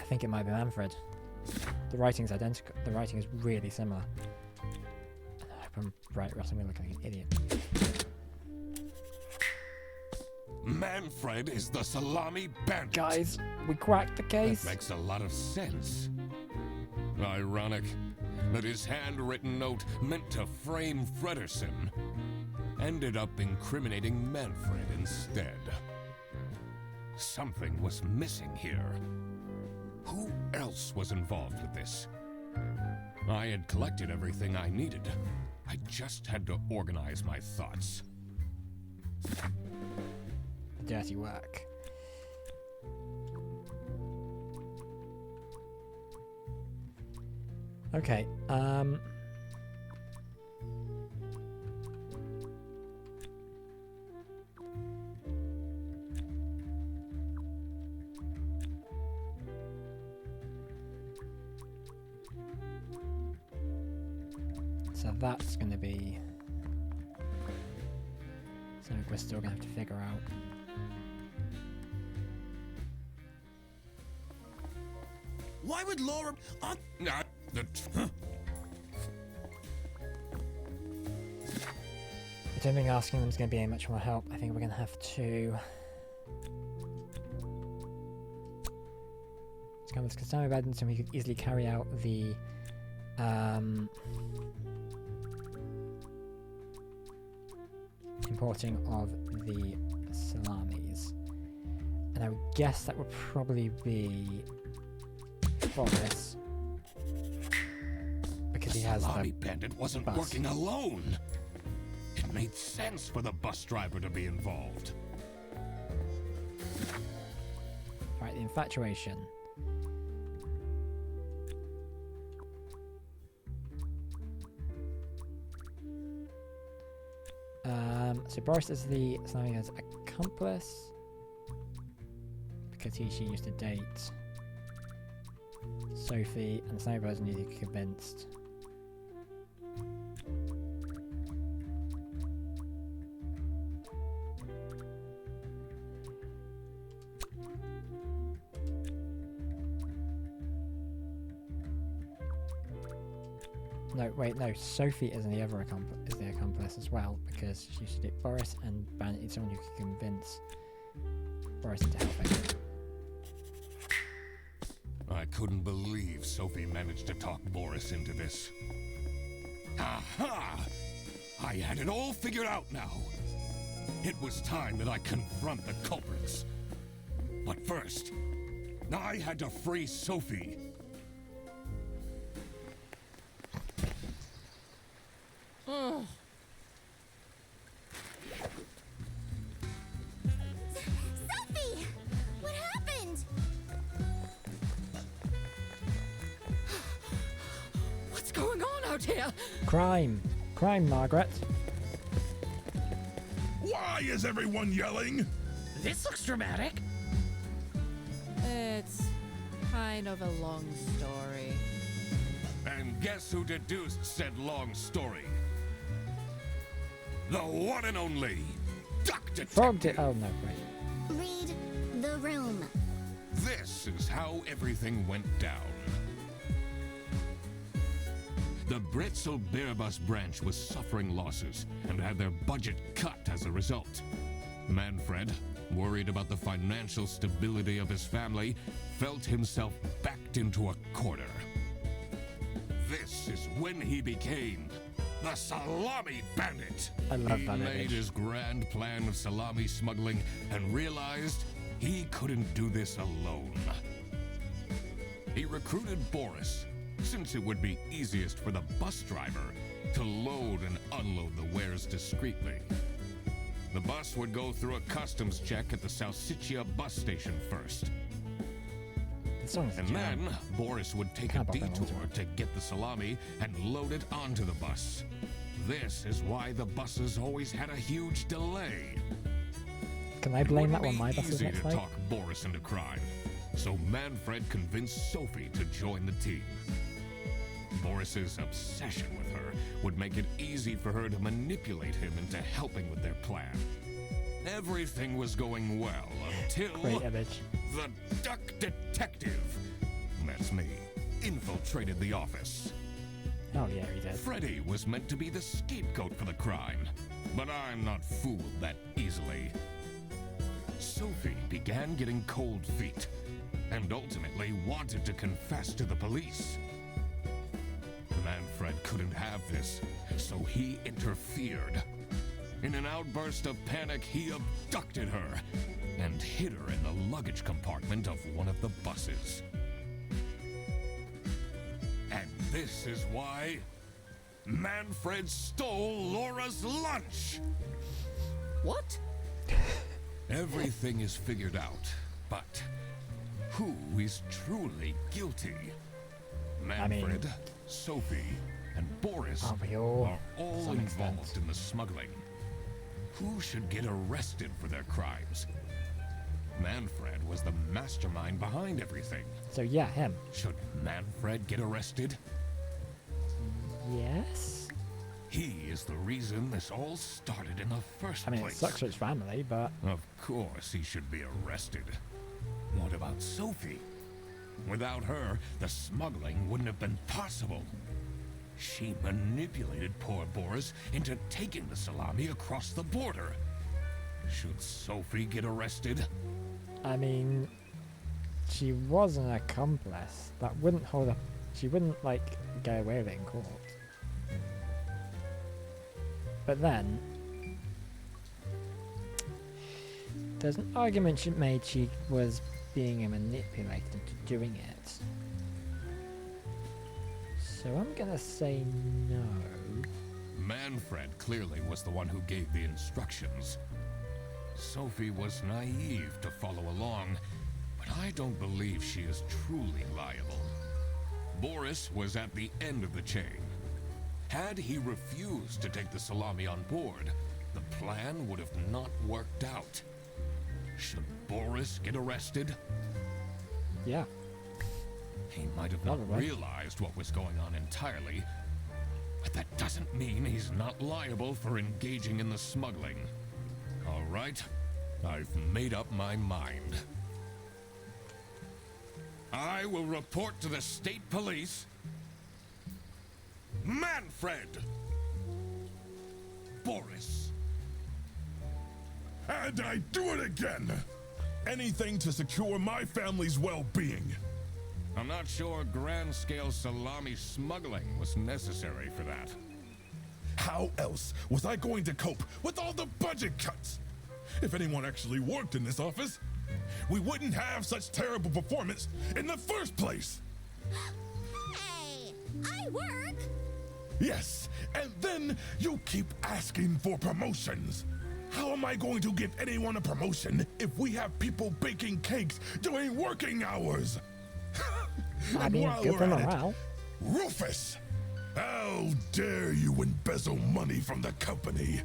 A: think it might be Manfred. The writing's identical. The writing is really similar. I hope I'm right, or else I'm gonna look like an idiot.
B: Manfred is the Salami bandit.
A: Guys, we cracked the case.
B: That makes a lot of sense. Ironic that his handwritten note meant to frame Fredersen ended up incriminating Manfred instead. Something was missing here. Who else was involved with this? I had collected everything I needed. I just had to organize my thoughts.
A: Dirty work. Okay, so that's gonna be something we're still gonna have to figure out.
H: Why would Laura...
B: Not the...
A: I don't think asking them is going to be any much more help. I think we're going to have to... Because Sammy Badminton, we could easily carry out the... importing of the salamis. And I would guess that would probably be... Boris. Because he has
B: Salami
A: the
B: bandit wasn't
A: bus.
B: working alone. It made sense for the bus driver to be involved.
A: Right, the infatuation. So Boris is the something as accomplice because she used to date Sophie, and Sammy Brothers need to be convinced. No, wait, no. Sophie is the other accomplice as well because she used to date Boris, and Bandit needs someone who can convince Boris into helping.
B: I couldn't believe Sophie managed to talk Boris into this. Aha! I had it all figured out now. It was time that I confront the culprits. But first, I had to free Sophie.
C: Sophie! What happened?
G: What's going on out here?
A: Crime! Crime, Margaret!
E: Why is everyone yelling?
F: This looks dramatic.
D: It's kind of a long story.
B: And guess who deduced said long story? The one and only Duck Detective.
A: Frog did. Oh no, wait.
C: Read the room.
B: This is how everything went down. The Bretzel Beerbus branch was suffering losses and had their budget cut as a result. Manfred, worried about the financial stability of his family, felt himself backed into a corner. This is when he became the Salami Bandit.
A: I love
B: he
A: that
B: made
A: image.
B: his grand plan of salami smuggling and realized he couldn't do this alone. He recruited Boris, since it would be easiest for the bus driver to load and unload the wares discreetly. The bus would go through a customs check at the Salsiccia bus station first.
A: The song is a
B: And
A: jam.
B: then Boris would take a
A: Can't bother
B: detour
A: along
B: to get the salami and load it onto the bus. This is why the buses always had a huge delay.
A: Can I blame that
B: It
A: on
B: wouldn't
A: my
B: be
A: buses
B: easy
A: next
B: to
A: week?
B: talk Boris into crime, so Manfred convinced Sophie to join the team. Boris's obsession with her would make it easy for her to manipulate him into helping with their plan. Everything was going well until
A: Great image.
B: the Duck Detective that's me, infiltrated the office.
A: Oh yeah, he did.
B: Freddy was meant to be the scapegoat for the crime, but I'm not fooled that easily. Sophie began getting cold feet, and ultimately wanted to confess to the police. Manfred couldn't have this, so he interfered. In an outburst of panic, he abducted her and hid her in the luggage compartment of one of the buses. And this is why Manfred stole Laura's lunch!
F: What?
B: Everything is figured out, but who is truly guilty? Manfred, Sophie, and Boris
A: Aren't we all,
B: are all
A: some extent?
B: involved in the smuggling. Who should get arrested for their crimes? Manfred was the mastermind behind everything.
A: So yeah, him.
B: Should Manfred get arrested?
A: Yes.
B: He is the reason this all started in the first
A: I mean, it
B: place.
A: sucks for his family, but
B: Of course he should be arrested. What about Sophie? Without her, the smuggling wouldn't have been possible. She manipulated poor Boris into taking the salami across the border. Should Sophie get arrested?
A: I mean, she was an accomplice. That wouldn't hold up. She wouldn't like get away with it in court. But then, there's an argument she made she was being manipulated into doing it. So I'm gonna say no.
B: Manfred clearly was the one who gave the instructions. Sophie was naive to follow along, but I don't believe she is truly liable. Boris was at the end of the chain. Had he refused to take the salami on board, the plan would have not worked out. Should Boris get arrested?
A: Yeah.
B: He might have not
A: Probably.
B: realized what was going on entirely, but that doesn't mean he's not liable for engaging in the smuggling. All right, I've made up my mind. I will report to the state police. Manfred! Boris.
E: And I do it again! Anything to secure my family's well-being.
B: I'm not sure grand-scale salami smuggling was necessary for that.
E: How else was I going to cope with all the budget cuts? If anyone actually worked in this office, we wouldn't have such terrible performance in the first place.
C: Hey, I work.
E: Yes, and then you keep asking for promotions. How am I going to give anyone a promotion if we have people baking cakes during working hours?
A: I
E: And
A: mean,
E: while
A: good
E: we're
A: for
E: at it,
A: morale.
E: Rufus, how dare you embezzle money from the company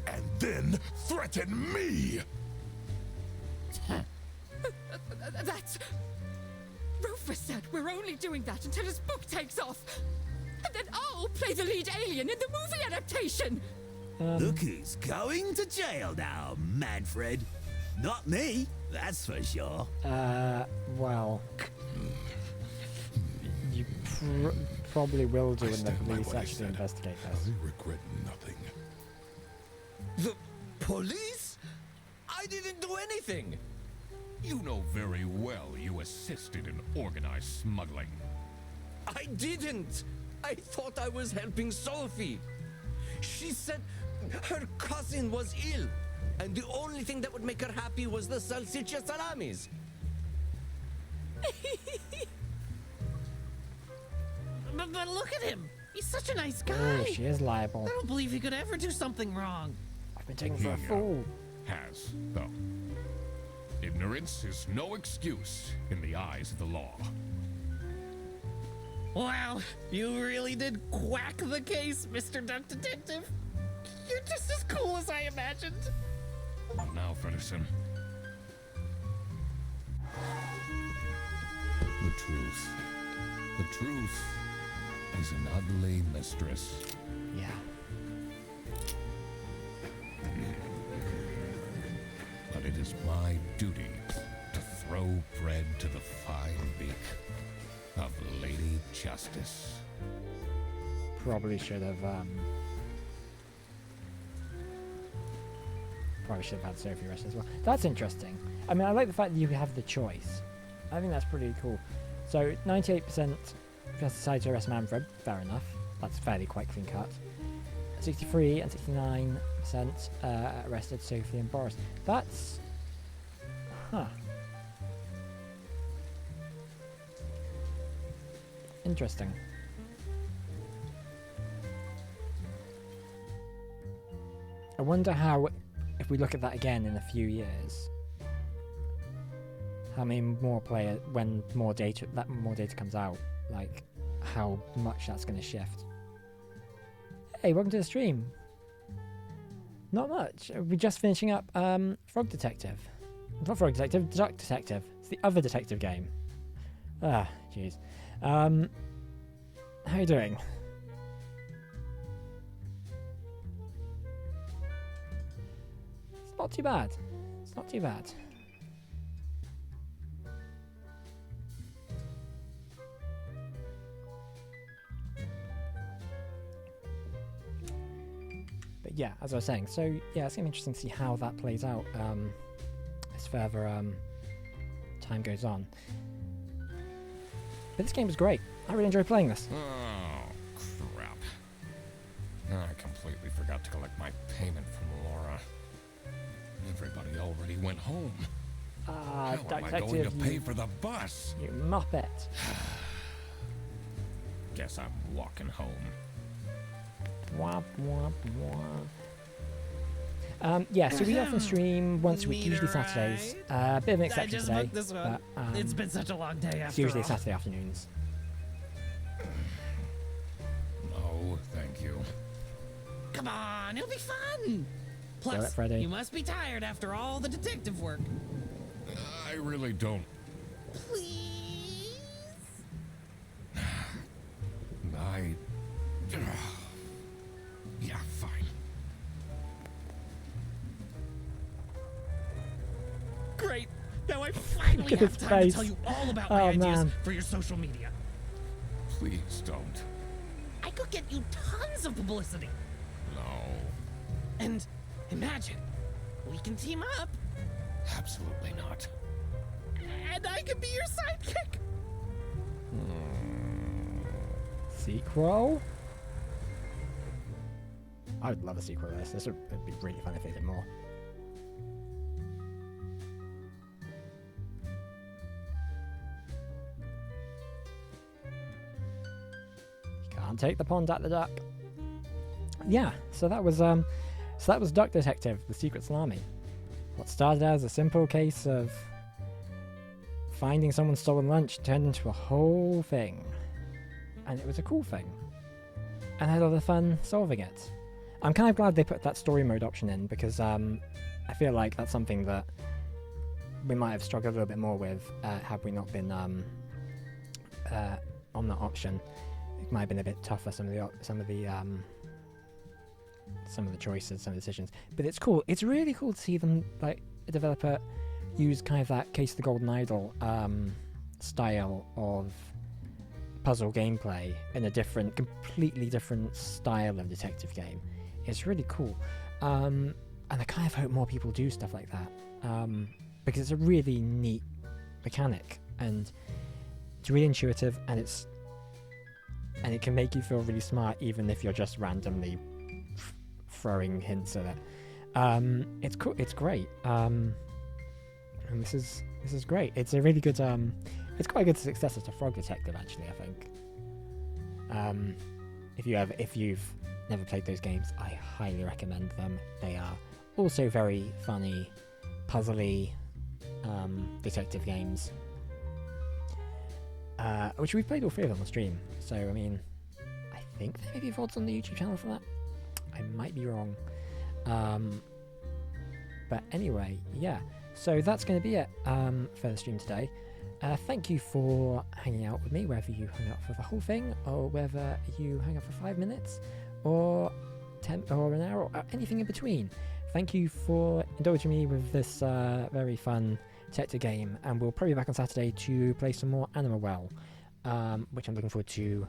E: and then threaten me?
G: That's... Rufus said we're only doing that until his book takes off. And then I'll play the lead alien in the movie adaptation.
H: Look who's going to jail now, Manfred. Not me, that's for sure.
A: Well, you probably will do
E: I
A: when the
E: stand by
A: police
E: what I
A: actually
E: said.
A: investigate this.
E: I regret nothing.
I: The police? I didn't do anything.
B: You know very well you assisted in organized smuggling.
I: I didn't. I thought I was helping Sophie. She said her cousin was ill, and the only thing that would make her happy was the salsiccia salamis.
F: But look at him. He's such a nice guy.
A: Oh, she is liable.
F: I don't believe he could ever do something wrong.
A: I've been taken for a
B: He,
A: fool.
B: Has, though. Ignorance is no excuse in the eyes of the law.
F: Wow, you really did quack the case, Mr. Duck Detective. You're just as cool as I imagined.
B: Now, Fredderson. The truth. The truth is an ugly mistress.
A: Yeah.
B: But it is my duty to throw bread to the fine beak. of Lady Justice.
A: Probably should have had Sophie arrested as well. That's interesting. I mean, I like the fact that you have the choice. I think that's pretty cool. So 98% just decided to arrest Manfred. Fair enough. That's fairly quite clean cut. 63 and 69% arrested Sophie and Boris. That's... Huh. Interesting. I wonder how, if we look at that again in a few years, how many more players, when more data comes out, like how much that's going to shift. Hey, welcome to the stream. Not much. We're just finishing up Frog Detective. Not Frog Detective, Duck Detective. It's the other detective game. Ah, jeez. How you doing? It's not too bad. It's not too bad. But yeah, as I was saying, so yeah, it's gonna be interesting to see how that plays out as further time goes on. But this game was great. I really enjoyed playing this.
B: Oh, crap. I completely forgot to collect my payment from Laura. Everybody already went home.
A: Ah,
B: How am I going to pay for the bus?
A: You muppet.
B: Guess I'm walking home.
A: Womp, womp, womp. Yeah, so we often stream once a week, usually Saturdays. A bit of an exception today, but
F: It's been such a long day after
A: it's usually
F: all.
A: Saturday afternoons.
B: No, thank you.
F: Come on, it'll be fun.
A: Go it,
F: Plus,
A: Freddy.
F: you must be tired after all the detective work.
B: I really don't.
C: Please?
B: Yeah, fine.
F: Great. Now I finally
A: Look at
F: have
A: his
F: time
A: face.
F: to tell you all about my
A: Oh,
F: ideas
A: man.
F: for your social media.
B: Please don't.
F: I could get you tons of publicity.
B: No.
F: And imagine, we can team up,
B: Absolutely not.
F: and I can be your sidekick.
A: Sequel? I would love a sequel to this. This would be really fun if they did more. You can't take the pond at the duck. Yeah, so that was Duck Detective, The Secret Salami. What started out as a simple case of finding someone's stolen lunch turned into a whole thing. And it was a cool thing. And I had a lot of fun solving it. I'm kind of glad they put that story mode option in because I feel like that's something that we might have struggled a little bit more with had we not been on that option. It might have been a bit tougher, some of the choices, some of the decisions. But it's cool. It's really cool to see them, like a developer, use kind of that Case of the Golden Idol style of puzzle gameplay in a completely different style of detective game. It's really cool. And I kind of hope more people do stuff like that. Because it's a really neat mechanic and it's really intuitive and it can make you feel really smart even if you're just randomly throwing hints at it. It's cool. It's great. And this is great. It's a really good it's quite a good successor to Frog Detective, actually, I think. If you've never played those games, I highly recommend them. They are also very funny, puzzly detective games, which we've played all three of them on stream. So, I mean, I think there may be VODs on the YouTube channel for that. I might be wrong. But anyway, yeah. So that's going to be it for the stream today. Thank you for hanging out with me, whether you hung out for the whole thing, or whether you hung out for 5 minutes, or 10, or an hour, or anything in between. Thank you for indulging me with this very fun detective game, and we'll probably be back on Saturday to play some more Animal Well. which I'm looking forward to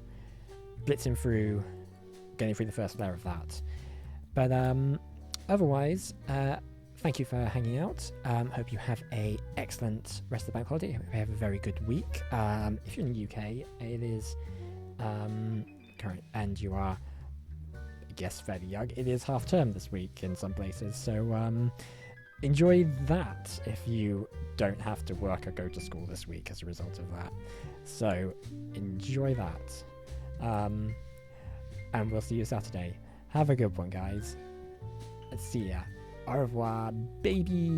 A: blitzing through, getting through the first layer of that. But otherwise, thank you for hanging out. Hope you have a excellent rest of the bank holiday. Hope you have a very good week. If you're in the UK, it is current, and you are, I guess, fairly young. It is half term this week in some places, so enjoy that if you don't have to work or go to school this week as a result of that. So enjoy that. And we'll see you Saturday. Have a good one, guys. See ya. Au revoir, baby.